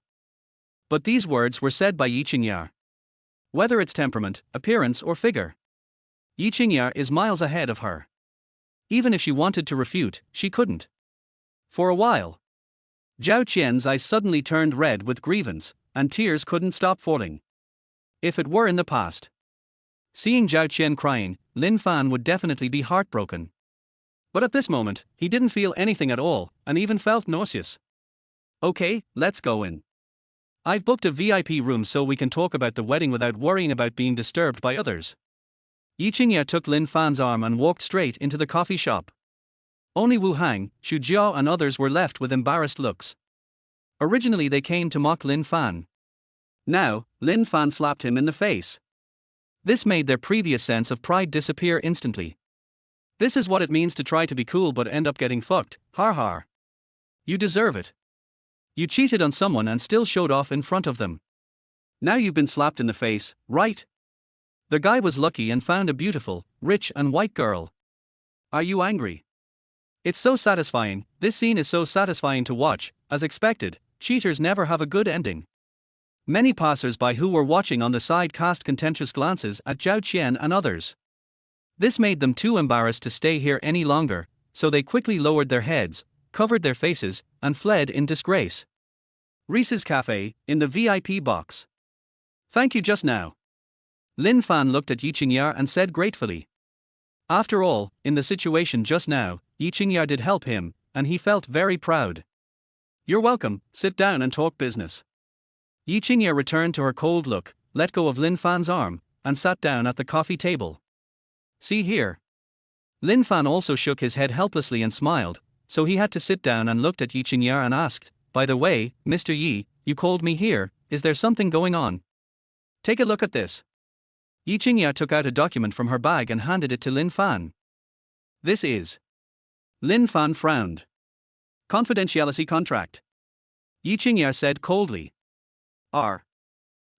But these words were said by Yi Qingyar. Whether it's temperament, appearance or figure, Yi Qingyar is miles ahead of her. Even if she wanted to refute, she couldn't. For a while, Zhao Qian's eyes suddenly turned red with grievance, and tears couldn't stop falling. If it were in the past, seeing Zhao Qian crying, Lin Fan would definitely be heartbroken. But at this moment, he didn't feel anything at all, and even felt nauseous. Okay, let's go in. I've booked a VIP room so we can talk about the wedding without worrying about being disturbed by others. Yi Qingyar took Lin Fan's arm and walked straight into the coffee shop. Only Wu Hang, Xu Jia and others were left with embarrassed looks. Originally they came to mock Lin Fan. Now, Lin Fan slapped him in the face. This made their previous sense of pride disappear instantly. This is what it means to try to be cool but end up getting fucked, har har. You deserve it. You cheated on someone and still showed off in front of them. Now you've been slapped in the face, right? The guy was lucky and found a beautiful, rich and white girl. Are you angry? It's so satisfying, this scene is so satisfying to watch. As expected, cheaters never have a good ending. Many passers-by who were watching on the side cast contentious glances at Zhao Qian and others. This made them too embarrassed to stay here any longer, so they quickly lowered their heads, covered their faces, and fled in disgrace. Reese's Cafe, in the VIP box. Thank you just now. Lin Fan looked at Yi Qingyar and said gratefully. After all, in the situation just now, Yi Qingyar did help him, and he felt very proud. You're welcome, sit down and talk business. Yi Qingyar returned to her cold look, let go of Lin Fan's arm, and sat down at the coffee table. See here. Lin Fan also shook his head helplessly and smiled, so he had to sit down and looked at Yi Qingyar and asked, by the way, Mr. Yi, you called me here, is there something going on? Take a look at this. Yi Qingyar took out a document from her bag and handed it to Lin Fan. This is. Lin Fan frowned. Confidentiality contract. Yi Qingyar said coldly.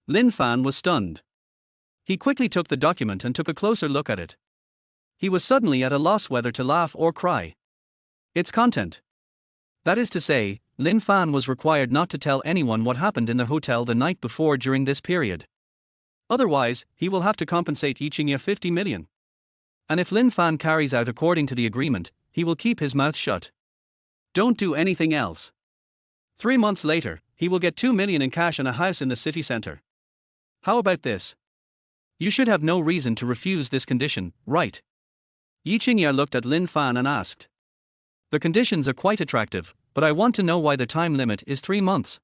Lin Fan was stunned. He quickly took the document and took a closer look at it. He was suddenly at a loss whether to laugh or cry. Its content. That is to say, Lin Fan was required not to tell anyone what happened in the hotel the night before during this period. Otherwise, he will have to compensate Yi Qingyar 50 million. And if Lin Fan carries out according to the agreement, he will keep his mouth shut. Don't do anything else. 3 months later, he will get 2 million in cash and a house in the city center. How about this? You should have no reason to refuse this condition, right? Yi Qingyar looked at Lin Fan and asked. The conditions are quite attractive, but I want to know why the time limit is 3 months.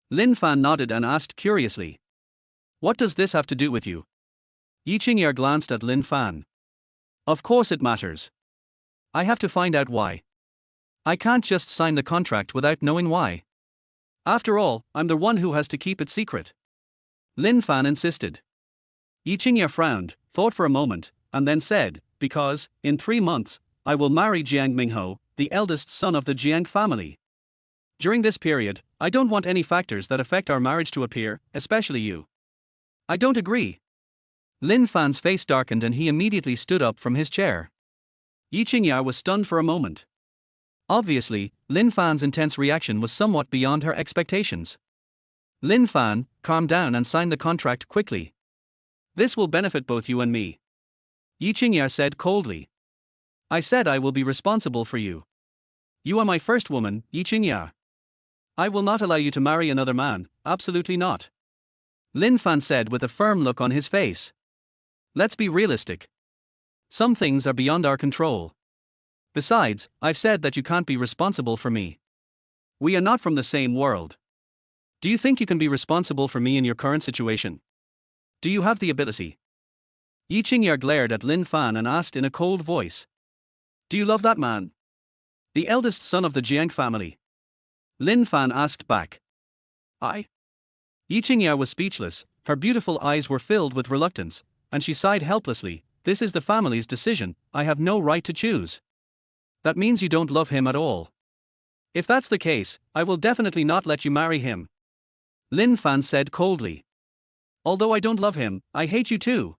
Lin Fan nodded and asked curiously. What does this have to do with you? Yi Qingyar glanced at Lin Fan. Of course it matters. I have to find out why. I can't just sign the contract without knowing why. After all, I'm the one who has to keep it secret. Lin Fan insisted. Yi Qingye frowned, thought for a moment, and then said, because, in 3 months, I will marry Jiang Mingho, the eldest son of the Jiang family. During this period, I don't want any factors that affect our marriage to appear, especially you. I don't agree. Lin Fan's face darkened and he immediately stood up from his chair. Yi Qingye was stunned for a moment. Obviously, Lin Fan's intense reaction was somewhat beyond her expectations. Lin Fan, calm down and sign the contract quickly. This will benefit both you and me. Yi Qingye said coldly. I said I will be responsible for you. You are my first woman, Yi Qingye. I will not allow you to marry another man, absolutely not. Lin Fan said with a firm look on his face. Let's be realistic. Some things are beyond our control. Besides, I've said that you can't be responsible for me. We are not from the same world. Do you think you can be responsible for me in your current situation? Do you have the ability? Yi Qingye glared at Lin Fan and asked in a cold voice. Do you love that man? The eldest son of the Jiang family. Lin Fan asked back. Yi Qingye was speechless, her beautiful eyes were filled with reluctance, and she sighed helplessly. This is the family's decision, I have no right to choose. That means you don't love him at all. If that's the case, I will definitely not let you marry him. Lin Fan said coldly. Although I don't love him, I hate you too.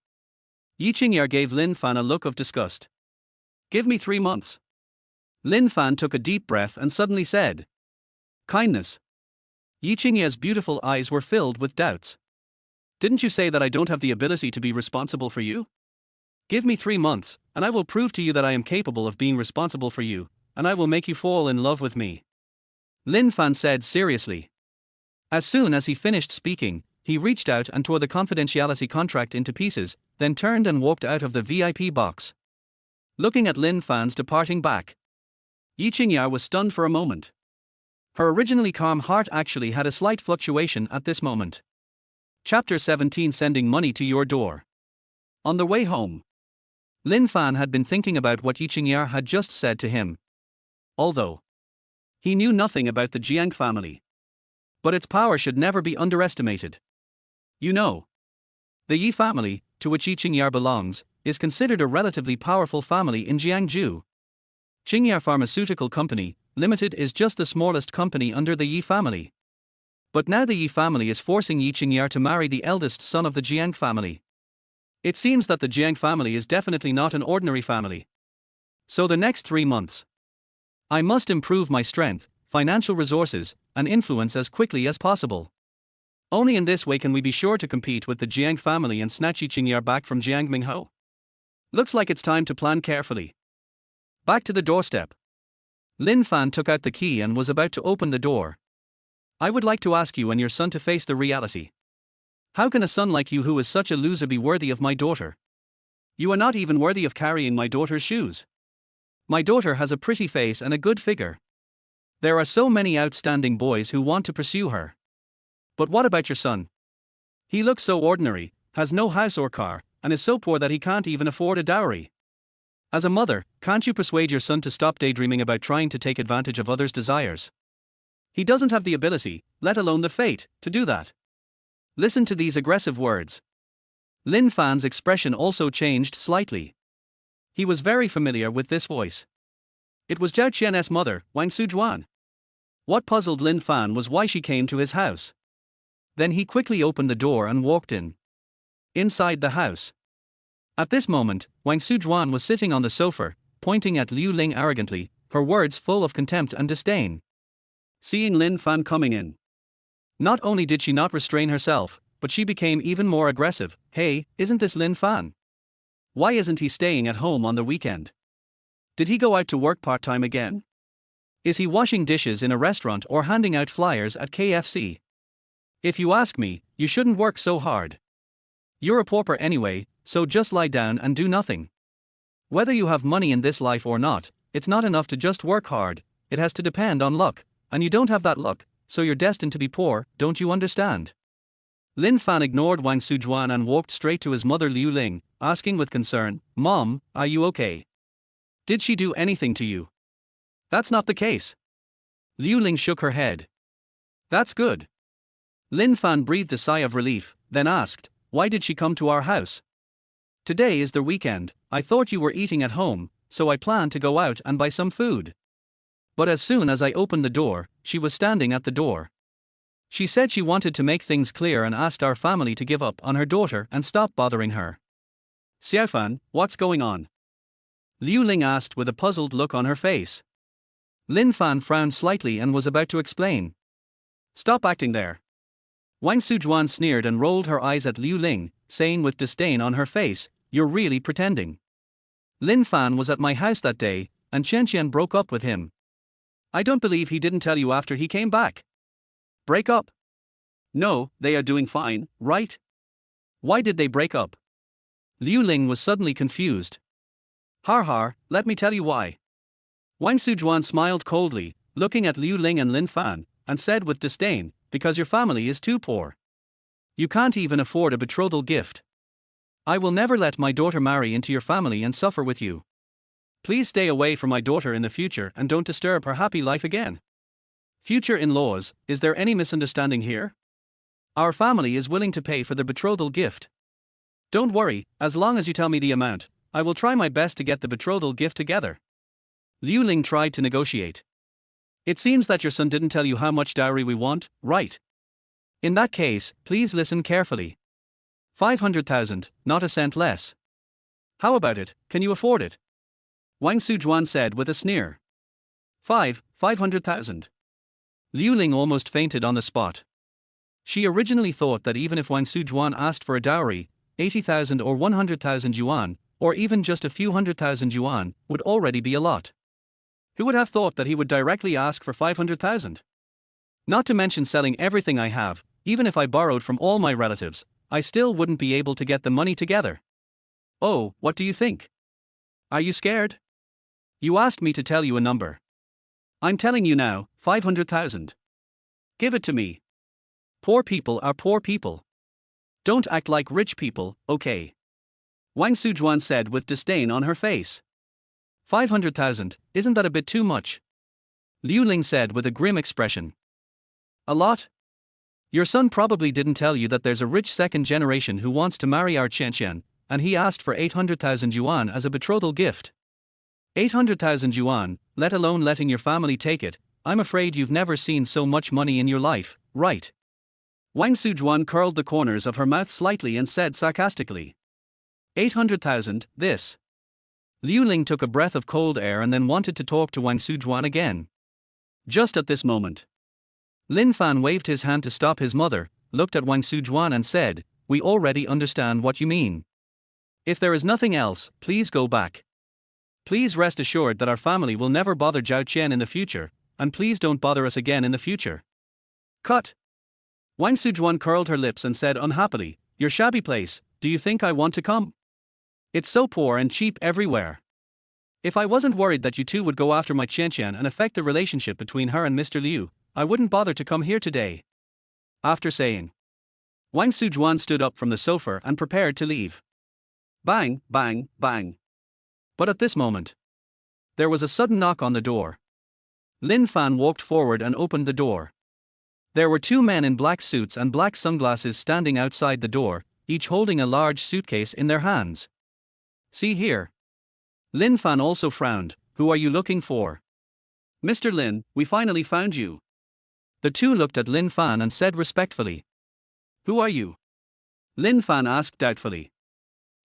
Yi Qingye gave Lin Fan a look of disgust. Give me 3 months. Lin Fan took a deep breath and suddenly said. Kindness. Yi Qingye's beautiful eyes were filled with doubts. Didn't you say that I don't have the ability to be responsible for you? Give me 3 months, and I will prove to you that I am capable of being responsible for you, and I will make you fall in love with me. Lin Fan said seriously. As soon as he finished speaking, he reached out and tore the confidentiality contract into pieces, then turned and walked out of the VIP box. Looking at Lin Fan's departing back, Yi Qingye was stunned for a moment. Her originally calm heart actually had a slight fluctuation at this moment. Chapter 17 Sending Money to Your Door. On the way home, Lin Fan had been thinking about what Yi Qingye had just said to him. Although he knew nothing about the Jiang family, but its power should never be underestimated. You know, the Yi family, to which Yi Qingye belongs, is considered a relatively powerful family in Jiangsu. Qingye Pharmaceutical Company, Limited is just the smallest company under the Yi family. But now the Yi family is forcing Yi Qingye to marry the eldest son of the Jiang family. It seems that the Jiang family is definitely not an ordinary family. So the next 3 months, I must improve my strength, financial resources, and influence as quickly as possible. Only in this way can we be sure to compete with the Jiang family and snatch Yi Qingye back from Jiang Mingho. Looks like it's time to plan carefully. Back to the doorstep. Lin Fan took out the key and was about to open the door. I would like to ask you and your son to face the reality. How can a son like you who is such a loser be worthy of my daughter? You are not even worthy of carrying my daughter's shoes. My daughter has a pretty face and a good figure. There are so many outstanding boys who want to pursue her. But what about your son? He looks so ordinary, has no house or car, and is so poor that he can't even afford a dowry. As a mother, can't you persuade your son to stop daydreaming about trying to take advantage of others' desires? He doesn't have the ability, let alone the fate, to do that. Listen to these aggressive words. Lin Fan's expression also changed slightly. He was very familiar with this voice. It was Zhao Qian's mother, Wang Sujuan. What puzzled Lin Fan was why she came to his house. Then he quickly opened the door and walked in. Inside the house. At this moment, Wang Sujuan was sitting on the sofa, pointing at Liu Ling arrogantly, her words full of contempt and disdain. Seeing Lin Fan coming in, not only did she not restrain herself, but she became even more aggressive. Hey, isn't this Lin Fan? Why isn't he staying at home on the weekend? Did he go out to work part-time again? Is he washing dishes in a restaurant or handing out flyers at KFC? If you ask me, you shouldn't work so hard. You're a pauper anyway, so just lie down and do nothing. Whether you have money in this life or not, it's not enough to just work hard, it has to depend on luck, and you don't have that luck, so you're destined to be poor, don't you understand? Lin Fan ignored Wang Sujuan and walked straight to his mother Liu Ling, asking with concern, Mom, are you okay? Did she do anything to you? That's not the case. Liu Ling shook her head. That's good. Lin Fan breathed a sigh of relief, then asked, why did she come to our house? Today is the weekend, I thought you were eating at home, so I planned to go out and buy some food. But as soon as I opened the door, she was standing at the door. She said she wanted to make things clear and asked our family to give up on her daughter and stop bothering her. Xiaofan, what's going on? Liu Ling asked with a puzzled look on her face. Lin Fan frowned slightly and was about to explain. Stop acting there. Wang Sujuan sneered and rolled her eyes at Liu Ling, saying with disdain on her face, you're really pretending. Lin Fan was at my house that day, and Chen Qian broke up with him. I don't believe he didn't tell you after he came back. Break up? No, they are doing fine, right? Why did they break up? Liu Ling was suddenly confused. Har har, let me tell you why. Wang Sujuan smiled coldly, looking at Liu Ling and Lin Fan, and said with disdain, because your family is too poor. You can't even afford a betrothal gift. I will never let my daughter marry into your family and suffer with you. Please stay away from my daughter in the future and don't disturb her happy life again. Future in-laws, is there any misunderstanding here? Our family is willing to pay for the betrothal gift. Don't worry, as long as you tell me the amount, I will try my best to get the betrothal gift together. Liu Ling tried to negotiate. It seems that your son didn't tell you how much dowry we want, right? In that case, please listen carefully. 500,000, not a cent less. How about it, can you afford it? Wang Sujuan said with a sneer. 500,000. Liu Ling almost fainted on the spot. She originally thought that even if Wang Sujuan asked for a dowry, 80,000 or 100,000 yuan, or even just a few 100,000 yuan, would already be a lot. Who would have thought that he would directly ask for 500,000? Not to mention selling everything I have, even if I borrowed from all my relatives, I still wouldn't be able to get the money together. Oh, what do you think? Are you scared? You asked me to tell you a number. I'm telling you now, 500,000. Give it to me. Poor people are poor people. Don't act like rich people, okay? Wang Sujuan said with disdain on her face. 500,000, isn't that a bit too much? Liu Ling said with a grim expression. A lot? Your son probably didn't tell you that there's a rich second generation who wants to marry our Chen Qian, and he asked for 800,000 yuan as a betrothal gift. 800,000 yuan, let alone letting your family take it, I'm afraid you've never seen so much money in your life, right? Wang Sujuan curled the corners of her mouth slightly and said sarcastically. 800,000, this. Liu Ling took a breath of cold air and then wanted to talk to Wang Sujuan again. Just at this moment, Lin Fan waved his hand to stop his mother, looked at Wang Sujuan and said, we already understand what you mean. If there is nothing else, please go back. Please rest assured that our family will never bother Zhao Qian in the future, and please don't bother us again in the future. Cut. Wang Sujuan curled her lips and said unhappily, your shabby place, do you think I want to come? It's so poor and cheap everywhere. If I wasn't worried that you two would go after my Chen Qian and affect the relationship between her and Mr. Liu, I wouldn't bother to come here today. After saying, Wang Sujuan stood up from the sofa and prepared to leave. Bang, bang, bang. But at this moment, there was a sudden knock on the door. Lin Fan walked forward and opened the door. There were two men in black suits and black sunglasses standing outside the door, each holding a large suitcase in their hands. See here. Lin Fan also frowned. Who are you looking for? Mr. Lin, we finally found you. The two looked at Lin Fan and said respectfully. Who are you? Lin Fan asked doubtfully.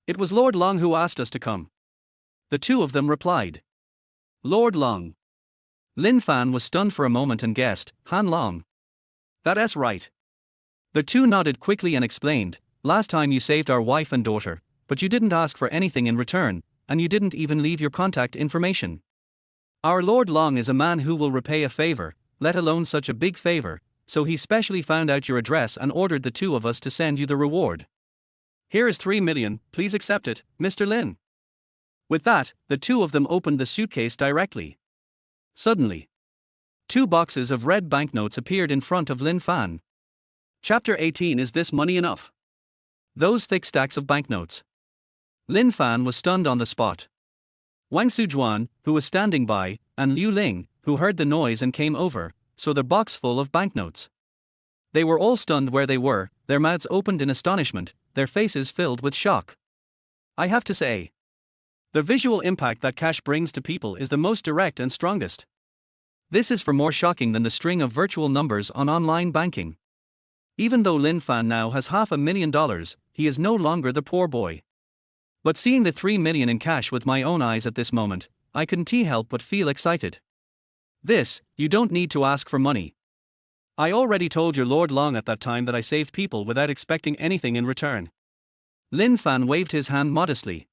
It was Lord Long who asked us to come. The two of them replied. Lord Long. Lin Fan was stunned for a moment and guessed, Han Long. That's right. The two nodded quickly and explained, last time you saved our wife and daughter, but you didn't ask for anything in return, and you didn't even leave your contact information. Our Lord Long is a man who will repay a favor, let alone such a big favor, so he specially found out your address and ordered the two of us to send you the reward. Here is 3 million, please accept it, Mr. Lin. With that, the two of them opened the suitcase directly. Suddenly, 2 boxes of red banknotes appeared in front of Lin Fan. Chapter 18. Is this money enough? Those thick stacks of banknotes. Lin Fan was stunned on the spot. Wang Sujuan, who was standing by, and Liu Ling, who heard the noise and came over, saw the box full of banknotes. They were all stunned where they were, their mouths opened in astonishment, their faces filled with shock. I have to say, the visual impact that cash brings to people is the most direct and strongest. This is far more shocking than the string of virtual numbers on online banking. Even though Lin Fan now has $500,000, he is no longer the poor boy. But seeing the 3 million in cash with my own eyes at this moment, I couldn't help but feel excited. This, you don't need to ask for money. I already told your Lord Long at that time that I saved people without expecting anything in return. Lin Fan waved his hand modestly.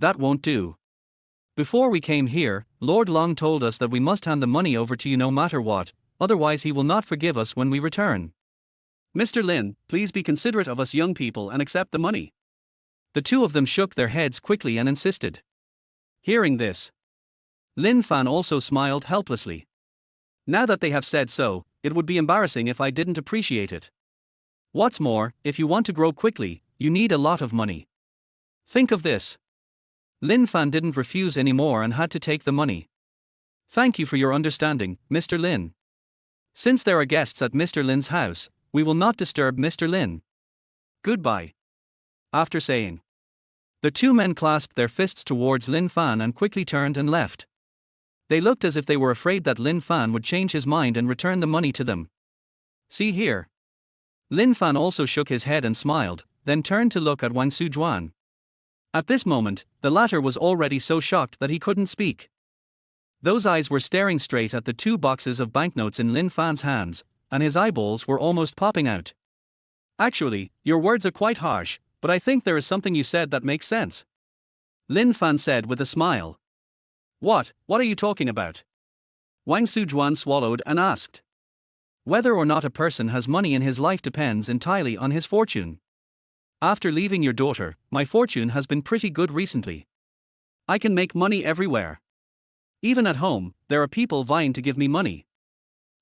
That won't do. Before we came here, Lord Long told us that we must hand the money over to you no matter what, otherwise he will not forgive us when we return. Mr. Lin, please be considerate of us young people and accept the money. The two of them shook their heads quickly and insisted. Hearing this, Lin Fan also smiled helplessly. Now that they have said so, it would be embarrassing if I didn't appreciate it. What's more, if you want to grow quickly, you need a lot of money. Think of this. Lin Fan didn't refuse anymore and had to take the money. Thank you for your understanding, Mr. Lin. Since there are guests at Mr. Lin's house, we will not disturb Mr. Lin. Goodbye. After saying, the two men clasped their fists towards Lin Fan and quickly turned and left. They looked as if they were afraid that Lin Fan would change his mind and return the money to them. See here. Lin Fan also shook his head and smiled, then turned to look at Wang Sujuan. At this moment, the latter was already so shocked that he couldn't speak. Those eyes were staring straight at the two boxes of banknotes in Lin Fan's hands, and his eyeballs were almost popping out. Actually, your words are quite harsh, but I think there is something you said that makes sense. Lin Fan said with a smile. What are you talking about? Wang Sujuan swallowed and asked. Whether or not a person has money in his life depends entirely on his fortune. After leaving your daughter, my fortune has been pretty good recently. I can make money everywhere. Even at home, there are people vying to give me money.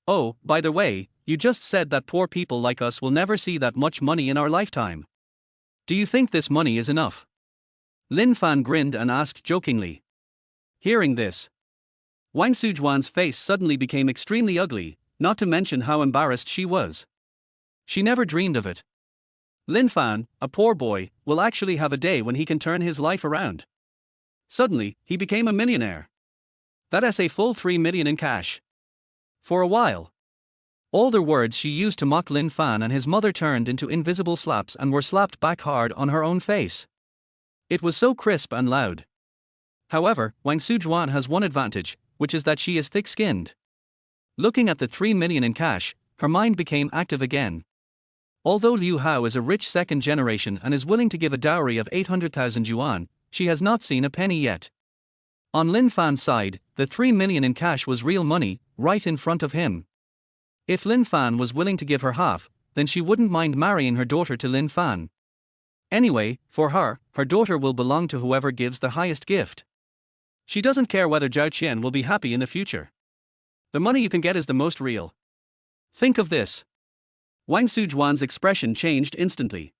Oh, by the way, you just said that poor people like us will never see that much money in our lifetime. Do you think this money is enough? Lin Fan grinned and asked jokingly. Hearing this, Wang Sujuan's face suddenly became extremely ugly, not to mention how embarrassed she was. She never dreamed of it. Lin Fan, a poor boy, will actually have a day when he can turn his life around. Suddenly, he became a millionaire. That's a full 3 million in cash. For a while, all the words she used to mock Lin Fan and his mother turned into invisible slaps and were slapped back hard on her own face. It was so crisp and loud. However, Wang Sujuan has one advantage, which is that she is thick-skinned. Looking at the 3 million in cash, her mind became active again. Although Liu Hao is a rich second generation and is willing to give a dowry of 800,000 yuan, she has not seen a penny yet. On Lin Fan's side, the 3 million in cash was real money, right in front of him. If Lin Fan was willing to give her half, then she wouldn't mind marrying her daughter to Lin Fan. Anyway, for her daughter will belong to whoever gives the highest gift. She doesn't care whether Zhao Qian will be happy in the future. The money you can get is the most real. Think of this. Wang Sujuan's expression changed instantly.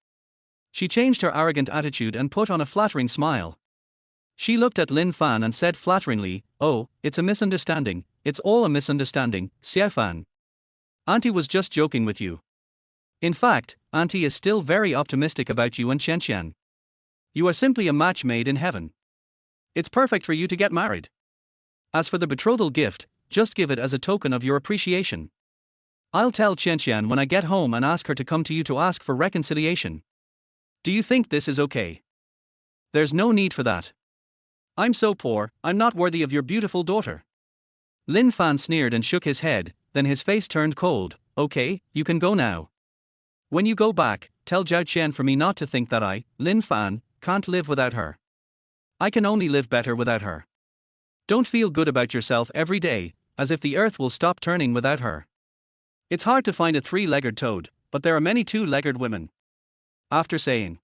She changed her arrogant attitude and put on a flattering smile. She looked at Lin Fan and said flatteringly, "Oh, it's a misunderstanding, it's all a misunderstanding, Xiao Fan. Auntie was just joking with you. In fact, Auntie is still very optimistic about you and Qianqian. You are simply a match made in heaven. It's perfect for you to get married. As for the betrothal gift, just give it as a token of your appreciation. I'll tell Qianqian when I get home and ask her to come to you to ask for reconciliation. Do you think this is okay? There's no need for that. I'm so poor, I'm not worthy of your beautiful daughter." Lin Fan sneered and shook his head, then his face turned cold. "Okay, you can go now. When you go back, tell Zhao Qian for me not to think that I, Lin Fan, can't live without her. I can only live better without her. Don't feel good about yourself every day, as if the earth will stop turning without her. It's hard to find a 3-legged toad, but there are many 2-legged women." After saying,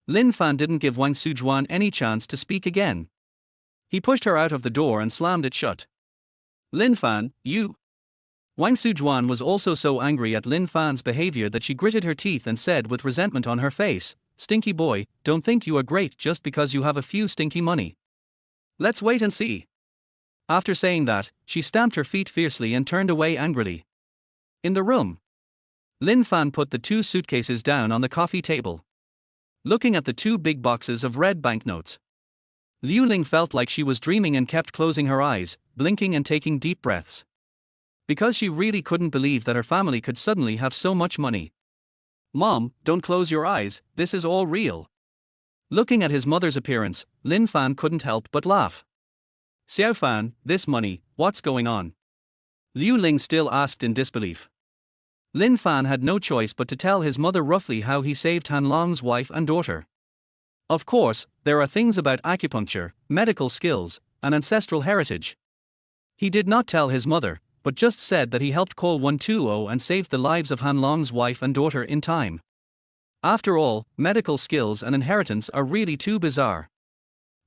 Lin Fan didn't give Wang Sujuan any chance to speak again. He pushed her out of the door and slammed it shut. "Lin Fan, you..." Wang Sujuan was also so angry at Lin Fan's behavior that she gritted her teeth and said with resentment on her face, "Stinky boy, don't think you are great just because you have a few stinky money. Let's wait and see. After saying that, she stamped her feet fiercely and turned away angrily. In the room, Lin Fan put the two suitcases down on the coffee table. Looking at the two big boxes of red banknotes, Liu Ling felt like she was dreaming and kept closing her eyes, blinking and taking deep breaths. Because she really couldn't believe that her family could suddenly have so much money. Mom, don't close your eyes, this is all real. Looking at his mother's appearance, Lin Fan couldn't help but laugh. Xiao Fan, this money, what's going on? Liu Ling still asked in disbelief. Lin Fan had no choice but to tell his mother roughly how he saved Han Long's wife and daughter. Of course, there are things about acupuncture, medical skills, and ancestral heritage. He did not tell his mother, but just said that he helped call 120 and saved the lives of Han Long's wife and daughter in time. After all, medical skills and inheritance are really too bizarre,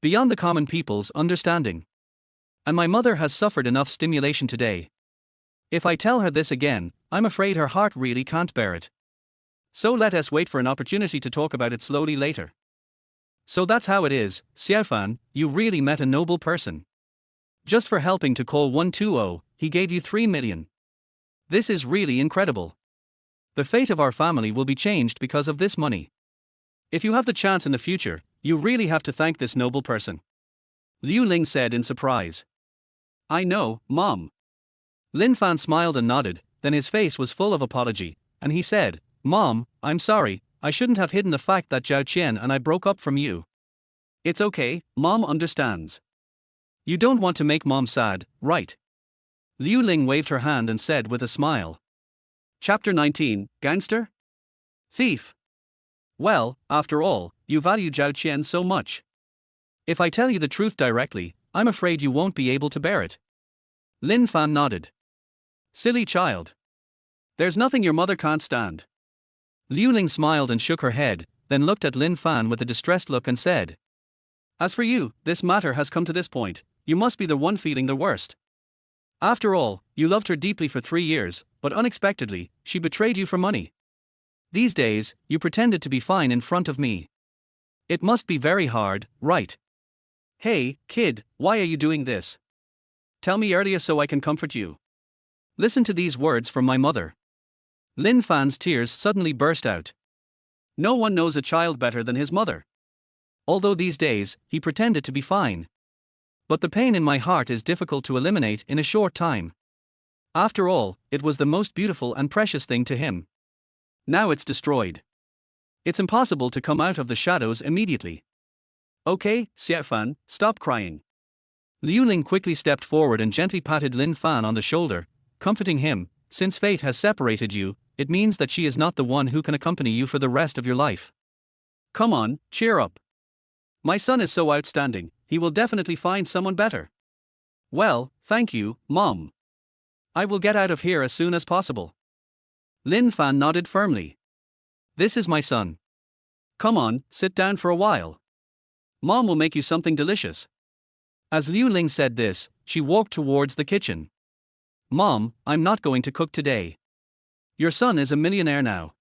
beyond the common people's understanding. And my mother has suffered enough stimulation today. If I tell her this again, I'm afraid her heart really can't bear it. So let us wait for an opportunity to talk about it slowly later. So that's how it is, Xiaofan, you really met a noble person. Just for helping to call 120, he gave you 3 million. This is really incredible. The fate of our family will be changed because of this money. If you have the chance in the future, you really have to thank this noble person. Liu Ling said in surprise. I know, Mom. Lin Fan smiled and nodded, then his face was full of apology, and he said, Mom, I'm sorry, I shouldn't have hidden the fact that Zhao Qian and I broke up from you. It's okay, Mom understands. You don't want to make Mom sad, right? Liu Ling waved her hand and said with a smile. Chapter 19, Gangster? Thief. Well, after all, you value Zhao Qian so much. If I tell you the truth directly, I'm afraid you won't be able to bear it. Lin Fan nodded. Silly child. There's nothing your mother can't stand. Liu Ling smiled and shook her head, then looked at Lin Fan with a distressed look and said, As for you, this matter has come to this point, you must be the one feeling the worst. After all, you loved her deeply for 3 years, but unexpectedly, she betrayed you for money. These days, you pretended to be fine in front of me. It must be very hard, right? Hey, kid, why are you doing this? Tell me earlier so I can comfort you. Listen to these words from my mother. Lin Fan's tears suddenly burst out. No one knows a child better than his mother. Although these days, he pretended to be fine. But the pain in my heart is difficult to eliminate in a short time. After all, it was the most beautiful and precious thing to him. Now it's destroyed. It's impossible to come out of the shadows immediately. Okay, Xiaofan, stop crying. Liu Ling quickly stepped forward and gently patted Lin Fan on the shoulder, comforting him. Since fate has separated you, it means that she is not the one who can accompany you for the rest of your life. Come on, cheer up. My son is so outstanding, he will definitely find someone better. Well, thank you, Mom. I will get out of here as soon as possible. Lin Fan nodded firmly. This is my son. Come on, sit down for a while. Mom will make you something delicious. As Liu Ling said this, she walked towards the kitchen. Mom, I'm not going to cook today. Your son is a millionaire now.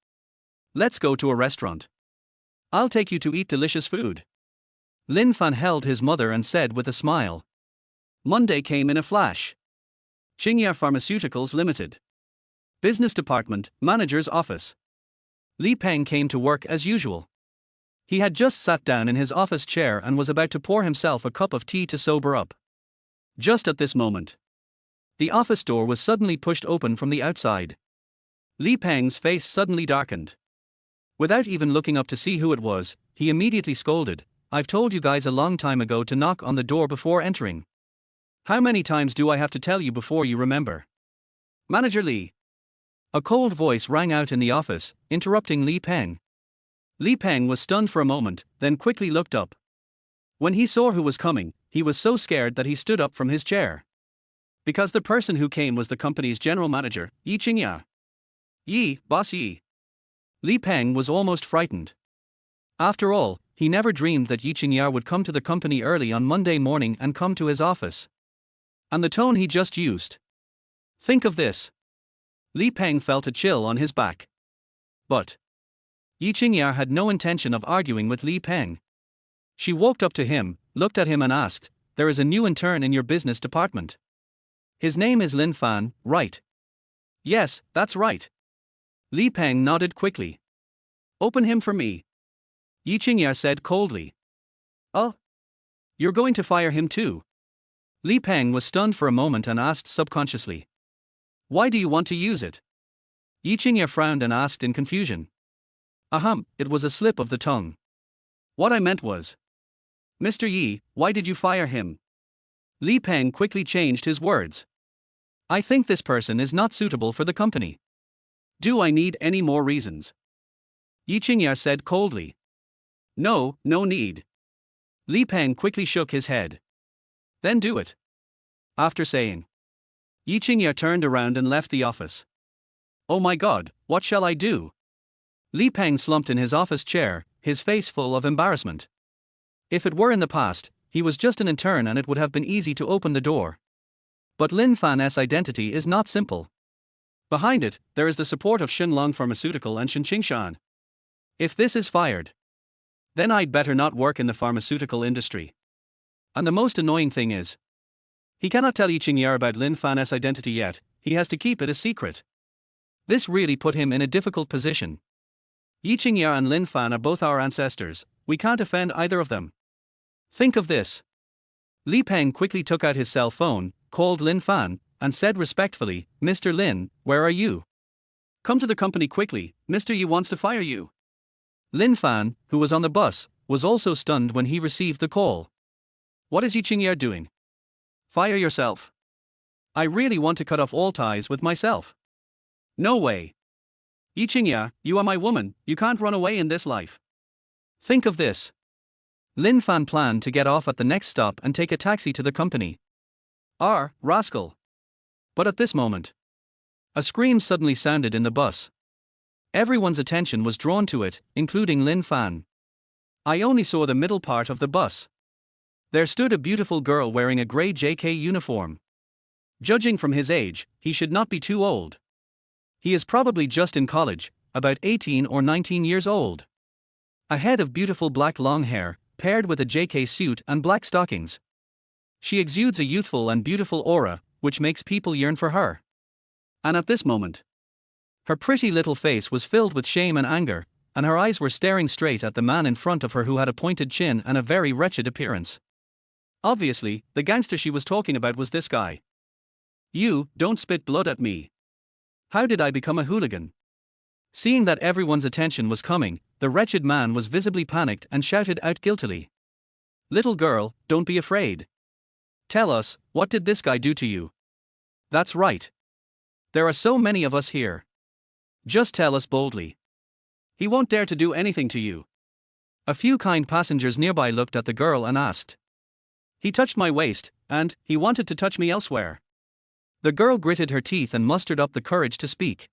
Let's go to a restaurant. I'll take you to eat delicious food. Lin Fan held his mother and said with a smile. Monday came in a flash. Qingya Pharmaceuticals Limited. Business Department, Manager's Office. Li Peng came to work as usual. He had just sat down in his office chair and was about to pour himself a cup of tea to sober up. Just at this moment, the office door was suddenly pushed open from the outside. Li Peng's face suddenly darkened. Without even looking up to see who it was, he immediately scolded, I've told you guys a long time ago to knock on the door before entering. How many times do I have to tell you before you remember? Manager Li. A cold voice rang out in the office, interrupting Li Peng. Li Peng was stunned for a moment, then quickly looked up. When he saw who was coming, he was so scared that he stood up from his chair. Because the person who came was the company's general manager, Yi Qingya. Yi, boss Yi. Li Peng was almost frightened. After all, he never dreamed that Yi Qingya would come to the company early on Monday morning and come to his office. And the tone he just used. Think of this. Li Peng felt a chill on his back. But Yi Qingya had no intention of arguing with Li Peng. She walked up to him, looked at him and asked, there is a new intern in your business department. His name is Lin Fan, right? Yes, that's right. Li Peng nodded quickly. Open him for me. Yi Qingya said coldly. Oh? You're going to fire him too? Li Peng was stunned for a moment and asked subconsciously. Why do you want to use it? Yi Qingya frowned and asked in confusion. Ahem, it was a slip of the tongue. What I meant was, Mr. Yi, why did you fire him? Li Peng quickly changed his words. I think this person is not suitable for the company. Do I need any more reasons? Yi Qingya said coldly. No, no need. Li Peng quickly shook his head. Then do it. After saying. Yi Qingya turned around and left the office. Oh my God, what shall I do? Li Peng slumped in his office chair, his face full of embarrassment. If it were in the past, he was just an intern and it would have been easy to open the door. But Lin Fan's identity is not simple. Behind it, there is the support of Shenlong Pharmaceutical and Shenqingshan. If this is fired, then I'd better not work in the pharmaceutical industry. And the most annoying thing is, he cannot tell Yi Qingya about Lin Fan's identity yet, he has to keep it a secret. This really put him in a difficult position. Yi Qingya and Lin Fan are both our ancestors, we can't offend either of them. Think of this. Li Peng quickly took out his cell phone, called Lin Fan, and said respectfully, Mr. Lin, where are you? Come to the company quickly, Mr. Yi wants to fire you. Lin Fan, who was on the bus, was also stunned when he received the call. What is Yi Qingya doing? Fire yourself. I really want to cut off all ties with myself. No way. Yi Qingya, you are my woman, you can't run away in this life. Think of this. Lin Fan planned to get off at the next stop and take a taxi to the company. Rascal. But at this moment, a scream suddenly sounded in the bus. Everyone's attention was drawn to it, including Lin Fan. I only saw the middle part of the bus. There stood a beautiful girl wearing a grey JK uniform. Judging from his age, he should not be too old. He is probably just in college, about 18 or 19 years old. A head of beautiful black long hair, paired with a JK suit and black stockings. She exudes a youthful and beautiful aura, which makes people yearn for her. And at this moment, her pretty little face was filled with shame and anger, and her eyes were staring straight at the man in front of her who had a pointed chin and a very wretched appearance. Obviously, the gangster she was talking about was this guy. You, don't spit blood at me. How did I become a hooligan? Seeing that everyone's attention was coming, the wretched man was visibly panicked and shouted out guiltily. Little girl, don't be afraid. Tell us, what did this guy do to you? That's right. There are so many of us here. Just tell us boldly. He won't dare to do anything to you. A few kind passengers nearby looked at the girl and asked. He touched my waist, and he wanted to touch me elsewhere. The girl gritted her teeth and mustered up the courage to speak.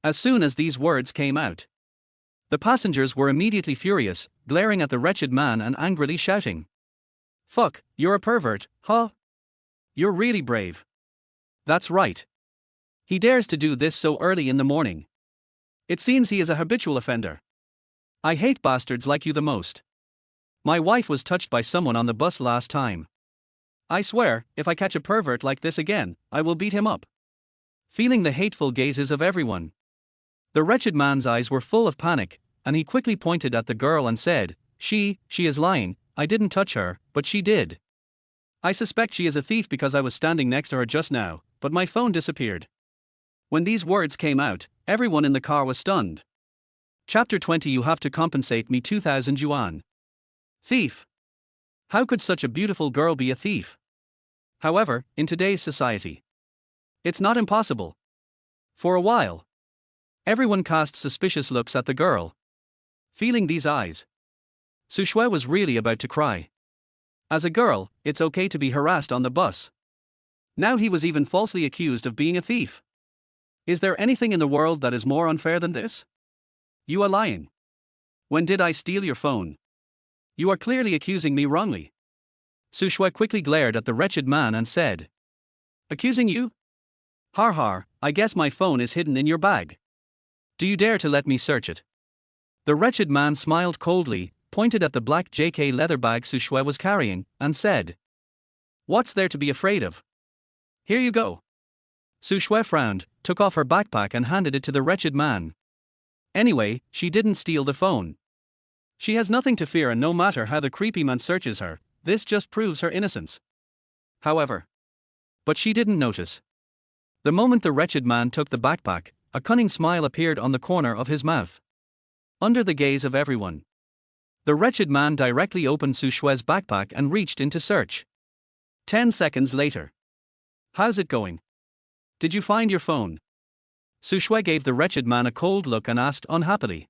As soon as these words came out, the passengers were immediately furious, glaring at the wretched man and angrily shouting. Fuck, you're a pervert, huh? You're really brave. That's right. He dares to do this so early in the morning. It seems he is a habitual offender. I hate bastards like you the most. My wife was touched by someone on the bus last time. I swear, if I catch a pervert like this again, I will beat him up. Feeling the hateful gazes of everyone, the wretched man's eyes were full of panic, and he quickly pointed at the girl and said, She is lying, I didn't touch her, but she did. I suspect she is a thief because I was standing next to her just now, but my phone disappeared. When these words came out, everyone in the car was stunned. Chapter 20 You have to compensate me 2,000 yuan. Thief. How could such a beautiful girl be a thief? However, in today's society, it's not impossible. For a while, everyone cast suspicious looks at the girl. Feeling these eyes, Su Shui was really about to cry. As a girl, it's okay to be harassed on the bus. Now he was even falsely accused of being a thief. Is there anything in the world that is more unfair than this? You are lying. When did I steal your phone? You are clearly accusing me wrongly. Su Shui quickly glared at the wretched man and said. Accusing you? Har har, I guess my phone is hidden in your bag. Do you dare to let me search it? The wretched man smiled coldly, pointed at the black JK leather bag Su Shui was carrying, and said. What's there to be afraid of? Here you go. Su Shui frowned, took off her backpack and handed it to the wretched man. Anyway, she didn't steal the phone. She has nothing to fear, and no matter how the creepy man searches her, this just proves her innocence. However, but she didn't notice. The moment the wretched man took the backpack, a cunning smile appeared on the corner of his mouth. Under the gaze of everyone, the wretched man directly opened Su Shui's backpack and reached in to search. 10 seconds later. How's it going? Did you find your phone? Su Shui gave the wretched man a cold look and asked unhappily.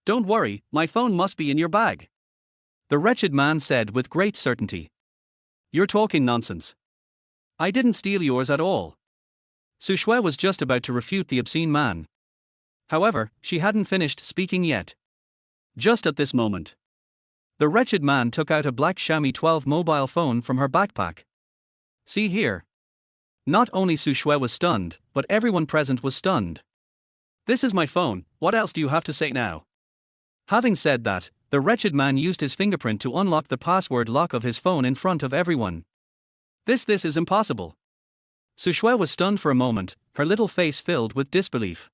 Don't worry, my phone must be in your bag. The wretched man said with great certainty. You're talking nonsense. I didn't steal yours at all. Su Shui was just about to refute the obscene man. However, she hadn't finished speaking yet. Just at this moment, the wretched man took out a black Xiaomi 12 mobile phone from her backpack. See here. Not only Su Shui was stunned, but everyone present was stunned. This is my phone, what else do you have to say now? Having said that, the wretched man used his fingerprint to unlock the password lock of his phone in front of everyone. This is impossible. Su Shui was stunned for a moment, her little face filled with disbelief.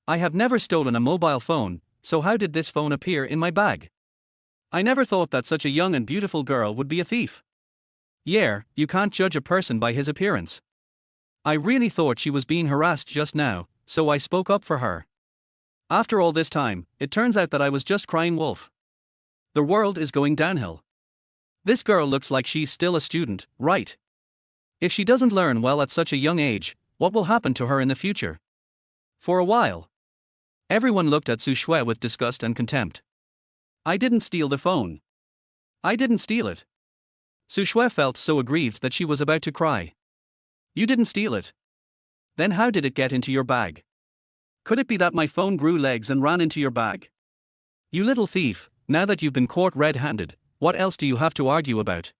I have never stolen a mobile phone, so how did this phone appear in my bag? I never thought that such a young and beautiful girl would be a thief. Yeah, you can't judge a person by his appearance. I really thought she was being harassed just now, so I spoke up for her. After all this time, it turns out that I was just crying wolf. The world is going downhill. This girl looks like she's still a student, right? If she doesn't learn well at such a young age, what will happen to her in the future? For a while, everyone looked at Su Shui with disgust and contempt. I didn't steal the phone. I didn't steal it. Su Shui felt so aggrieved that she was about to cry. You didn't steal it. Then how did it get into your bag? Could it be that my phone grew legs and ran into your bag? You little thief, now that you've been caught red-handed, what else do you have to argue about?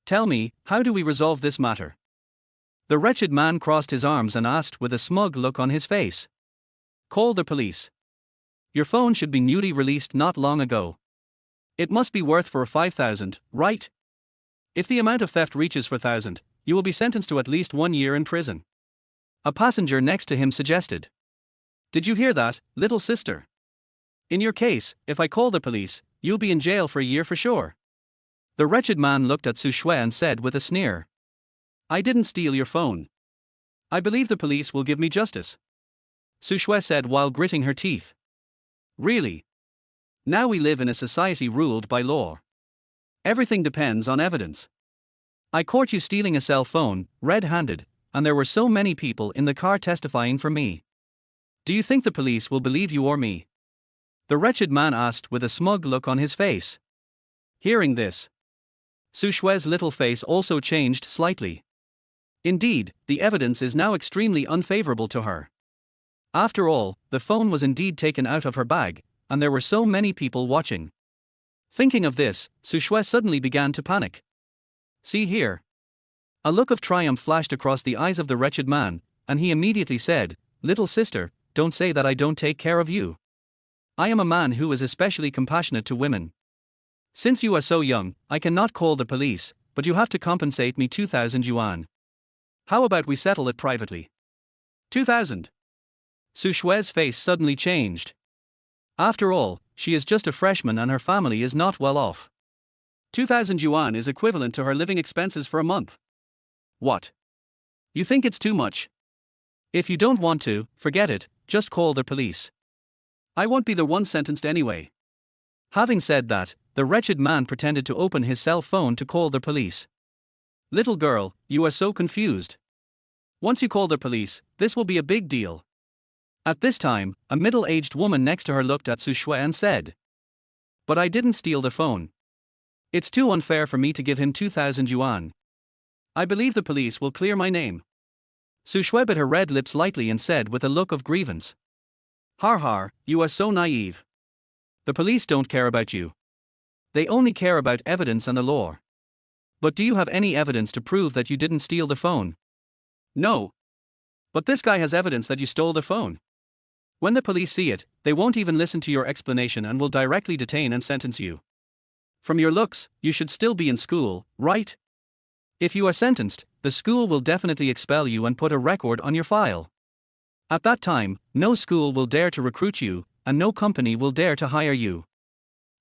Tell me, how do we resolve this matter? The wretched man crossed his arms and asked with a smug look on his face. Call the police. Your phone should be newly released not long ago. It must be worth for 5,000, right? If the amount of theft reaches 4,000, you will be sentenced to at least 1 year in prison. A passenger next to him suggested. Did you hear that, little sister? In your case, if I call the police, you'll be in jail for a year for sure. The wretched man looked at Su Shui and said with a sneer. I didn't steal your phone. I believe the police will give me justice. Su Shui said while gritting her teeth. Really? Now we live in a society ruled by law. Everything depends on evidence. I caught you stealing a cell phone, red-handed, and there were so many people in the car testifying for me. Do you think the police will believe you or me? The wretched man asked with a smug look on his face. Hearing this, Su Shui's little face also changed slightly. Indeed, the evidence is now extremely unfavorable to her. After all, the phone was indeed taken out of her bag, and there were so many people watching. Thinking of this, Su Shui suddenly began to panic. See here. A look of triumph flashed across the eyes of the wretched man, and he immediately said, Little sister, don't say that I don't take care of you. I am a man who is especially compassionate to women. Since you are so young, I cannot call the police, but you have to compensate me 2,000 yuan. How about we settle it privately? 2,000. Su Shui's face suddenly changed. After all, she is just a freshman and her family is not well off. 2,000 yuan is equivalent to her living expenses for a month. What? You think it's too much? If you don't want to, forget it, just call the police. I won't be the one sentenced anyway. Having said that, the wretched man pretended to open his cell phone to call the police. Little girl, you are so confused. Once you call the police, this will be a big deal. At this time, a middle-aged woman next to her looked at Su Shui and said. But I didn't steal the phone. It's too unfair for me to give him 2,000 yuan. I believe the police will clear my name. Su Shui bit her red lips lightly and said with a look of grievance. Har har, you are so naive. The police don't care about you. They only care about evidence and the law. But do you have any evidence to prove that you didn't steal the phone? No. But this guy has evidence that you stole the phone. When the police see it, they won't even listen to your explanation and will directly detain and sentence you. From your looks, you should still be in school, right? If you are sentenced, the school will definitely expel you and put a record on your file. At that time, no school will dare to recruit you, and no company will dare to hire you.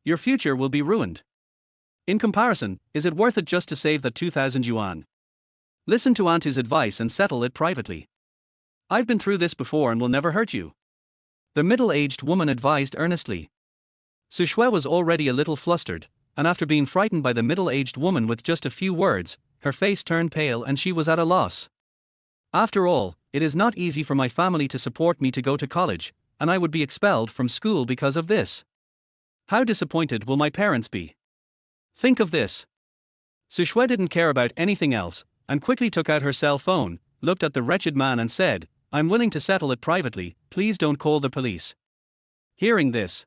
Your future will be ruined. In comparison, is it worth it just to save that 2,000 yuan? Listen to Auntie's advice and settle it privately. I've been through this before and will never hurt you. The middle-aged woman advised earnestly. Su Shui was already a little flustered, and after being frightened by the middle-aged woman with just a few words, her face turned pale and she was at a loss. After all, it is not easy for my family to support me to go to college, and I would be expelled from school because of this. How disappointed will my parents be? Think of this. Su Shui didn't care about anything else, and quickly took out her cell phone, looked at the wretched man and said, "I'm willing to settle it privately, please don't call the police." Hearing this,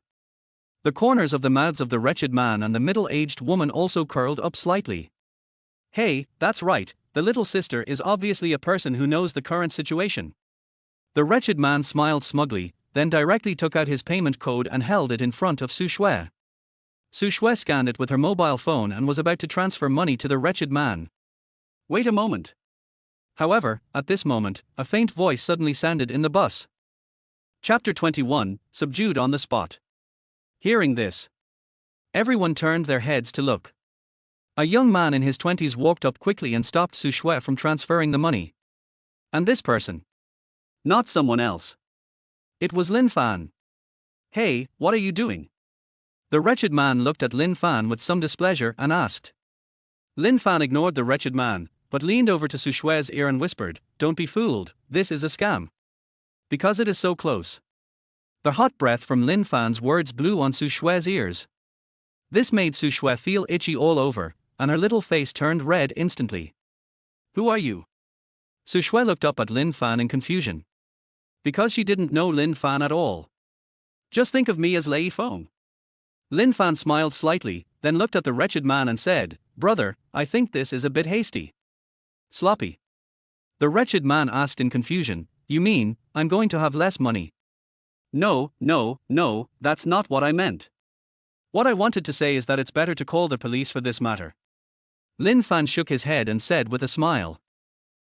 the corners of the mouths of the wretched man and the middle-aged woman also curled up slightly. Hey, that's right, the little sister is obviously a person who knows the current situation. The wretched man smiled smugly, then directly took out his payment code and held it in front of Su Shui. Su Shui scanned it with her mobile phone and was about to transfer money to the wretched man. Wait a moment. However, at this moment, a faint voice suddenly sounded in the bus. Chapter 21, Subdued on the Spot. Hearing this, everyone turned their heads to look. A young man in his 20s walked up quickly and stopped Su Shui from transferring the money. And this person? Not someone else. It was Lin Fan. Hey, what are you doing? The wretched man looked at Lin Fan with some displeasure and asked. Lin Fan ignored the wretched man, but leaned over to Su Shui's ear and whispered, "Don't be fooled, this is a scam. Because it is so close." The hot breath from Lin Fan's words blew on Su Shui's ears. This made Su Shui feel itchy all over, and her little face turned red instantly. Who are you? Su Shui looked up at Lin Fan in confusion. Because she didn't know Lin Fan at all. Just think of me as Lei Feng. Lin Fan smiled slightly, then looked at the wretched man and said, "Brother, I think this is a bit hasty." Sloppy. The wretched man asked in confusion, "You mean, I'm going to have less money?" No, that's not what I meant. What I wanted to say is that it's better to call the police for this matter. Lin Fan shook his head and said with a smile.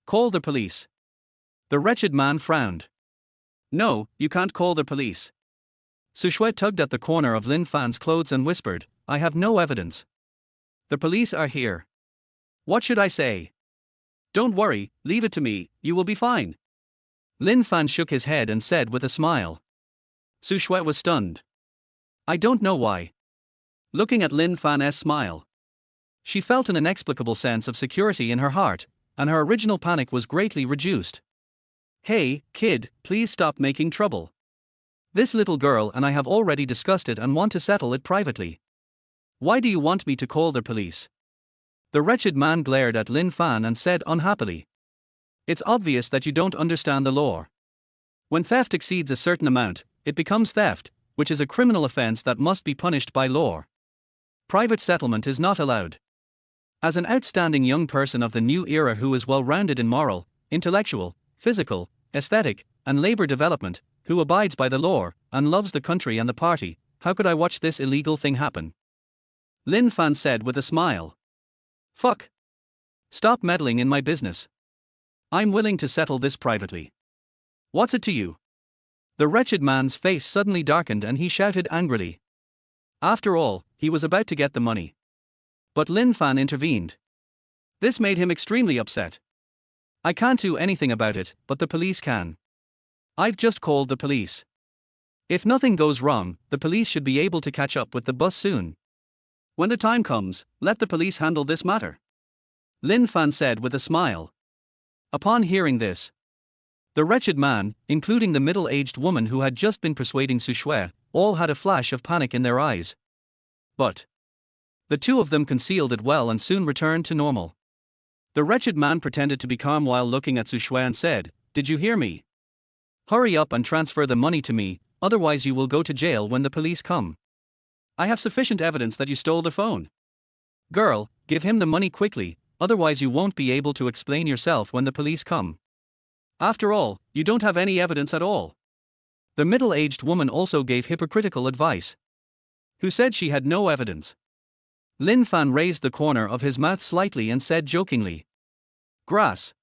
Call the police. The wretched man frowned. No, you can't call the police. Su Shui tugged at the corner of Lin Fan's clothes and whispered, "I have no evidence. The police are here. What should I say?" "Don't worry, leave it to me, you will be fine." Lin Fan shook his head and said with a smile. Su Shui was stunned. I don't know why. Looking at Lin Fan's smile, she felt an inexplicable sense of security in her heart, and her original panic was greatly reduced. Hey, kid, please stop making trouble. This little girl and I have already discussed it and want to settle it privately. Why do you want me to call the police? The wretched man glared at Lin Fan and said unhappily. It's obvious that you don't understand the law. When theft exceeds a certain amount, it becomes theft, which is a criminal offense that must be punished by law. Private settlement is not allowed. As an outstanding young person of the new era who is well-rounded in moral, intellectual, physical, aesthetic, and labor development, who abides by the law, and loves the country and the party, how could I watch this illegal thing happen? Lin Fan said with a smile. Fuck. Stop meddling in my business. I'm willing to settle this privately. What's it to you? The wretched man's face suddenly darkened and he shouted angrily. After all, he was about to get the money. But Lin Fan intervened. This made him extremely upset. I can't do anything about it, but the police can. I've just called the police. If nothing goes wrong, the police should be able to catch up with the bus soon. When the time comes, let the police handle this matter. Lin Fan said with a smile. Upon hearing this, the wretched man, including the middle-aged woman who had just been persuading Su Shui, all had a flash of panic in their eyes. But the two of them concealed it well and soon returned to normal. The wretched man pretended to be calm while looking at Su Shui and said, "Did you hear me? Hurry up and transfer the money to me, otherwise you will go to jail when the police come. I have sufficient evidence that you stole the phone. Girl, give him the money quickly, otherwise you won't be able to explain yourself when the police come. After all, you don't have any evidence at all." The middle-aged woman also gave hypocritical advice. Who said she had no evidence? Lin Fan raised the corner of his mouth slightly and said jokingly. Grass.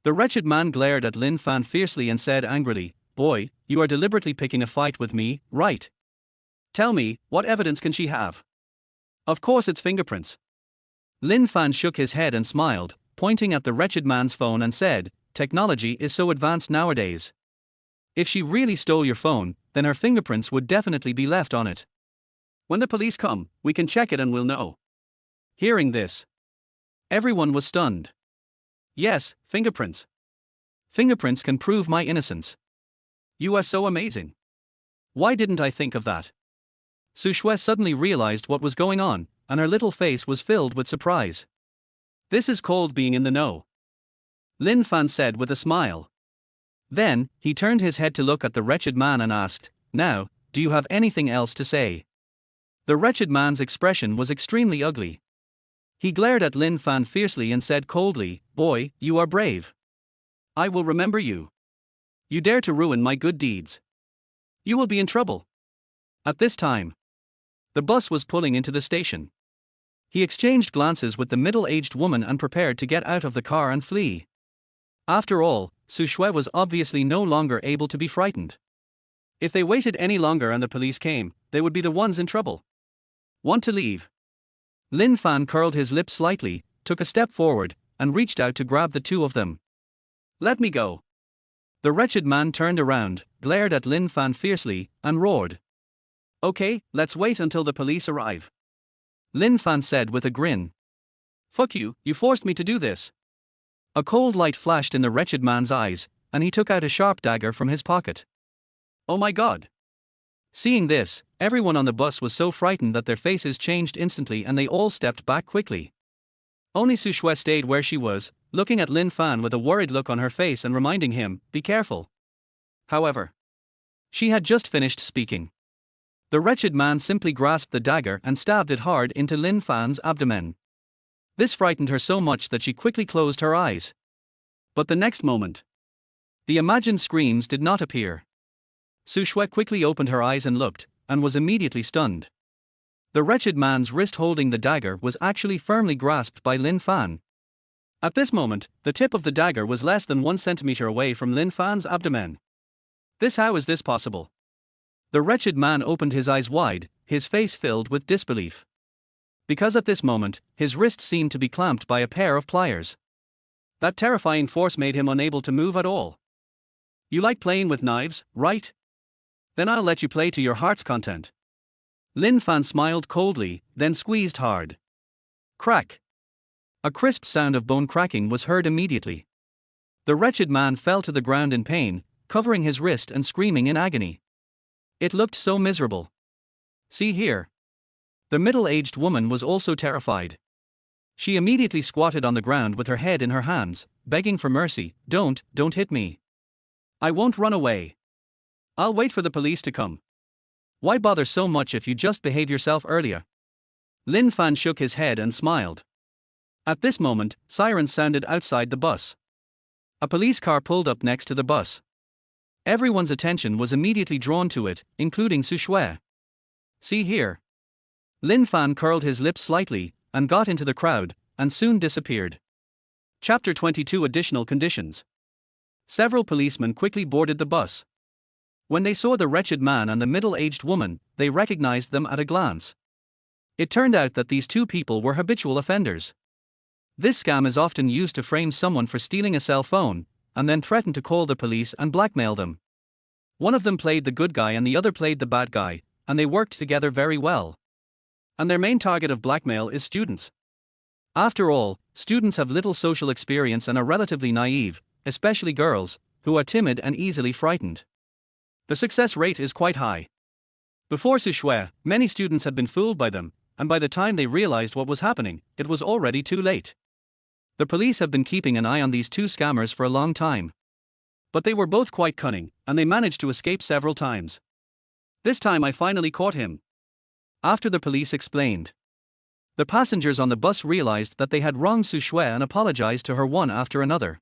The wretched man glared at Lin Fan fiercely and said angrily, Boy, you are deliberately picking a fight with me, right? Tell me, what evidence can she have? Of course it's fingerprints. Lin Fan shook his head and smiled, pointing at the wretched man's phone and said, Technology is so advanced nowadays. If she really stole your phone, then her fingerprints would definitely be left on it. When the police come, we can check it and we'll know. Hearing this, everyone was stunned. Yes, fingerprints. Fingerprints can prove my innocence. You are so amazing. Why didn't I think of that? Su Shui suddenly realized what was going on, and her little face was filled with surprise. This is called being in the know. Lin Fan said with a smile. Then, he turned his head to look at the wretched man and asked, Now, do you have anything else to say? The wretched man's expression was extremely ugly. He glared at Lin Fan fiercely and said coldly, Boy, you are brave. I will remember you. You dare to ruin my good deeds. You will be in trouble. At this time, the bus was pulling into the station. He exchanged glances with the middle-aged woman and prepared to get out of the car and flee. After all, Su Shui was obviously no longer able to be frightened. If they waited any longer and the police came, they would be the ones in trouble. Want to leave? Lin Fan curled his lips slightly, took a step forward, and reached out to grab the two of them. Let me go. The wretched man turned around, glared at Lin Fan fiercely, and roared. Okay, let's wait until the police arrive. Lin Fan said with a grin. Fuck you, you forced me to do this. A cold light flashed in the wretched man's eyes, and he took out a sharp dagger from his pocket. Oh my god. Seeing this, everyone on the bus was so frightened that their faces changed instantly and they all stepped back quickly. Only Su Shui stayed where she was, looking at Lin Fan with a worried look on her face and reminding him, be careful. However, she had just finished speaking. The wretched man simply grasped the dagger and stabbed it hard into Lin Fan's abdomen. This frightened her so much that she quickly closed her eyes. But the next moment, the imagined screams did not appear. Su Shui quickly opened her eyes and looked, and was immediately stunned. The wretched man's wrist holding the dagger was actually firmly grasped by Lin Fan. At this moment, the tip of the dagger was less than 1 centimeter away from Lin Fan's abdomen. How is this possible? The wretched man opened his eyes wide, his face filled with disbelief. Because at this moment, his wrist seemed to be clamped by a pair of pliers. That terrifying force made him unable to move at all. You like playing with knives, right? Then I'll let you play to your heart's content. Lin Fan smiled coldly, then squeezed hard. Crack. A crisp sound of bone cracking was heard immediately. The wretched man fell to the ground in pain, covering his wrist and screaming in agony. It looked so miserable. See here. The middle-aged woman was also terrified. She immediately squatted on the ground with her head in her hands, begging for mercy. Don't hit me. I won't run away. I'll wait for the police to come. Why bother so much if you just behave yourself earlier? Lin Fan shook his head and smiled. At this moment, sirens sounded outside the bus. A police car pulled up next to the bus. Everyone's attention was immediately drawn to it, including Su Shui. See here. Lin Fan curled his lips slightly, and got into the crowd, and soon disappeared. Chapter 22 Additional Conditions. Several policemen quickly boarded the bus. When they saw the wretched man and the middle-aged woman, they recognized them at a glance. It turned out that these two people were habitual offenders. This scam is often used to frame someone for stealing a cell phone, and then threaten to call the police and blackmail them. One of them played the good guy and the other played the bad guy, and they worked together very well. And their main target of blackmail is students. After all, students have little social experience and are relatively naive, especially girls, who are timid and easily frightened. The success rate is quite high. Before Su Shui, many students had been fooled by them, and by the time they realized what was happening, it was already too late. The police have been keeping an eye on these two scammers for a long time. But they were both quite cunning, and they managed to escape several times. This time I finally caught him. After the police explained. The passengers on the bus realized that they had wronged Su Shui and apologized to her one after another.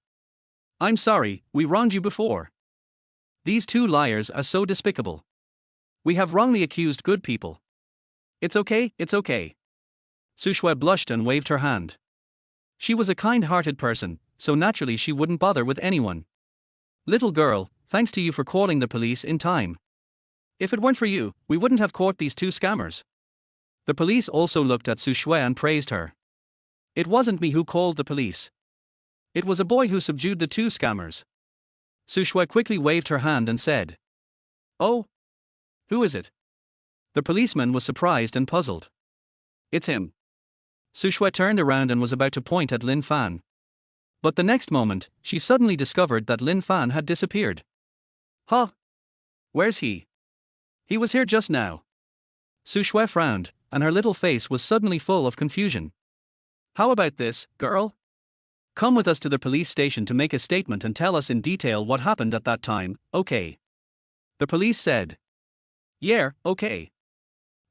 I'm sorry, we wronged you before. These two liars are so despicable. We have wrongly accused good people. It's okay, it's okay. Su Shui blushed and waved her hand. She was a kind-hearted person, so naturally she wouldn't bother with anyone. Little girl, thanks to you for calling the police in time. If it weren't for you, we wouldn't have caught these two scammers. The police also looked at Su Shui and praised her. It wasn't me who called the police. It was a boy who subdued the two scammers. Su Shui quickly waved her hand and said, "Oh? Who is it?" The policeman was surprised and puzzled. "It's him." Su Shui turned around and was about to point at Lin Fan. But the next moment, she suddenly discovered that Lin Fan had disappeared. Huh? Where's he? He was here just now. Su Shui frowned, and her little face was suddenly full of confusion. How about this, girl? Come with us to the police station to make a statement and tell us in detail what happened at that time, okay? The police said. Yeah, okay.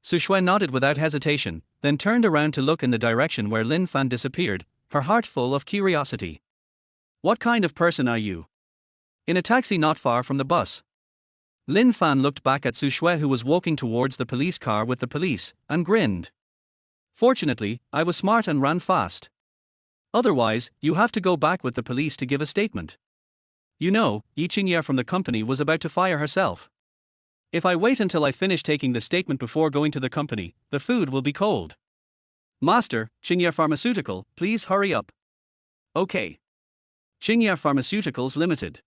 Su Shui nodded without hesitation, then turned around to look in the direction where Lin Fan disappeared, her heart full of curiosity. What kind of person are you? In a taxi not far from the bus. Lin Fan looked back at Su Shui, who was walking towards the police car with the police, and grinned. Fortunately, I was smart and ran fast. Otherwise, you have to go back with the police to give a statement. You know, Yi Qingye from the company was about to fire herself. If I wait until I finish taking the statement before going to the company, the food will be cold. Master, Qingye Pharmaceutical, please hurry up. Okay. Qingye Pharmaceuticals Limited.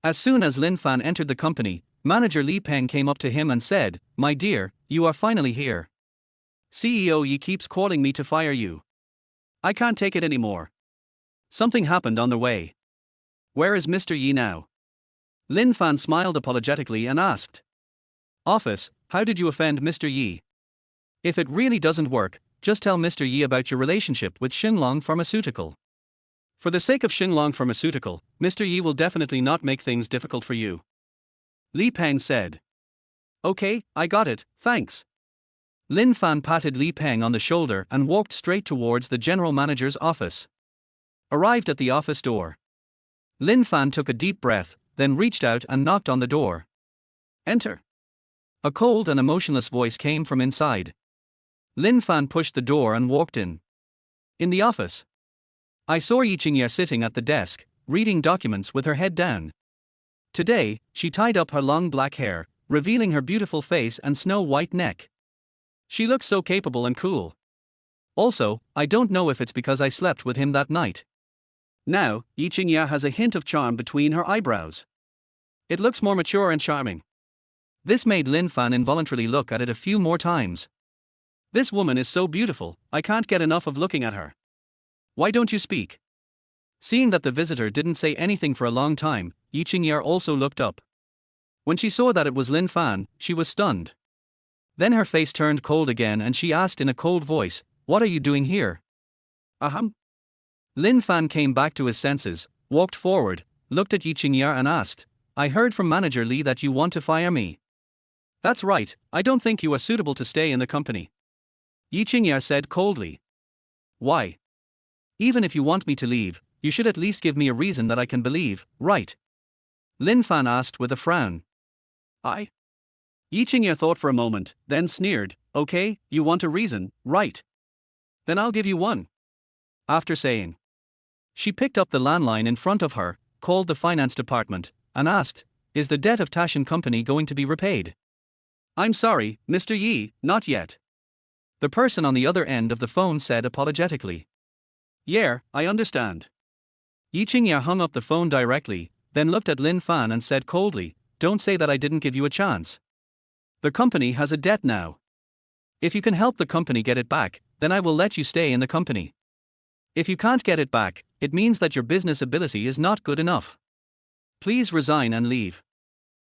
As soon as Lin Fan entered the company, manager Li Peng came up to him and said, "My dear, you are finally here. CEO Yi keeps calling me to fire you. I can't take it anymore. Something happened on the way. Where is Mr. Yi now?" Lin Fan smiled apologetically and asked. "Office, how did you offend Mr. Yi? If it really doesn't work, just tell Mr. Yi about your relationship with Xinlong Pharmaceutical. For the sake of Xinlong Pharmaceutical, Mr. Yi will definitely not make things difficult for you." Li Peng said. "Okay, I got it, thanks." Lin Fan patted Li Peng on the shoulder and walked straight towards the general manager's office. Arrived at the office door, Lin Fan took a deep breath, then reached out and knocked on the door. "Enter." A cold and emotionless voice came from inside. Lin Fan pushed the door and walked in. In the office, I saw Yi Qingye sitting at the desk, reading documents with her head down. Today, she tied up her long black hair, revealing her beautiful face and snow-white neck. She looks so capable and cool. Also, I don't know if it's because I slept with him that night. Now, Yi Qingye has a hint of charm between her eyebrows. It looks more mature and charming. This made Lin Fan involuntarily look at it a few more times. This woman is so beautiful, I can't get enough of looking at her. Why don't you speak? Seeing that the visitor didn't say anything for a long time, Yi Qingye also looked up. When she saw that it was Lin Fan, she was stunned. Then her face turned cold again and she asked in a cold voice, "What are you doing here?" Ahem. Lin Fan came back to his senses, walked forward, looked at Yi Qingye and asked, "I heard from manager Li that you want to fire me." "That's right, I don't think you are suitable to stay in the company," Yi Qingye said coldly. "Why? Even if you want me to leave, you should at least give me a reason that I can believe, right?" Lin Fan asked with a frown. "I?" Yi Qingye thought for a moment, then sneered, "Okay, you want a reason, right? Then I'll give you one." After saying, she picked up the landline in front of her, called the finance department, and asked, "Is the debt of Tashin Company going to be repaid?" "I'm sorry, Mr. Yi, not yet." The person on the other end of the phone said apologetically. "Yeah, I understand." Yi Qingye hung up the phone directly, then looked at Lin Fan and said coldly, "Don't say that I didn't give you a chance. The company has a debt now. If you can help the company get it back, then I will let you stay in the company. If you can't get it back, it means that your business ability is not good enough. Please resign and leave.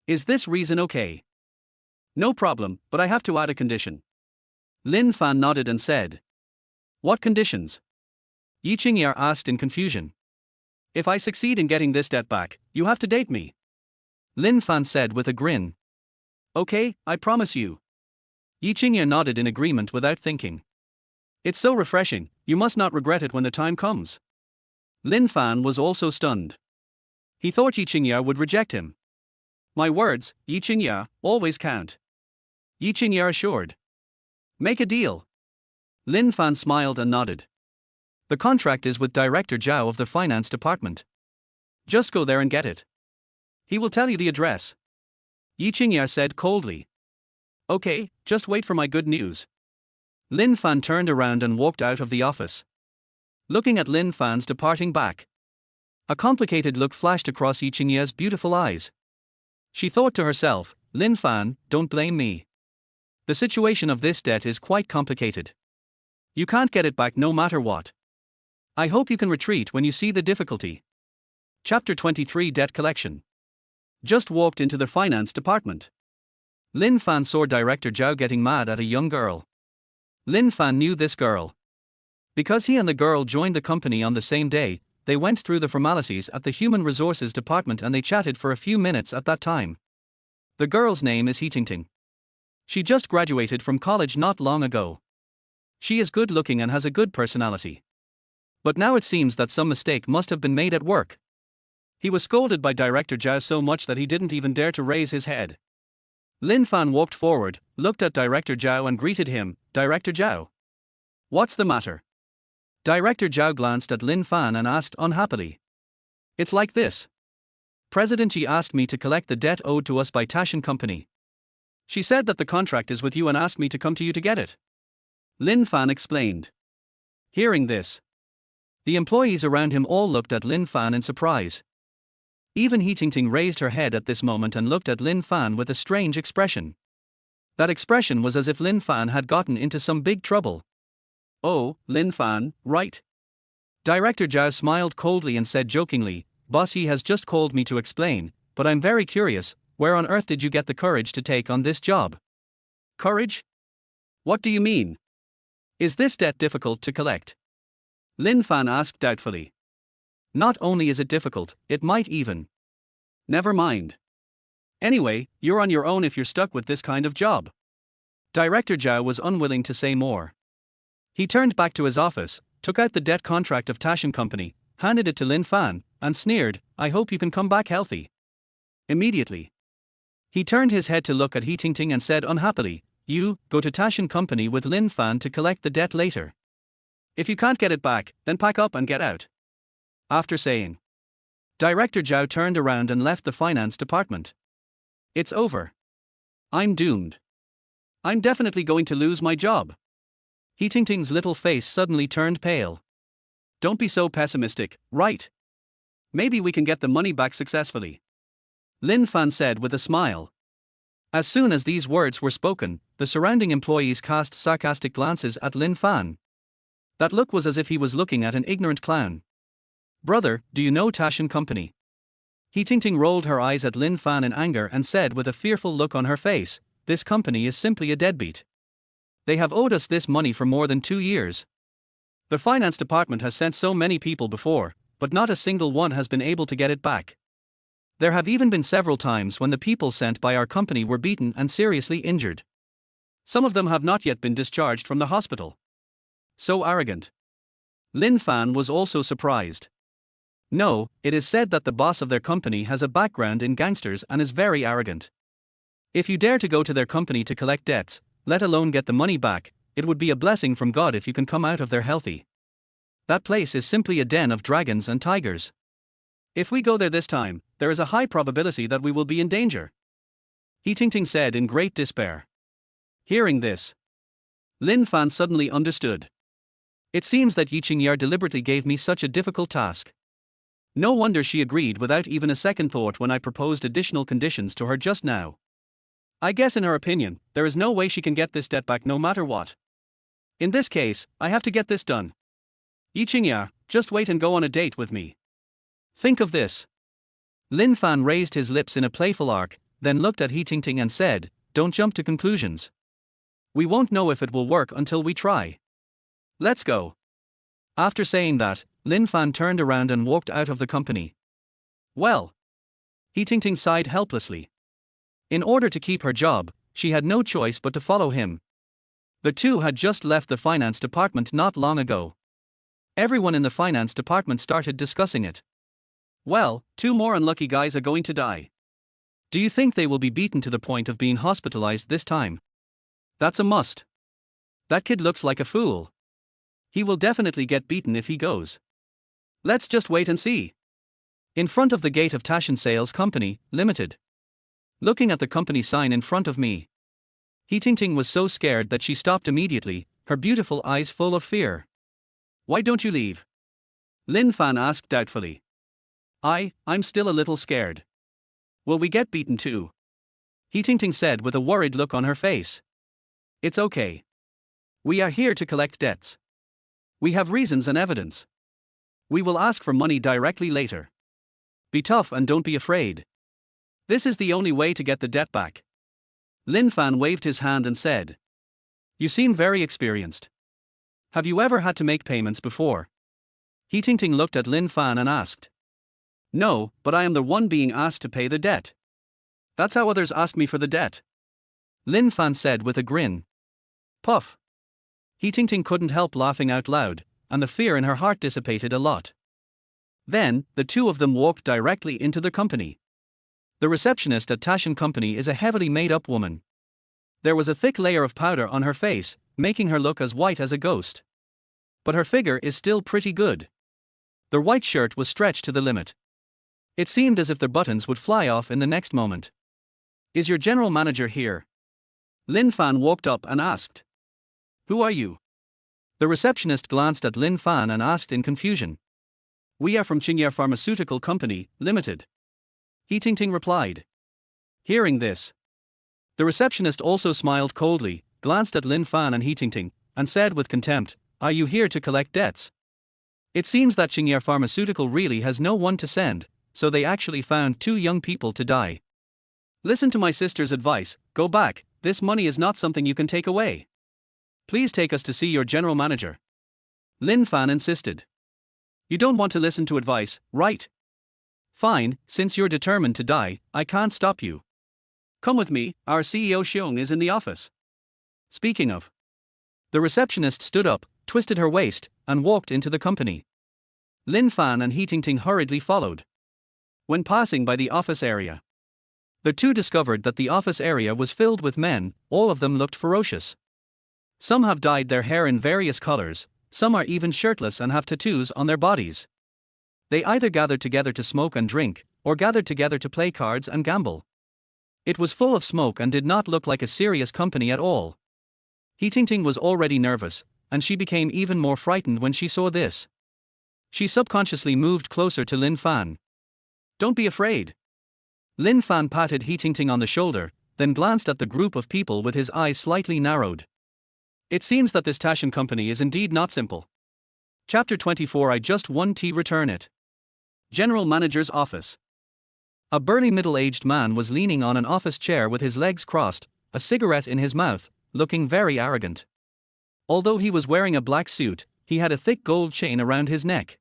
Is this reason okay?" "No problem, but I have to add a condition." Lin Fan nodded and said. "What conditions?" Yi Qingye asked in confusion. "If I succeed in getting this debt back, you have to date me." Lin Fan said with a grin. "Okay, I promise you." Yi Qingye nodded in agreement without thinking. "It's so refreshing, you must not regret it when the time comes." Lin Fan was also stunned. He thought Yi Qingye would reject him. "My words, Yi Qingye, always count," Yi Qingye assured. "Make a deal." Lin Fan smiled and nodded. The contract is with Director Zhao of the finance department. Just go there and get it. He will tell you the address. Yi Qingya said coldly. Okay, just wait for my good news. Lin Fan turned around and walked out of the office. Looking at Lin Fan's departing back, a complicated look flashed across Yi Qingya's beautiful eyes. She thought to herself, Lin Fan, don't blame me. The situation of this debt is quite complicated. You can't get it back no matter what. I hope you can retreat when you see the difficulty. Chapter 23 Debt Collection. Just walked into the finance department. Lin Fan saw Director Zhao getting mad at a young girl. Lin Fan knew this girl. Because he and the girl joined the company on the same day, they went through the formalities at the Human Resources Department and they chatted for a few minutes at that time. The girl's name is Tingting. She just graduated from college not long ago. She is good looking and has a good personality. But now it seems that some mistake must have been made at work. He was scolded by Director Zhao so much that he didn't even dare to raise his head. Lin Fan walked forward, looked at Director Zhao and greeted him, Director Zhao. What's the matter? Director Zhao glanced at Lin Fan and asked unhappily. It's like this. President Yi asked me to collect the debt owed to us by Tashin Company. She said that the contract is with you and asked me to come to you to get it. Lin Fan explained. Hearing this, the employees around him all looked at Lin Fan in surprise. Even He Tingting raised her head at this moment and looked at Lin Fan with a strange expression. That expression was as if Lin Fan had gotten into some big trouble. Oh, Lin Fan, right? Director Zhao smiled coldly and said jokingly, Boss Yi has just called me to explain, but I'm very curious, where on earth did you get the courage to take on this job? Courage? What do you mean? Is this debt difficult to collect? Lin Fan asked doubtfully. Not only is it difficult, it might even. Never mind. Anyway, you're on your own if you're stuck with this kind of job. Director Zhao was unwilling to say more. He turned back to his office, took out the debt contract of Tashin Company, handed it to Lin Fan, and sneered, I hope you can come back healthy. Immediately, he turned his head to look at He Tingting and said unhappily, You, go to Tashin Company with Lin Fan to collect the debt later. If you can't get it back, then pack up and get out. After saying, Director Zhao turned around and left the finance department. It's over. I'm doomed. I'm definitely going to lose my job. He Tingting's little face suddenly turned pale. Don't be so pessimistic, right? Maybe we can get the money back successfully. Lin Fan said with a smile. As soon as these words were spoken, the surrounding employees cast sarcastic glances at Lin Fan. That look was as if he was looking at an ignorant clown. Brother, do you know Tashin Company? He Tingting rolled her eyes at Lin Fan in anger and said with a fearful look on her face, This company is simply a deadbeat. They have owed us this money for more than 2 years. The finance department has sent so many people before, but not a single one has been able to get it back. There have even been several times when the people sent by our company were beaten and seriously injured. Some of them have not yet been discharged from the hospital. So arrogant. Lin Fan was also surprised. No, it is said that the boss of their company has a background in gangsters and is very arrogant. If you dare to go to their company to collect debts, let alone get the money back, it would be a blessing from God if you can come out of there healthy. That place is simply a den of dragons and tigers. If we go there this time, there is a high probability that we will be in danger. He Tingting said in great despair. Hearing this, Lin Fan suddenly understood. It seems that Yi Qingya deliberately gave me such a difficult task. No wonder she agreed without even a second thought when I proposed additional conditions to her just now. I guess in her opinion, there is no way she can get this debt back no matter what. In this case, I have to get this done. Yi Qingya, just wait and go on a date with me. Think of this. Lin Fan raised his lips in a playful arc, then looked at He Tingting and said, Don't jump to conclusions. We won't know if it will work until we try. Let's go. After saying that, Lin Fan turned around and walked out of the company. Well. He Tingting sighed helplessly. In order to keep her job, she had no choice but to follow him. The two had just left the finance department not long ago. Everyone in the finance department started discussing it. Well, 2 more unlucky guys are going to die. Do you think they will be beaten to the point of being hospitalized this time? That's a must. That kid looks like a fool. He will definitely get beaten if he goes. Let's just wait and see. In front of the gate of Tashan Sales Company, Limited. Looking at the company sign in front of me. He Ting was so scared that she stopped immediately, her beautiful eyes full of fear. Why don't you leave? Lin Fan asked doubtfully. I'm still a little scared. Will we get beaten too? He Ting said with a worried look on her face. It's okay. We are here to collect debts. We have reasons and evidence. We will ask for money directly later. Be tough and don't be afraid. This is the only way to get the debt back. Lin Fan waved his hand and said. You seem very experienced. Have you ever had to make payments before? He Ting looked at Lin Fan and asked. No, but I am the one being asked to pay the debt. That's how others ask me for the debt. Lin Fan said with a grin. Puff. He Ting couldn't help laughing out loud, and the fear in her heart dissipated a lot. Then, the two of them walked directly into the company. The receptionist at Tashan Company is a heavily made-up woman. There was a thick layer of powder on her face, making her look as white as a ghost. But her figure is still pretty good. The white shirt was stretched to the limit. It seemed as if the buttons would fly off in the next moment. Is your general manager here? Lin Fan walked up and asked. Who are you? The receptionist glanced at Lin Fan and asked in confusion. We are from Qingye Pharmaceutical Company, Limited. He Ting replied. Hearing this, the receptionist also smiled coldly, glanced at Lin Fan and He Ting, and said with contempt, Are you here to collect debts? It seems that Qingye Pharmaceutical really has no one to send, so they actually found two young people to die. Listen to my sister's advice, go back, this money is not something you can take away. Please take us to see your general manager. Lin Fan insisted. You don't want to listen to advice, right? Fine, since you're determined to die, I can't stop you. Come with me, our CEO Xiong is in the office. Speaking of. The receptionist stood up, twisted her waist, and walked into the company. Lin Fan and He Ting hurriedly followed. When passing by the office area, the two discovered that the office area was filled with men, all of them looked ferocious. Some have dyed their hair in various colors, some are even shirtless and have tattoos on their bodies. They either gathered together to smoke and drink, or gathered together to play cards and gamble. It was full of smoke and did not look like a serious company at all. He Ting was already nervous, and she became even more frightened when she saw this. She subconsciously moved closer to Lin Fan. Don't be afraid. Lin Fan patted He Ting on the shoulder, then glanced at the group of people with his eyes slightly narrowed. It seems that this Tashan company is indeed not simple. Chapter 24 I just won tea return it. General Manager's Office. A burly middle-aged man was leaning on an office chair with his legs crossed, a cigarette in his mouth, looking very arrogant. Although he was wearing a black suit, he had a thick gold chain around his neck.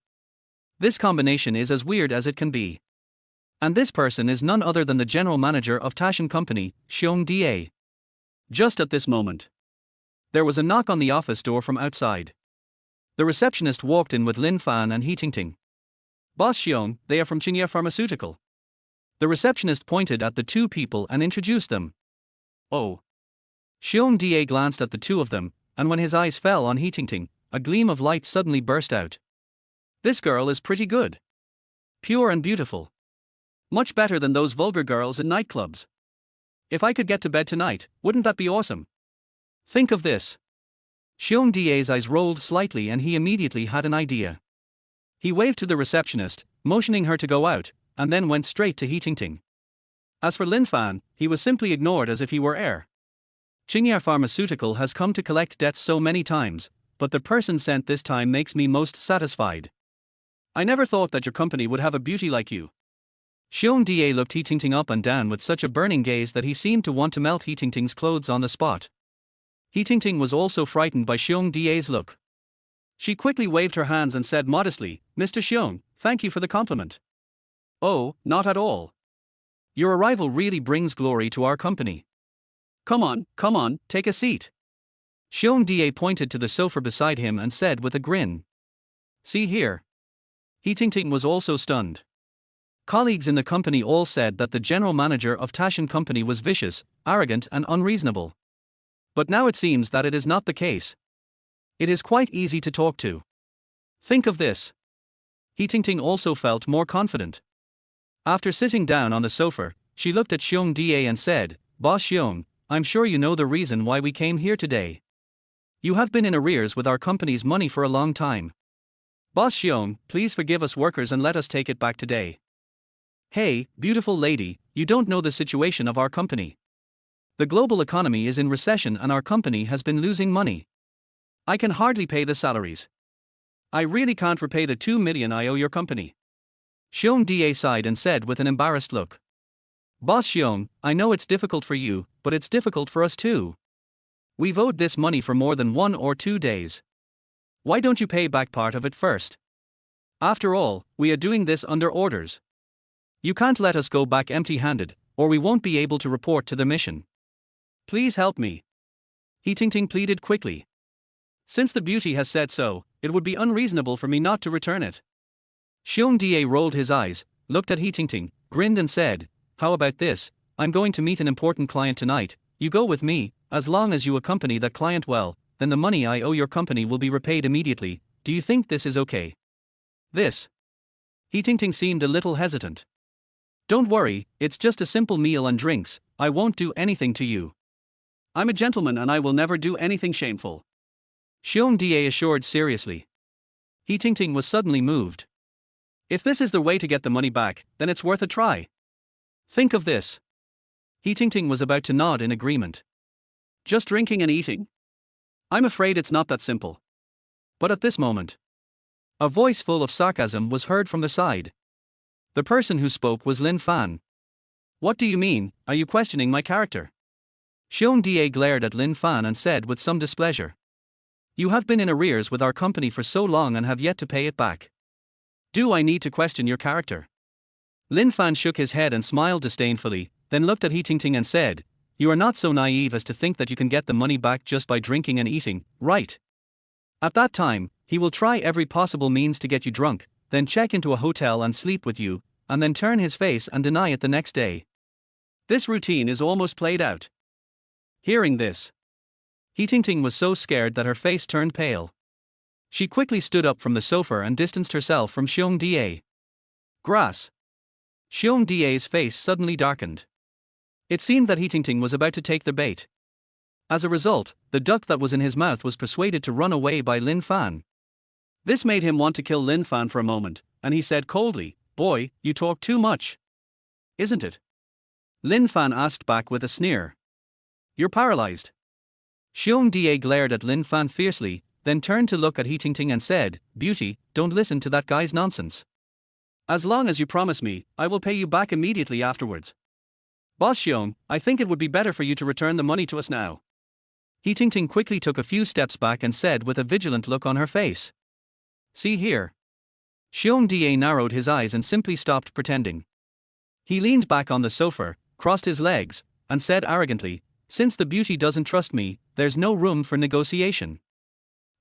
This combination is as weird as it can be. And this person is none other than the general manager of Tashan Company, Xiong Da. Just at this moment, there was a knock on the office door from outside. The receptionist walked in with Lin Fan and He Ting. Boss Xiong, they are from Qingye Pharmaceutical. The receptionist pointed at the two people and introduced them. Oh. Xiong Da glanced at the two of them, and when his eyes fell on He Ting, a gleam of light suddenly burst out. This girl is pretty good. Pure and beautiful. Much better than those vulgar girls in nightclubs. If I could get to bed tonight, wouldn't that be awesome? Think of this. Xiong Da's eyes rolled slightly and he immediately had an idea. He waved to the receptionist, motioning her to go out, and then went straight to He Ting. As for Lin Fan, he was simply ignored as if he were air. Qingye Pharmaceutical has come to collect debts so many times, but the person sent this time makes me most satisfied. I never thought that your company would have a beauty like you. Xiong Da looked He Ting up and down with such a burning gaze that he seemed to want to melt He Ting's clothes on the spot. He Ting was also frightened by Xiong Da's look. She quickly waved her hands and said modestly, Mr. Xiong, thank you for the compliment. Oh, not at all. Your arrival really brings glory to our company. Come on, take a seat. Xiong Da pointed to the sofa beside him and said with a grin. See here. He Ting was also stunned. Colleagues in the company all said that the general manager of Tashan Company was vicious, arrogant and unreasonable. But now it seems that it is not the case. It is quite easy to talk to. Think of this. He Tingting also felt more confident. After sitting down on the sofa, she looked at Xiong Da and said, Boss Xiong, I'm sure you know the reason why we came here today. You have been in arrears with our company's money for a long time. Boss Xiong, please forgive us workers and let us take it back today. Hey, beautiful lady, you don't know the situation of our company. The global economy is in recession and our company has been losing money. I can hardly pay the salaries. I really can't repay the 2 million I owe your company. Xiong Da sighed and said with an embarrassed look. Boss Xiong, I know it's difficult for you, but it's difficult for us too. We've owed this money for more than 1 or 2 days. Why don't you pay back part of it first? After all, we are doing this under orders. You can't let us go back empty-handed, or we won't be able to report to the mission. Please help me. He Tingting pleaded quickly. Since the beauty has said so, it would be unreasonable for me not to return it. Xiong Da rolled his eyes, looked at He Tingting, grinned and said, How about this? I'm going to meet an important client tonight. You go with me. As long as you accompany that client well, then the money I owe your company will be repaid immediately. Do you think this is okay? This. He Tingting seemed a little hesitant. Don't worry, it's just a simple meal and drinks. I won't do anything to you. I'm a gentleman and I will never do anything shameful. Xiong Da assured seriously. He Tingting was suddenly moved. If this is the way to get the money back, then it's worth a try. Think of this. He Tingting was about to nod in agreement. Just drinking and eating? I'm afraid it's not that simple. But at this moment, a voice full of sarcasm was heard from the side. The person who spoke was Lin Fan. What do you mean, are you questioning my character? Xiong Da glared at Lin Fan and said with some displeasure. You have been in arrears with our company for so long and have yet to pay it back. Do I need to question your character? Lin Fan shook his head and smiled disdainfully, then looked at He Tingting and said, You are not so naive as to think that you can get the money back just by drinking and eating, right? At that time, he will try every possible means to get you drunk, then check into a hotel and sleep with you, and then turn his face and deny it the next day. This routine is almost played out. Hearing this, He Tingting was so scared that her face turned pale. She quickly stood up from the sofa and distanced herself from Xiong Da. Grass. Xiong Da's face suddenly darkened. It seemed that He Tingting was about to take the bait. As a result, the duck that was in his mouth was persuaded to run away by Lin Fan. This made him want to kill Lin Fan for a moment, and he said coldly, Boy, you talk too much. Isn't it? Lin Fan asked back with a sneer. You're paralyzed. Xiong Da glared at Lin Fan fiercely, then turned to look at He Tingting and said, Beauty, don't listen to that guy's nonsense. As long as you promise me, I will pay you back immediately afterwards. Boss Xiong, I think it would be better for you to return the money to us now. He Tingting quickly took a few steps back and said with a vigilant look on her face. See here. Xiong Da narrowed his eyes and simply stopped pretending. He leaned back on the sofa, crossed his legs, and said arrogantly, Since the beauty doesn't trust me, there's no room for negotiation.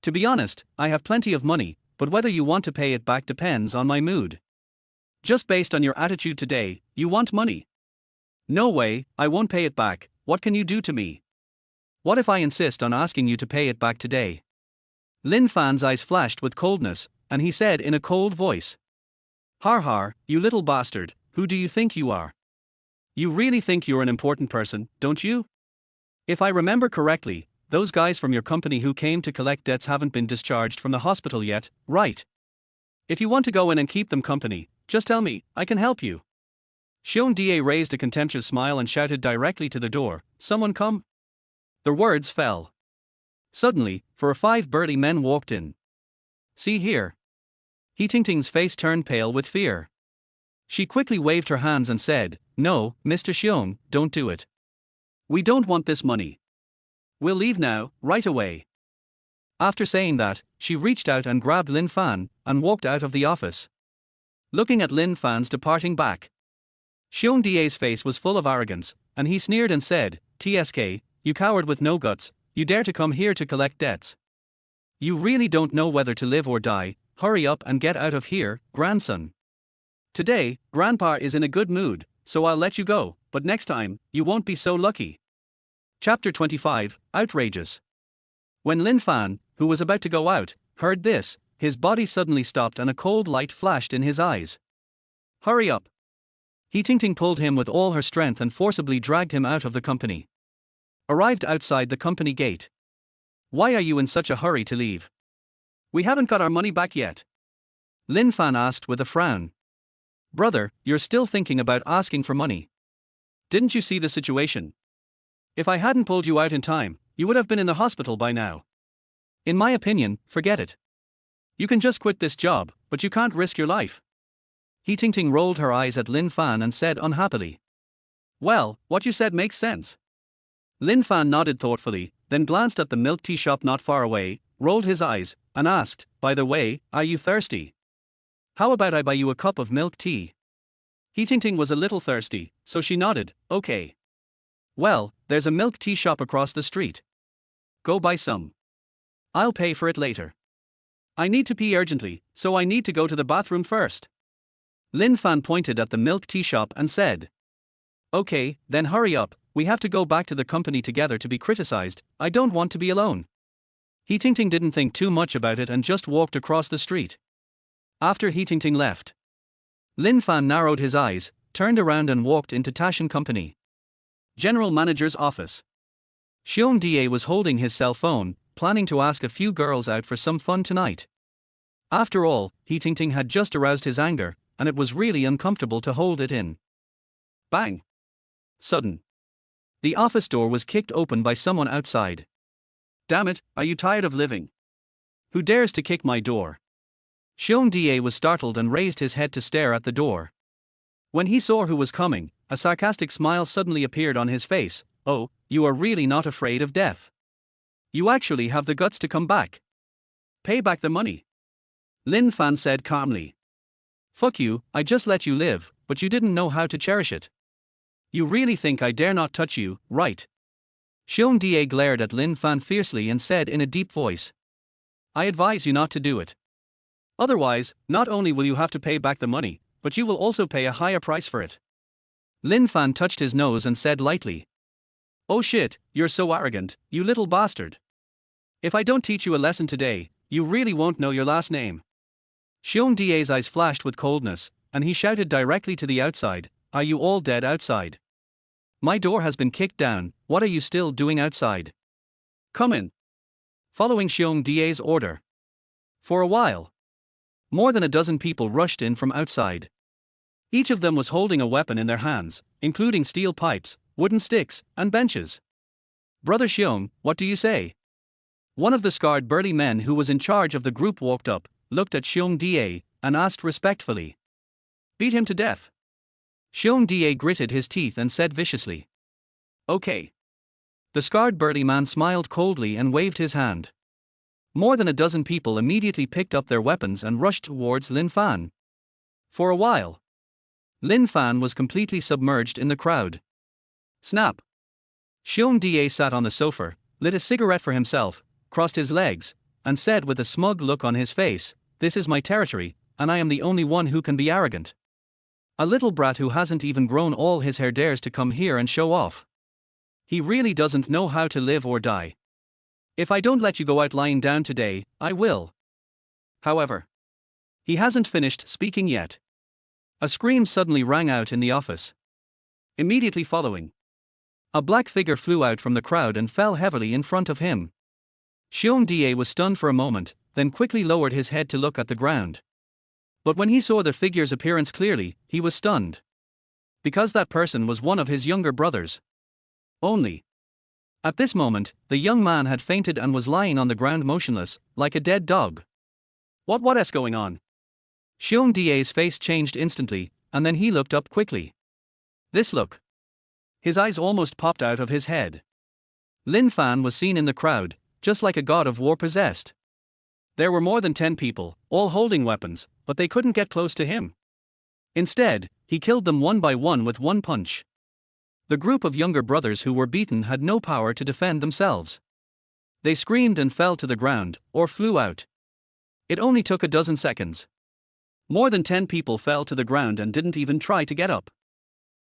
To be honest, I have plenty of money, but whether you want to pay it back depends on my mood. Just based on your attitude today, you want money. No way, I won't pay it back. What can you do to me? What if I insist on asking you to pay it back today? Lin Fan's eyes flashed with coldness, and he said in a cold voice. Har har, you little bastard, who do you think you are? You really think you're an important person, don't you? If I remember correctly, those guys from your company who came to collect debts haven't been discharged from the hospital yet, right? If you want to go in and keep them company, just tell me, I can help you. Xiong Da raised a contemptuous smile and shouted directly to the door, Someone come? The words fell. Suddenly, 4 or 5 burly men walked in. See here. He Tingting's face turned pale with fear. She quickly waved her hands and said, No, Mr. Xiong, don't do it. We don't want this money. We'll leave now, right away. After saying that, she reached out and grabbed Lin Fan, and walked out of the office. Looking at Lin Fan's departing back, Xiong Da's face was full of arrogance, and he sneered and said, TSK, you coward with no guts, you dare to come here to collect debts. You really don't know whether to live or die, hurry up and get out of here, grandson. Today, Grandpa is in a good mood, so I'll let you go, but next time, you won't be so lucky. Chapter 25, Outrageous. When Lin Fan, who was about to go out, heard this, his body suddenly stopped and a cold light flashed in his eyes. Hurry up! He Ting pulled him with all her strength and forcibly dragged him out of the company. Arrived outside the company gate. Why are you in such a hurry to leave? We haven't got our money back yet. Lin Fan asked with a frown. Brother, you're still thinking about asking for money. Didn't you see the situation? If I hadn't pulled you out in time, you would have been in the hospital by now. In my opinion, forget it. You can just quit this job, but you can't risk your life. He Ting rolled her eyes at Lin Fan and said unhappily. Well, what you said makes sense. Lin Fan nodded thoughtfully, then glanced at the milk tea shop not far away, rolled his eyes, and asked, by the way, are you thirsty? How about I buy you a cup of milk tea? He Ting was a little thirsty, so she nodded, okay. Well, there's a milk tea shop across the street. Go buy some. I'll pay for it later. I need to pee urgently, so I need to go to the bathroom first. Lin Fan pointed at the milk tea shop and said. Okay, then hurry up, we have to go back to the company together to be criticized, I don't want to be alone. He Ting didn't think too much about it and just walked across the street. After He Ting left, Lin Fan narrowed his eyes, turned around and walked into Tashin Company General Manager's office. Xiong Da was holding his cell phone, planning to ask a few girls out for some fun tonight. After all, He Ting had just aroused his anger, and it was really uncomfortable to hold it in. Bang! Sudden. The office door was kicked open by someone outside. Damn it, are you tired of living? Who dares to kick my door? Xiong Da was startled and raised his head to stare at the door. When he saw who was coming, a sarcastic smile suddenly appeared on his face. Oh, you are really not afraid of death. You actually have the guts to come back. Pay back the money. Lin Fan said calmly. Fuck you, I just let you live, but you didn't know how to cherish it. You really think I dare not touch you, right? Xiong Da glared at Lin Fan fiercely and said in a deep voice. I advise you not to do it. Otherwise, not only will you have to pay back the money, but you will also pay a higher price for it. Lin Fan touched his nose and said lightly. Oh shit, you're so arrogant, you little bastard. If I don't teach you a lesson today, you really won't know your last name. Xiong Da's eyes flashed with coldness, and he shouted directly to the outside, are you all dead outside? My door has been kicked down, what are you still doing outside? Come in. Following Xiong Da's order. For a while, more than a dozen people rushed in from outside. Each of them was holding a weapon in their hands, including steel pipes, wooden sticks, and benches. Brother Xiong, what do you say? One of the scarred burly men who was in charge of the group walked up, looked at Xiong Da, and asked respectfully. Beat him to death. Xiong Da gritted his teeth and said viciously. Okay. The scarred burly man smiled coldly and waved his hand. More than a dozen people immediately picked up their weapons and rushed towards Lin Fan. For a while, Lin Fan was completely submerged in the crowd. Snap. Xiong Da sat on the sofa, lit a cigarette for himself, crossed his legs, and said with a smug look on his face, this is my territory, and I am the only one who can be arrogant. A little brat who hasn't even grown all his hair dares to come here and show off. He really doesn't know how to live or die. If I don't let you go out lying down today, I will. However, he hasn't finished speaking yet. A scream suddenly rang out in the office. Immediately following, a black figure flew out from the crowd and fell heavily in front of him. Xiong Da was stunned for a moment, then quickly lowered his head to look at the ground. But when he saw the figure's appearance clearly, he was stunned. Because that person was one of his younger brothers. Only. At this moment, the young man had fainted and was lying on the ground motionless, like a dead dog. What is going on? Xiong Da's face changed instantly, and then he looked up quickly. This look. His eyes almost popped out of his head. Lin Fan was seen in the crowd, just like a god of war possessed. There were more than 10 people, all holding weapons, but they couldn't get close to him. Instead, he killed them one by one with one punch. The group of younger brothers who were beaten had no power to defend themselves. They screamed and fell to the ground, or flew out. It only took a dozen seconds. More than 10 people fell to the ground and didn't even try to get up.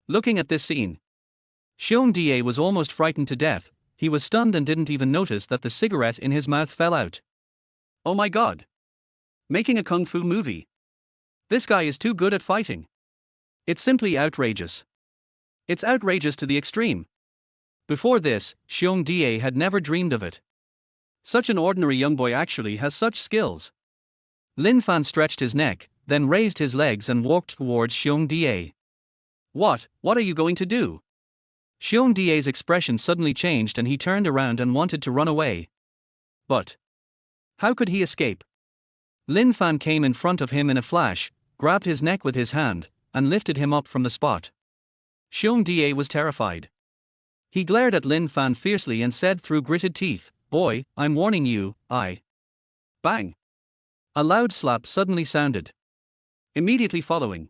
Looking at this scene, Xiong Da was almost frightened to death, he was stunned and didn't even notice that the cigarette in his mouth fell out. Oh my god. Making a kung fu movie. This guy is too good at fighting. It's simply outrageous. It's outrageous to the extreme. Before this, Xiong Da had never dreamed of it. Such an ordinary young boy actually has such skills. Lin Fan stretched his neck, then raised his legs and walked towards Xiong Da. What are you going to do? Xiong Da's expression suddenly changed and he turned around and wanted to run away. But how could he escape? Lin Fan came in front of him in a flash, grabbed his neck with his hand, and lifted him up from the spot. Xiong Da was terrified. He glared at Lin Fan fiercely and said through gritted teeth, "Boy, I'm warning you, I." Bang! A loud slap suddenly sounded. Immediately following,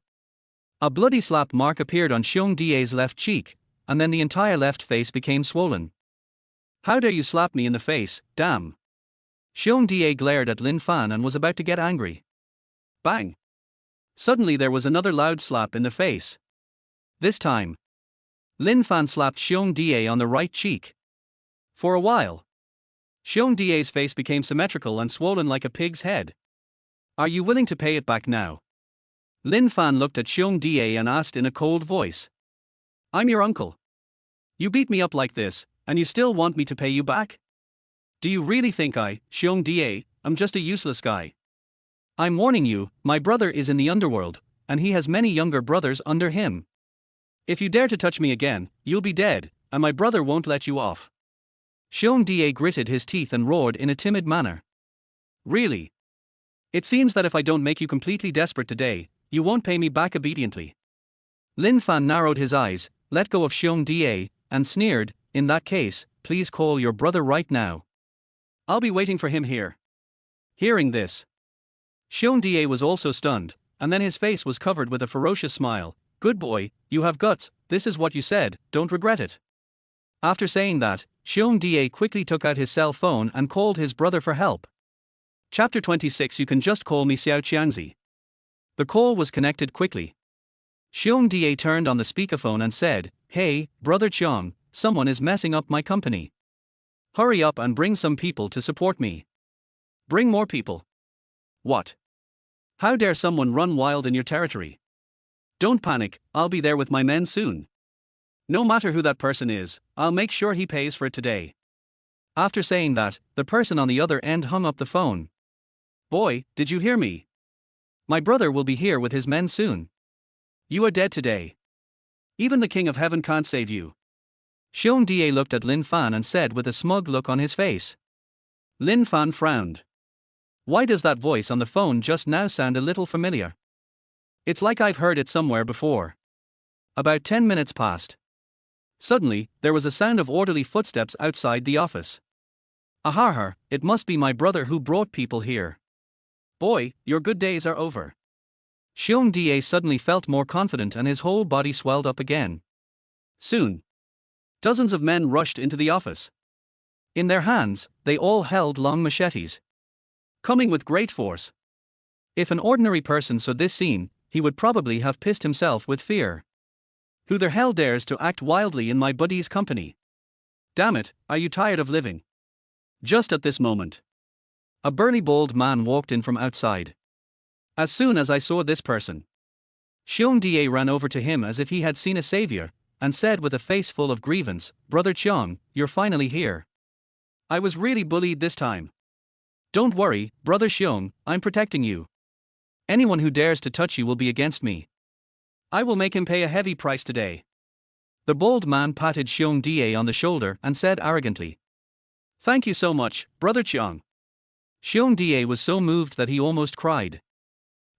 a bloody slap mark appeared on Xiong Da's left cheek, and then the entire left face became swollen. How dare you slap me in the face, damn! Xiong Da glared at Lin Fan and was about to get angry. Bang! Suddenly there was another loud slap in the face. This time, Lin Fan slapped Xiong Da on the right cheek. For a while, Xiong Da's face became symmetrical and swollen like a pig's head. Are you willing to pay it back now? Lin Fan looked at Xiong Da and asked in a cold voice. I'm your uncle. You beat me up like this, and you still want me to pay you back? Do you really think I, Xiong Da, am just a useless guy? I'm warning you, my brother is in the underworld, and he has many younger brothers under him. If you dare to touch me again, you'll be dead, and my brother won't let you off. Xiong Da gritted his teeth and roared in a timid manner. Really? It seems that if I don't make you completely desperate today, you won't pay me back obediently. Lin Fan narrowed his eyes, let go of Xiong Da, and sneered, in that case, please call your brother right now. I'll be waiting for him here. Hearing this, Xiong Da was also stunned, and then his face was covered with a ferocious smile. Good boy, you have guts, this is what you said, don't regret it. After saying that, Xiong Da quickly took out his cell phone and called his brother for help. Chapter 26 You can just call me Xiao Qiangzi. The call was connected quickly. Xiong Da turned on the speakerphone and said, Hey, brother Qiang, someone is messing up my company. Hurry up and bring some people to support me. Bring more people. What? How dare someone run wild in your territory? Don't panic, I'll be there with my men soon. No matter who that person is, I'll make sure he pays for it today. After saying that, the person on the other end hung up the phone. Boy, did you hear me? My brother will be here with his men soon. You are dead today. Even the King of Heaven can't save you. Xiong Da looked at Lin Fan and said with a smug look on his face. Lin Fan frowned. Why does that voice on the phone just now sound a little familiar? It's like I've heard it somewhere before. About 10 minutes passed. Suddenly, there was a sound of orderly footsteps outside the office. Aha, it must be my brother who brought people here. Boy, your good days are over. Xiong Da suddenly felt more confident and his whole body swelled up again. Soon, dozens of men rushed into the office. In their hands, they all held long machetes, coming with great force. If an ordinary person saw this scene, he would probably have pissed himself with fear. Who the hell dares to act wildly in my buddy's company? Damn it, are you tired of living? Just at this moment, a burly bald man walked in from outside. As soon as I saw this person, Xiong Da ran over to him as if he had seen a savior, and said with a face full of grievance, Brother Qiang, you're finally here. I was really bullied this time. Don't worry, Brother Xiong, I'm protecting you. Anyone who dares to touch you will be against me. I will make him pay a heavy price today. The bald man patted Xiong Da on the shoulder and said arrogantly. Thank you so much, Brother Qiang. Xiong Da was so moved that he almost cried.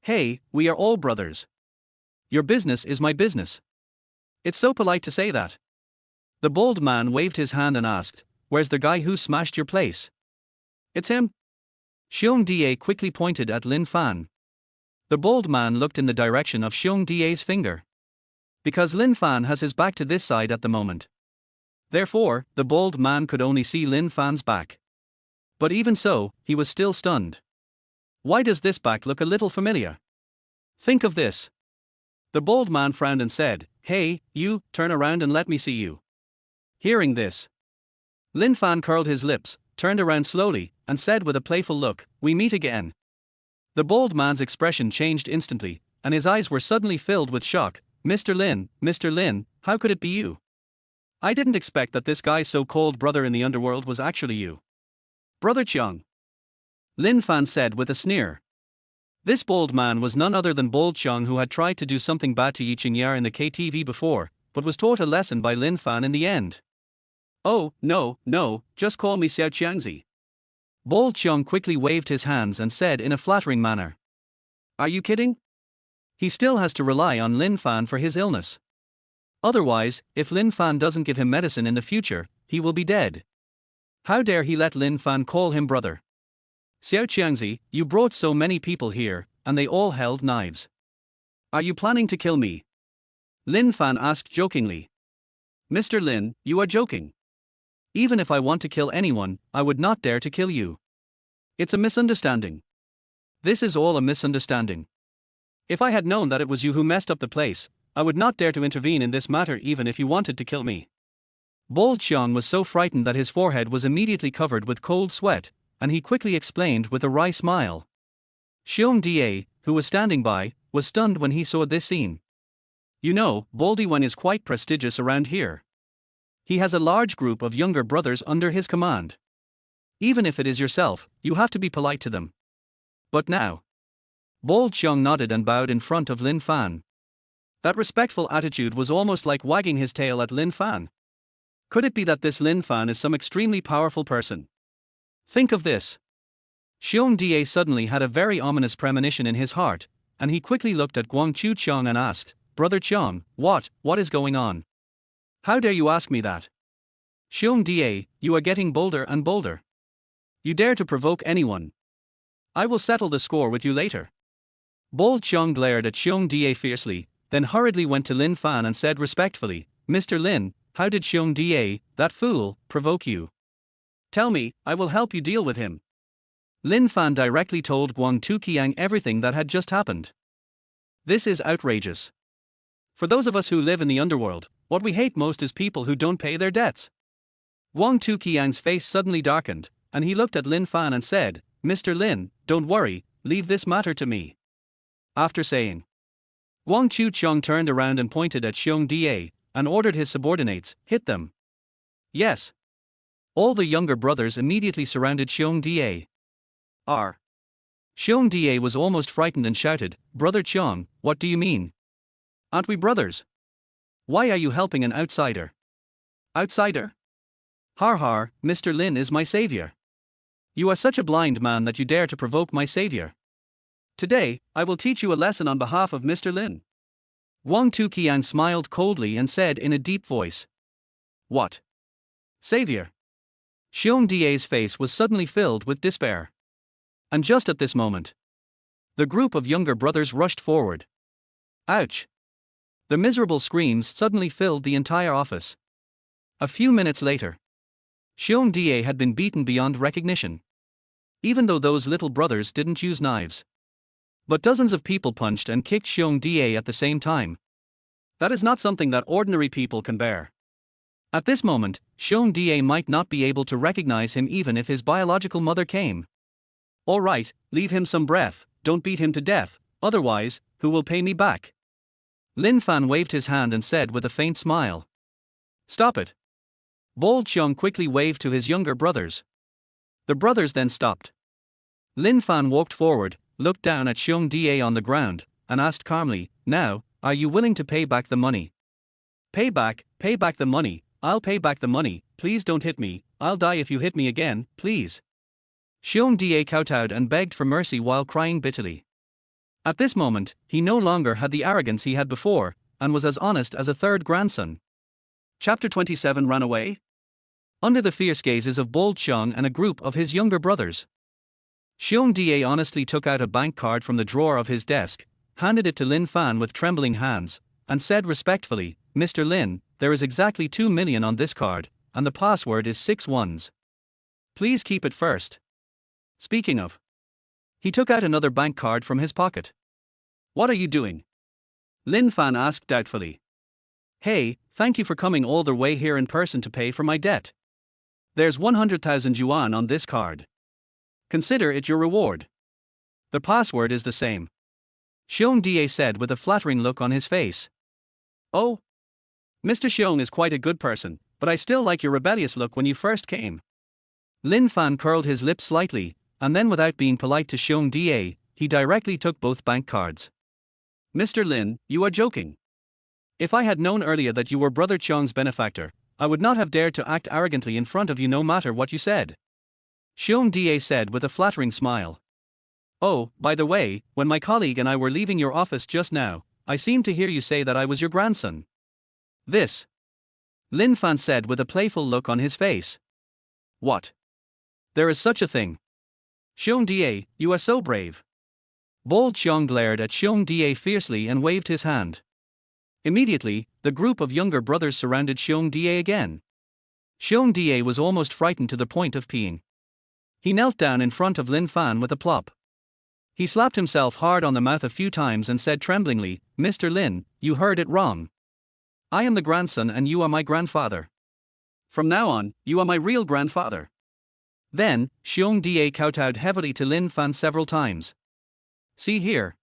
Hey, we are all brothers. Your business is my business. It's so polite to say that. The bald man waved his hand and asked, Where's the guy who smashed your place? It's him. Xiong Da quickly pointed at Lin Fan. The bald man looked in the direction of Xiong Da's finger. Because Lin Fan has his back to this side at the moment. Therefore, the bald man could only see Lin Fan's back. But even so, he was still stunned. Why does this back look a little familiar? Think of this. The bald man frowned and said, Hey, you, turn around and let me see you. Hearing this, Lin Fan curled his lips, turned around slowly, and said with a playful look, "We meet again." The bald man's expression changed instantly, and his eyes were suddenly filled with shock. Mr. Lin, how could it be you? I didn't expect that this guy's so-called brother in the underworld was actually you. Brother Cheong. Lin Fan said with a sneer. This bald man was none other than Bold Cheong, who had tried to do something bad to Yi Qingyar in the KTV before, but was taught a lesson by Lin Fan in the end. "Oh, no, just call me Xiao Qiangzi." Bold Cheong quickly waved his hands and said in a flattering manner. "Are you kidding? He still has to rely on Lin Fan for his illness. Otherwise, if Lin Fan doesn't give him medicine in the future, he will be dead. How dare he let Lin Fan call him brother? Xiao Qiangzi, you brought so many people here, and they all held knives. Are you planning to kill me?" Lin Fan asked jokingly. "Mr. Lin, you are joking. Even if I want to kill anyone, I would not dare to kill you. It's a misunderstanding. This is all a misunderstanding. If I had known that it was you who messed up the place, I would not dare to intervene in this matter even if you wanted to kill me." Bold Cheong was so frightened that his forehead was immediately covered with cold sweat, and he quickly explained with a wry smile. Xiong Da, who was standing by, was stunned when he saw this scene. "You know, Boldy Wen is quite prestigious around here. He has a large group of younger brothers under his command. Even if it is yourself, you have to be polite to them. But now..." Bold Cheong nodded and bowed in front of Lin Fan. That respectful attitude was almost like wagging his tail at Lin Fan. Could it be that this Lin Fan is some extremely powerful person? Think of this. Xiong Da suddenly had a very ominous premonition in his heart, and he quickly looked at Guang Chu Cheong and asked, "Brother Cheong, what is going on? How dare you ask me that? Xiong Da, you are getting bolder and bolder. You dare to provoke anyone. I will settle the score with you later." Bold Cheong glared at Xiong Da fiercely, then hurriedly went to Lin Fan and said respectfully, "Mr. Lin, how did Xiong Da, that fool, provoke you? Tell me, I will help you deal with him." Lin Fan directly told Guang Tuqiang everything that had just happened. This is outrageous. For those of us who live in the underworld, what we hate most is people who don't pay their debts. Guang Tuqiang's face suddenly darkened, and he looked at Lin Fan and said, "Mr. Lin, don't worry, leave this matter to me." After saying, Guang Chu Cheong turned around and pointed at Xiong Da, and ordered his subordinates, "Hit them." Yes. All the younger brothers immediately surrounded Xiong Da. R. Xiong Da was almost frightened and shouted, "Brother Cheong, what do you mean? Aren't we brothers? Why are you helping an outsider?" "Outsider? Har har, Mr. Lin is my savior. You are such a blind man that you dare to provoke my savior. Today, I will teach you a lesson on behalf of Mr. Lin." Guang Tuqiang smiled coldly and said in a deep voice, "What? Savior?" Xiong Da's face was suddenly filled with despair. And just at this moment, the group of younger brothers rushed forward. Ouch! The miserable screams suddenly filled the entire office. A few minutes later, Xiong Da had been beaten beyond recognition. Even though those little brothers didn't use knives. But dozens of people punched and kicked Xiong Da at the same time. That is not something that ordinary people can bear. At this moment, Xiong Da might not be able to recognize him even if his biological mother came. "All right, leave him some breath, don't beat him to death, otherwise, who will pay me back?" Lin Fan waved his hand and said with a faint smile, "Stop it." Bold Cheong quickly waved to his younger brothers. The brothers then stopped. Lin Fan walked forward, looked down at Xiong Da on the ground, and asked calmly, "Now, are you willing to pay back the money?" Pay back the money, I'll pay back the money, please don't hit me, I'll die if you hit me again, please." Xiong Da kowtowed and begged for mercy while crying bitterly. At this moment, he no longer had the arrogance he had before, and was as honest as a third grandson. Chapter 27 Ran away? Under the fierce gazes of Bold Cheong and a group of his younger brothers, Xiong Da honestly took out a bank card from the drawer of his desk, handed it to Lin Fan with trembling hands, and said respectfully, "Mr. Lin, there is exactly 2 million on this card, and the password is 6 ones. Please keep it first." Speaking of, he took out another bank card from his pocket. "What are you doing?" Lin Fan asked doubtfully. "Hey, thank you for coming all the way here in person to pay for my debt. There's 100,000 yuan on this card. Consider it your reward. The password is the same. Xiong Da said with a flattering look on his face. Oh? Mr. Xiong is quite a good person, but I still like your rebellious look when you first came. Lin Fan curled his lips slightly, and then without being polite to Xiong Da, he directly took both bank cards. Mr. Lin, you are joking. If I had known earlier that you were Brother Qiong's benefactor, I would not have dared to act arrogantly in front of you no matter what you said. Xiong Da said with a flattering smile. Oh, by the way, when my colleague and I were leaving your office just now, I seemed to hear you say that I was your grandson. This. Lin Fan said with a playful look on his face. What? There is such a thing. Xiong Da, you are so brave. Bold Qiong glared at Xiong Da fiercely and waved his hand. Immediately, the group of younger brothers surrounded Xiong Da again. Xiong Da was almost frightened to the point of peeing. He knelt down in front of Lin Fan with a plop. He slapped himself hard on the mouth a few times and said tremblingly, Mr. Lin, you heard it wrong. I am the grandson and you are my grandfather. From now on, you are my real grandfather. Then, Xiong Da kowtowed heavily to Lin Fan several times. See here.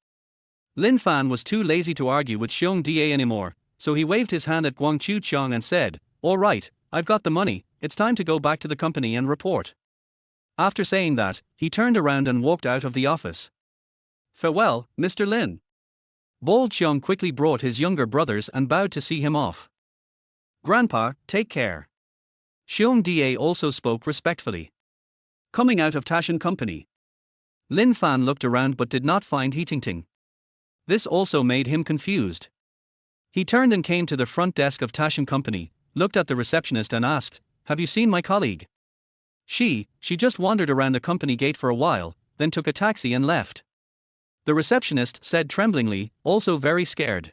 Lin Fan was too lazy to argue with Xiong Da anymore, so he waved his hand at Guangqiu Qiong and said, all right, I've got the money, it's time to go back to the company and report. After saying that, he turned around and walked out of the office. Farewell, Mr. Lin. Bold Qiong quickly brought his younger brothers and bowed to see him off. Grandpa, take care. Xiong Da also spoke respectfully. Coming out of Tashan Company. Lin Fan looked around but did not find He Tingting. This also made him confused. He turned and came to the front desk of Tashan Company, looked at the receptionist and asked, have you seen my colleague? She just wandered around the company gate for a while, then took a taxi and left. The receptionist said tremblingly, also very scared.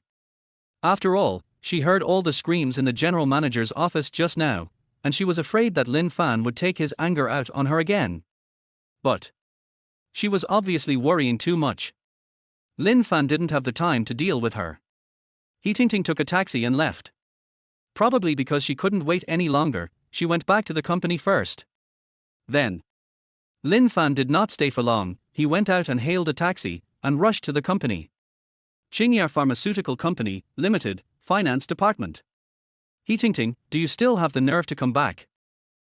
After all, she heard all the screams in the general manager's office just now, and she was afraid that Lin Fan would take his anger out on her again. But she was obviously worrying too much. Lin Fan didn't have the time to deal with her. He Tingting took a taxi and left. Probably because she couldn't wait any longer, she went back to the company first. Then Lin Fan did not stay for long, he went out and hailed a taxi, and rushed to the company. Qingyar Pharmaceutical Company, Limited, Finance Department. He Tingting, do you still have the nerve to come back?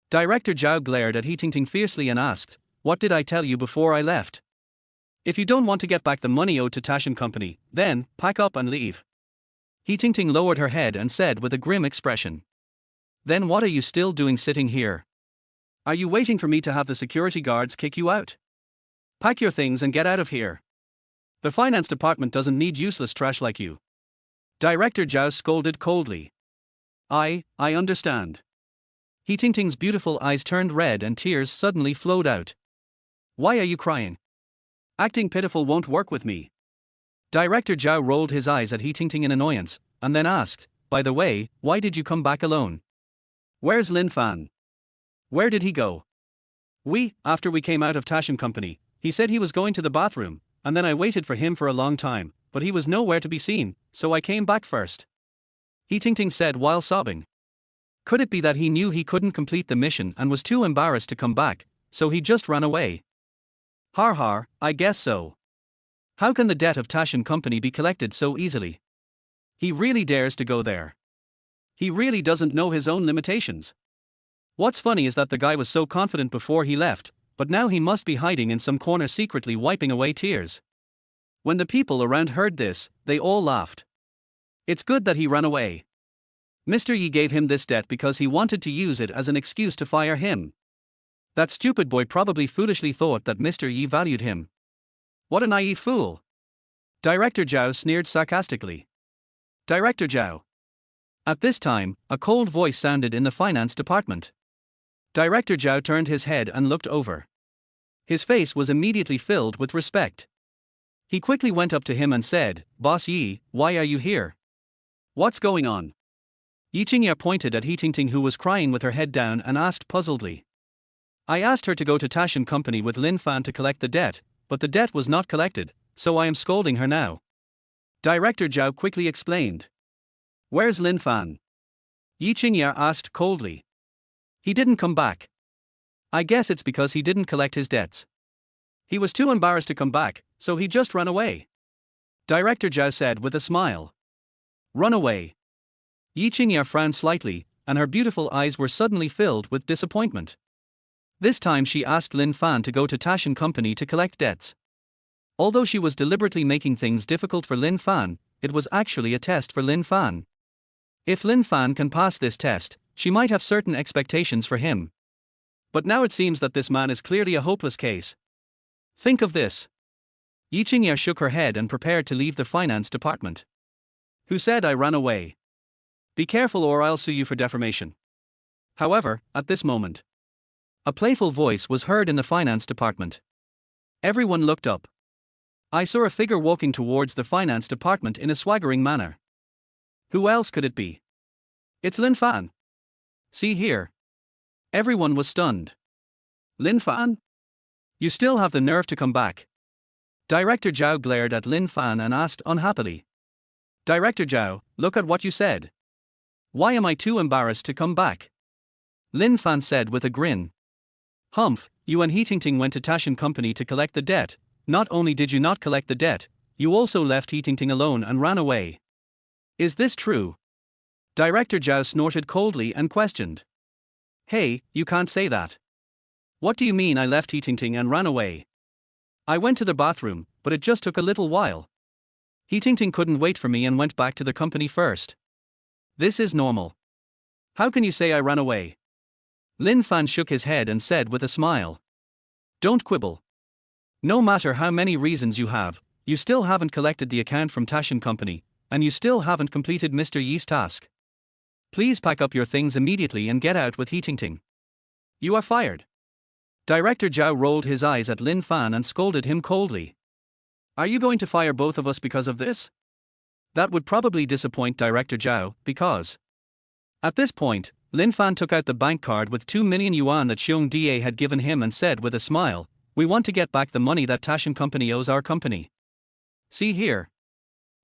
Director Zhao glared at He Tingting fiercely and asked, what did I tell you before I left? If you don't want to get back the money owed to Tashan Company, then, pack up and leave. He Tingting lowered her head and said with a grim expression. Then what are you still doing sitting here? Are you waiting for me to have the security guards kick you out? Pack your things and get out of here. The finance department doesn't need useless trash like you. Director Zhao scolded coldly. I understand. He Tingting's beautiful eyes turned red and tears suddenly flowed out. Why are you crying? Acting pitiful won't work with me. Director Zhao rolled his eyes at He Tingting in annoyance, and then asked, by the way, why did you come back alone? Where's Lin Fan? Where did he go? After we came out of Tashan Company, he said he was going to the bathroom, and then I waited for him for a long time, but he was nowhere to be seen, so I came back first. He Tingting said while sobbing. Could it be that he knew he couldn't complete the mission and was too embarrassed to come back, so he just ran away? Har har, I guess so. How can the debt of Tashan Company be collected so easily? He really dares to go there. He really doesn't know his own limitations. What's funny is that the guy was so confident before he left, but now he must be hiding in some corner secretly wiping away tears. When the people around heard this, they all laughed. It's good that he ran away. Mr. Yi gave him this debt because he wanted to use it as an excuse to fire him. That stupid boy probably foolishly thought that Mr. Yi valued him. What a naive fool. Director Zhao sneered sarcastically. Director Zhao. At this time, a cold voice sounded in the finance department. Director Zhao turned his head and looked over. His face was immediately filled with respect. He quickly went up to him and said, Boss Yi, why are you here? What's going on? Yi Qingya pointed at He Tingting who was crying with her head down and asked puzzledly. I asked her to go to Tashan Company with Lin Fan to collect the debt, but the debt was not collected, so I am scolding her now. Director Zhao quickly explained. Where's Lin Fan? Yi Qingya asked coldly. He didn't come back. I guess it's because he didn't collect his debts. He was too embarrassed to come back, so he just ran away. Director Zhao said with a smile. Run away. Yi Qingya frowned slightly, and her beautiful eyes were suddenly filled with disappointment. This time she asked Lin Fan to go to Tashin Company to collect debts. Although she was deliberately making things difficult for Lin Fan, it was actually a test for Lin Fan. If Lin Fan can pass this test, she might have certain expectations for him. But now it seems that this man is clearly a hopeless case. Think of this. Yi Qingya shook her head and prepared to leave the finance department. Who said I ran away? Be careful or I'll sue you for defamation. However, at this moment, a playful voice was heard in the finance department. Everyone looked up. I saw a figure walking towards the finance department in a swaggering manner. Who else could it be? It's Lin Fan. See here. Everyone was stunned. Lin Fan? You still have the nerve to come back? Director Zhao glared at Lin Fan and asked unhappily. Director Zhao, look at what you said. Why am I too embarrassed to come back? Lin Fan said with a grin. Humph, you and Heatingting went to Tashin Company to collect the debt. Not only did you not collect the debt, you also left Heatingting alone and ran away. Is this true? Director Zhao snorted coldly and questioned. Hey, you can't say that. What do you mean I left Heatingting and ran away? I went to the bathroom, but it just took a little while. Heatingting couldn't wait for me and went back to the company first. This is normal. How can you say I ran away? Lin Fan shook his head and said with a smile. Don't quibble. No matter how many reasons you have, you still haven't collected the account from Tashin Company, and you still haven't completed Mr. Yi's task. Please pack up your things immediately and get out with Heatingting. You are fired. Director Zhao rolled his eyes at Lin Fan and scolded him coldly. Are you going to fire both of us because of this? That would probably disappoint Director Zhao, because at this point, Lin Fan took out the bank card with 2 million yuan that Xiong Da had given him and said with a smile, we want to get back the money that Tashin Company owes our company. See here.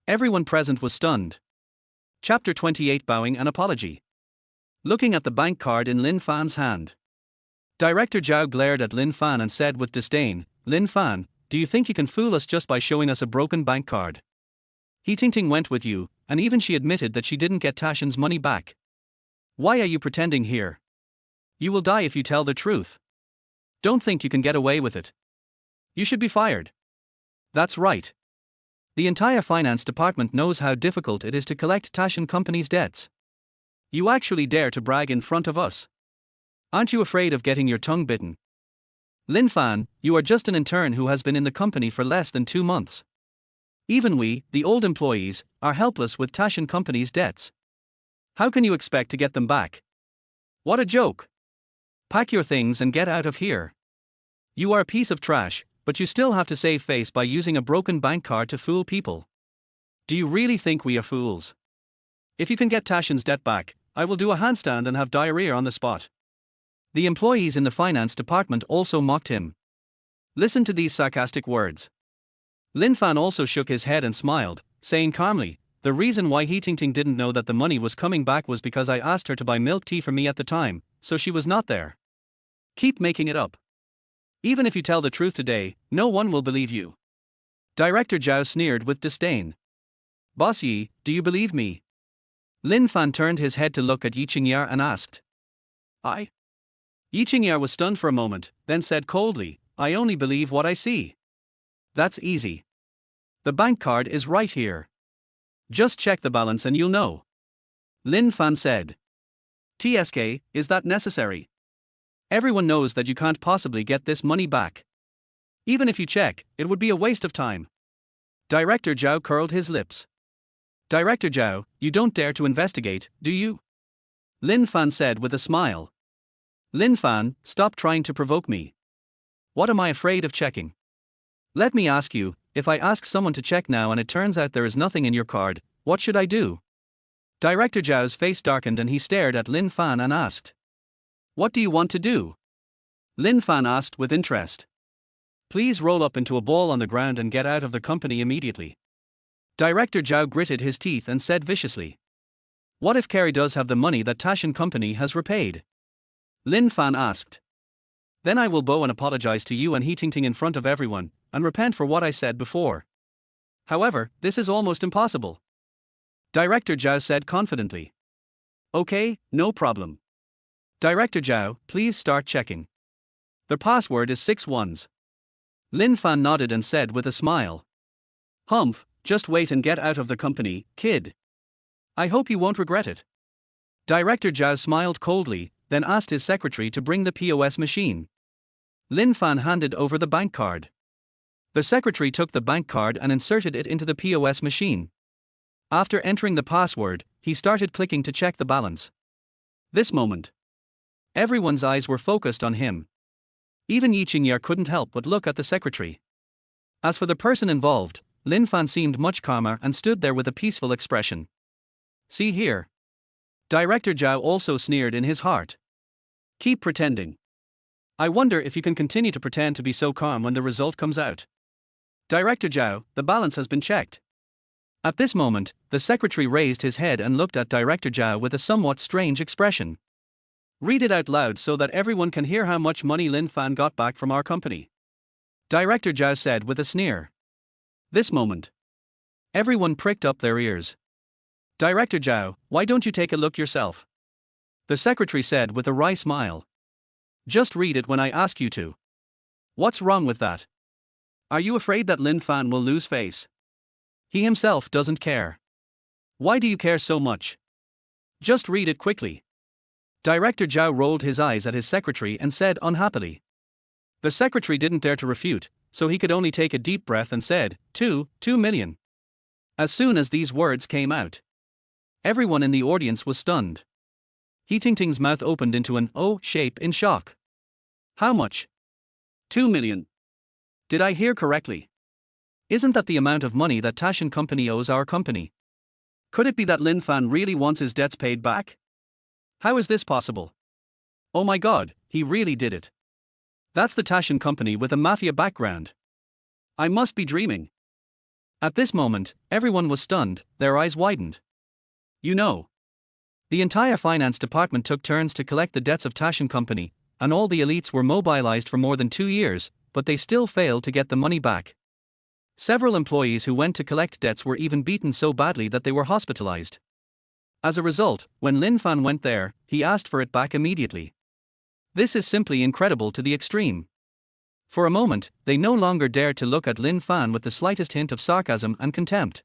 Everyone present was stunned. Chapter 28 Bowing an Apology. Looking at the bank card in Lin Fan's hand, Director Zhao glared at Lin Fan and said with disdain, Lin Fan, do you think you can fool us just by showing us a broken bank card? Heatingting went with you, and even she admitted that she didn't get Tashin's money back. Why are you pretending here? You will die if you tell the truth. Don't think you can get away with it. You should be fired. That's right. The entire finance department knows how difficult it is to collect Tashin Company's debts. You actually dare to brag in front of us. Aren't you afraid of getting your tongue bitten? Lin Fan, you are just an intern who has been in the company for less than 2 months. Even we, the old employees, are helpless with Tashin Company's debts. How can you expect to get them back? What a joke. Pack your things and get out of here. You are a piece of trash, but you still have to save face by using a broken bank card to fool people. Do you really think we are fools? If you can get Tashin's debt back, I will do a handstand and have diarrhea on the spot. The employees in the finance department also mocked him. Listen to these sarcastic words. Lin Fan also shook his head and smiled, saying calmly, the reason why Heatingting didn't know that the money was coming back was because I asked her to buy milk tea for me at the time, so she was not there. Keep making it up. Even if you tell the truth today, no one will believe you. Director Zhao sneered with disdain. Boss Yi, do you believe me? Lin Fan turned his head to look at Yi Qingya and asked. I? Yi Qingya was stunned for a moment, then said coldly, I only believe what I see. That's easy. The bank card is right here. Just check the balance and you'll know. Lin Fan said. TSK, is that necessary? Everyone knows that you can't possibly get this money back. Even if you check, it would be a waste of time. Director Zhao curled his lips. Director Zhao, you don't dare to investigate, do you? Lin Fan said with a smile. Lin Fan, stop trying to provoke me. What am I afraid of checking? Let me ask you, if I ask someone to check now and it turns out there is nothing in your card, what should I do? Director Zhao's face darkened and he stared at Lin Fan and asked. What do you want to do? Lin Fan asked with interest. Please roll up into a ball on the ground and get out of the company immediately. Director Zhao gritted his teeth and said viciously. What if Carrie does have the money that Tashin Company has repaid? Lin Fan asked. Then I will bow and apologize to you and He Ting Ting in front of everyone, and repent for what I said before. However, this is almost impossible. Director Zhao said confidently. Okay, no problem. Director Zhao, please start checking. The password is 6 ones. Lin Fan nodded and said with a smile. Humph, just wait and get out of the company, kid. I hope you won't regret it. Director Zhao smiled coldly, then asked his secretary to bring the POS machine. Lin Fan handed over the bank card. The secretary took the bank card and inserted it into the POS machine. After entering the password, he started clicking to check the balance. This moment, everyone's eyes were focused on him. Even Yi Qingya couldn't help but look at the secretary. As for the person involved, Lin Fan seemed much calmer and stood there with a peaceful expression. See here. Director Zhao also sneered in his heart. Keep pretending. I wonder if you can continue to pretend to be so calm when the result comes out. Director Zhao, the balance has been checked. At this moment, the secretary raised his head and looked at Director Zhao with a somewhat strange expression. Read it out loud so that everyone can hear how much money Lin Fan got back from our company. Director Zhao said with a sneer. This moment, everyone pricked up their ears. Director Zhao, why don't you take a look yourself? The secretary said with a wry smile. Just read it when I ask you to. What's wrong with that? Are you afraid that Lin Fan will lose face? He himself doesn't care. Why do you care so much? Just read it quickly. Director Zhao rolled his eyes at his secretary and said unhappily. The secretary didn't dare to refute, so he could only take a deep breath and said, 2 million. As soon as these words came out, everyone in the audience was stunned. He Ting Ting's mouth opened into an O shape in shock. How much? 2 million. Did I hear correctly? Isn't that the amount of money that Tashin Company owes our company? Could it be that Lin Fan really wants his debts paid back? How is this possible? Oh my god, he really did it. That's the Tashin Company with a mafia background. I must be dreaming. At this moment, everyone was stunned, their eyes widened. You know, the entire finance department took turns to collect the debts of Tashin Company, and all the elites were mobilized for more than 2 years, but they still failed to get the money back. Several employees who went to collect debts were even beaten so badly that they were hospitalized. As a result, when Lin Fan went there, he asked for it back immediately. This is simply incredible to the extreme. For a moment, they no longer dared to look at Lin Fan with the slightest hint of sarcasm and contempt.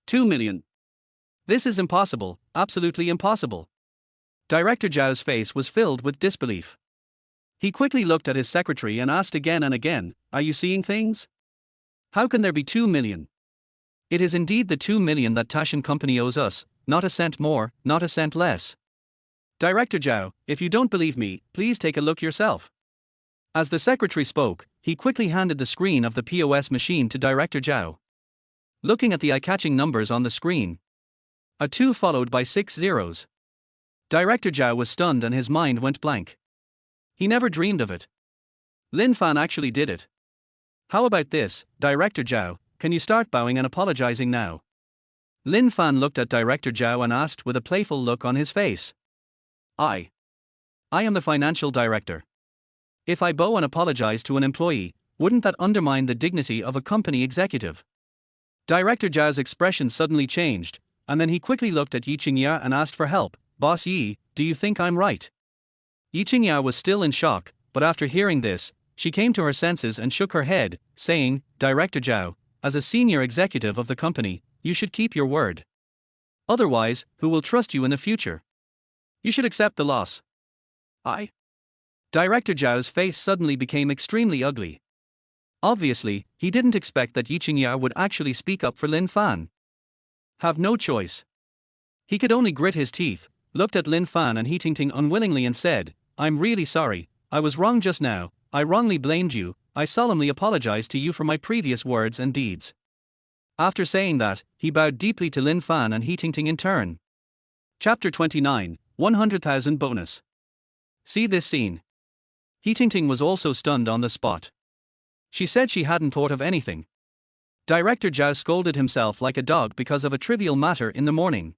2 million. This is impossible, absolutely impossible. Director Zhao's face was filled with disbelief. He quickly looked at his secretary and asked again and again, are you seeing things? How can there be 2 million? It is indeed the 2 million that Tashin Company owes us, not a cent more, not a cent less. Director Zhao, if you don't believe me, please take a look yourself. As the secretary spoke, he quickly handed the screen of the POS machine to Director Zhao. Looking at the eye-catching numbers on the screen, a 2 followed by 6 zeros. Director Zhao was stunned and his mind went blank. He never dreamed of it. Lin Fan actually did it. How about this, Director Zhao, can you start bowing and apologizing now? Lin Fan looked at Director Zhao and asked with a playful look on his face. I am the financial director. If I bow and apologize to an employee, wouldn't that undermine the dignity of a company executive? Director Zhao's expression suddenly changed, and then he quickly looked at Yi Qingya and asked for help. Boss Yi, do you think I'm right? Yi Qingya was still in shock, but after hearing this, she came to her senses and shook her head, saying, Director Zhao, as a senior executive of the company, you should keep your word. Otherwise, who will trust you in the future? You should accept the loss. Director Zhao's face suddenly became extremely ugly. Obviously, he didn't expect that Yi Qingya would actually speak up for Lin Fan. Have no choice. He could only grit his teeth, looked at Lin Fan and He Ting Ting unwillingly and said, I'm really sorry, I was wrong just now, I wrongly blamed you, I solemnly apologize to you for my previous words and deeds. After saying that, he bowed deeply to Lin Fan and He Ting Ting in turn. Chapter 29, 100,000 bonus. See this scene. He Ting Ting was also stunned on the spot. She said she hadn't thought of anything. Director Zhao scolded himself like a dog because of a trivial matter in the morning.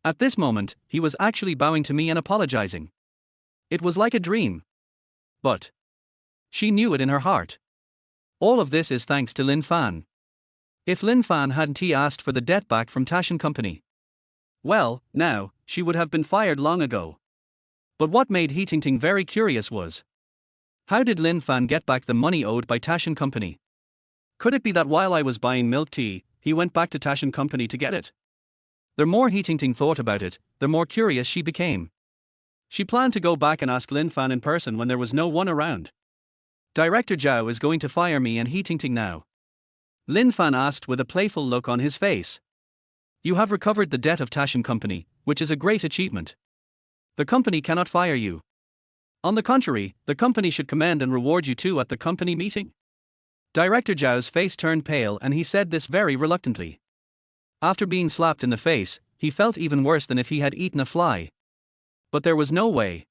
At this moment, he was actually bowing to me and apologizing. It was like a dream. But She knew it in her heart. All of this is thanks to Lin Fan. If Lin Fan hadn't asked for the debt back from Tash and Company, well, now, she would have been fired long ago. But what made He Tingting very curious was, how did Lin Fan get back the money owed by Tash and Company? Could it be that while I was buying milk tea, he went back to Tash and Company to get it? The more He Tingting thought about it, the more curious she became. She planned to go back and ask Lin Fan in person when there was no one around. Director Zhao is going to fire me and He Tingting now? Lin Fan asked with a playful look on his face. You have recovered the debt of Tash and Company, which is a great achievement. The company cannot fire you. On the contrary, the company should commend and reward you too at the company meeting. Director Zhao's face turned pale and he said this very reluctantly. After being slapped in the face, he felt even worse than if he had eaten a fly. But there was no way.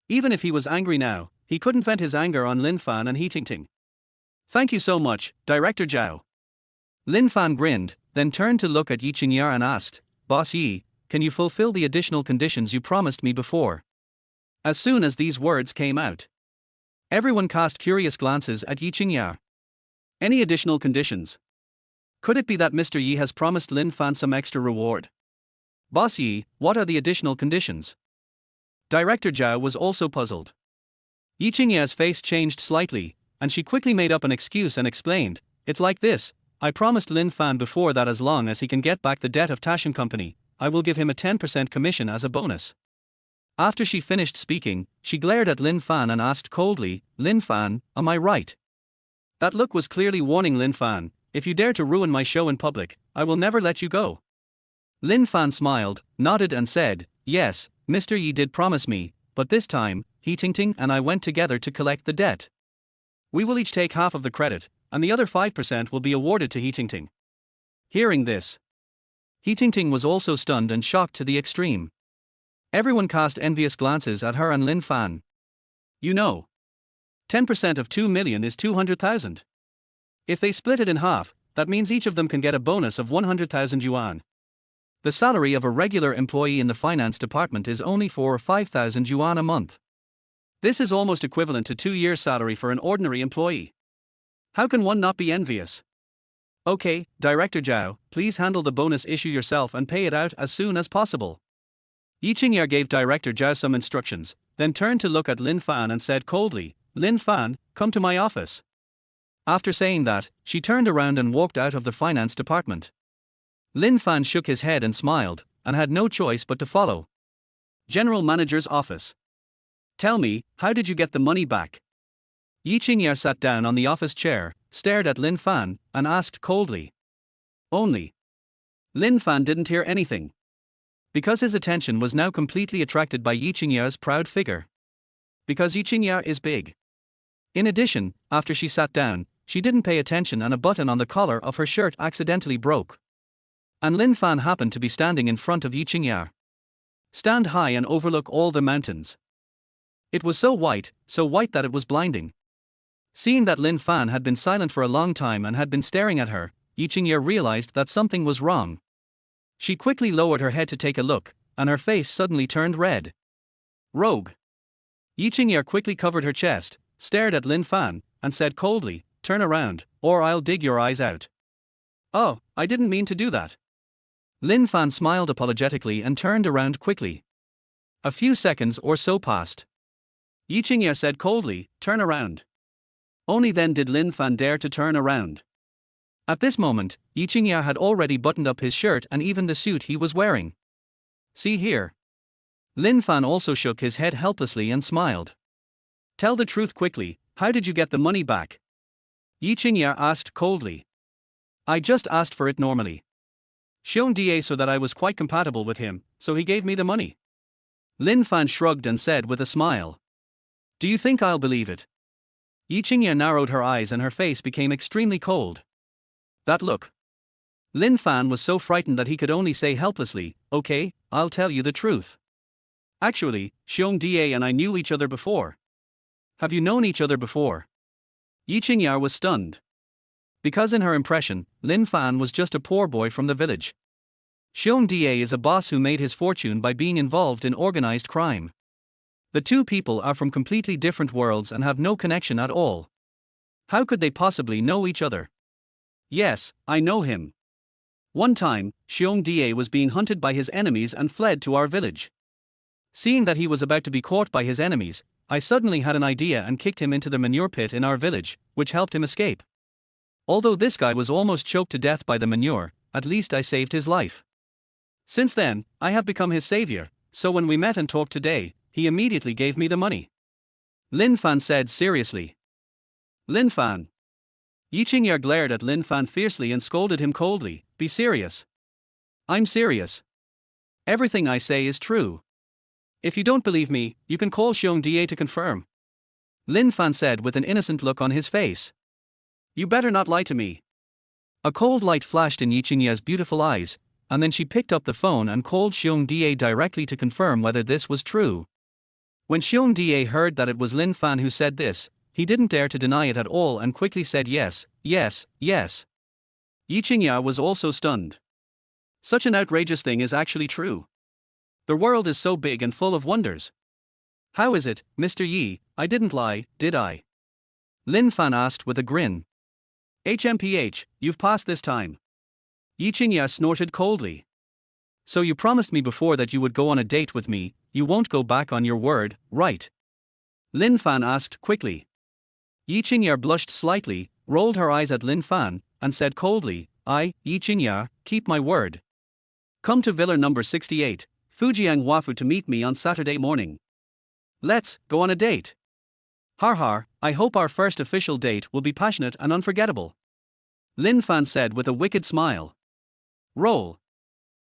Even if he was angry now, he couldn't vent his anger on Lin Fan and He Tingting. Thank you so much, Director Zhao. Lin Fan grinned, then turned to look at Yi Qingya and asked, Boss Yi, can you fulfill the additional conditions you promised me before? As soon as these words came out, everyone cast curious glances at Yi Qingya. Any additional conditions? Could it be that Mr. Yi has promised Lin Fan some extra reward? Boss Yi, what are the additional conditions? Director Zhao was also puzzled. Yi Qingya's face changed slightly, and she quickly made up an excuse and explained, it's like this, I promised Lin Fan before that as long as he can get back the debt of Tash and Company, I will give him a 10% commission as a bonus. After she finished speaking, she glared at Lin Fan and asked coldly, Lin Fan, am I right? That look was clearly warning Lin Fan, if you dare to ruin my show in public, I will never let you go. Lin Fan smiled, nodded and said, yes, Mr. Yi did promise me, but this time, He Tingting and I went together to collect the debt. We will each take half of the credit, and the other 5% will be awarded to He Tingting. Hearing this, He Tingting was also stunned and shocked to the extreme. Everyone cast envious glances at her and Lin Fan. You know, 10% of 2 million is 200,000. If they split it in half, that means each of them can get a bonus of 100,000 yuan. The salary of a regular employee in the finance department is only 4 or 5,000 yuan a month. This is almost equivalent to 2 years' salary for an ordinary employee. How can one not be envious? Okay, Director Zhao, please handle the bonus issue yourself and pay it out as soon as possible. Yi Qingya gave Director Zhao some instructions, then turned to look at Lin Fan and said coldly, Lin Fan, come to my office. After saying that, she turned around and walked out of the finance department. Lin Fan shook his head and smiled, and had no choice but to follow. General Manager's office. Tell me, how did you get the money back? Yi Qingya sat down on the office chair, stared at Lin Fan, and asked coldly. Only. Lin Fan didn't hear anything, because his attention was now completely attracted by Yi Qingya's proud figure. Because Yi Qingya is big. In addition, after she sat down, she didn't pay attention and a button on the collar of her shirt accidentally broke. And Lin Fan happened to be standing in front of Yi Qingya. Stand high and overlook all the mountains. It was so white that it was blinding. Seeing that Lin Fan had been silent for a long time and had been staring at her, Yi Qingya realized that something was wrong. She quickly lowered her head to take a look, and her face suddenly turned red. Rogue. Yi Qingya quickly covered her chest, stared at Lin Fan, and said coldly, turn around, or I'll dig your eyes out. Oh, I didn't mean to do that. Lin Fan smiled apologetically and turned around quickly. A few seconds or so passed. Yi Qingya said coldly, turn around. Only then did Lin Fan dare to turn around. At this moment, Yi Qingya had already buttoned up his shirt and even the suit he was wearing. See here. Lin Fan also shook his head helplessly and smiled. Tell the truth quickly, how did you get the money back? Yi Qingya asked coldly. I just asked for it normally. Xiong Da so that I was quite compatible with him, so he gave me the money. Lin Fan shrugged and said with a smile. Do you think I'll believe it? Yi Qingya narrowed her eyes and her face became extremely cold. That look. Lin Fan was so frightened that he could only say helplessly, okay, I'll tell you the truth. Actually, Xiong Da and I knew each other before. Have you known each other before? Yi Qingya was stunned. Because in her impression, Lin Fan was just a poor boy from the village. Xiong Da is a boss who made his fortune by being involved in organized crime. The two people are from completely different worlds and have no connection at all. How could they possibly know each other? Yes, I know him. One time, Xiong Da was being hunted by his enemies and fled to our village. Seeing that he was about to be caught by his enemies, I suddenly had an idea and kicked him into the manure pit in our village, which helped him escape. Although this guy was almost choked to death by the manure, at least I saved his life. Since then, I have become his savior, so when we met and talked today, he immediately gave me the money. Lin Fan said seriously. Lin Fan. Yi Qingya glared at Lin Fan fiercely and scolded him coldly, "Be serious." I'm serious. Everything I say is true. If you don't believe me, you can call Xiong Da to confirm. Lin Fan said with an innocent look on his face. You better not lie to me. A cold light flashed in Yi Qingya's beautiful eyes, and then she picked up the phone and called Xiong Da directly to confirm whether this was true. When Xiong Da heard that it was Lin Fan who said this, he didn't dare to deny it at all and quickly said yes, yes, yes. Yi Qingya was also stunned. Such an outrageous thing is actually true. The world is so big and full of wonders. How is it, Mr. Yi, I didn't lie, did I? Lin Fan asked with a grin. HMPH, you've passed this time. Yi Qingya snorted coldly. So you promised me before that you would go on a date with me, you won't go back on your word, right? Lin Fan asked quickly. Yi Qingya blushed slightly, rolled her eyes at Lin Fan, and said coldly, I, Yi Qingya, keep my word. Come to Villa number 68, Fujiang Wafu to meet me on Saturday morning. Let's go on a date. Har har, I hope our first official date will be passionate and unforgettable. Lin Fan said with a wicked smile. Roll.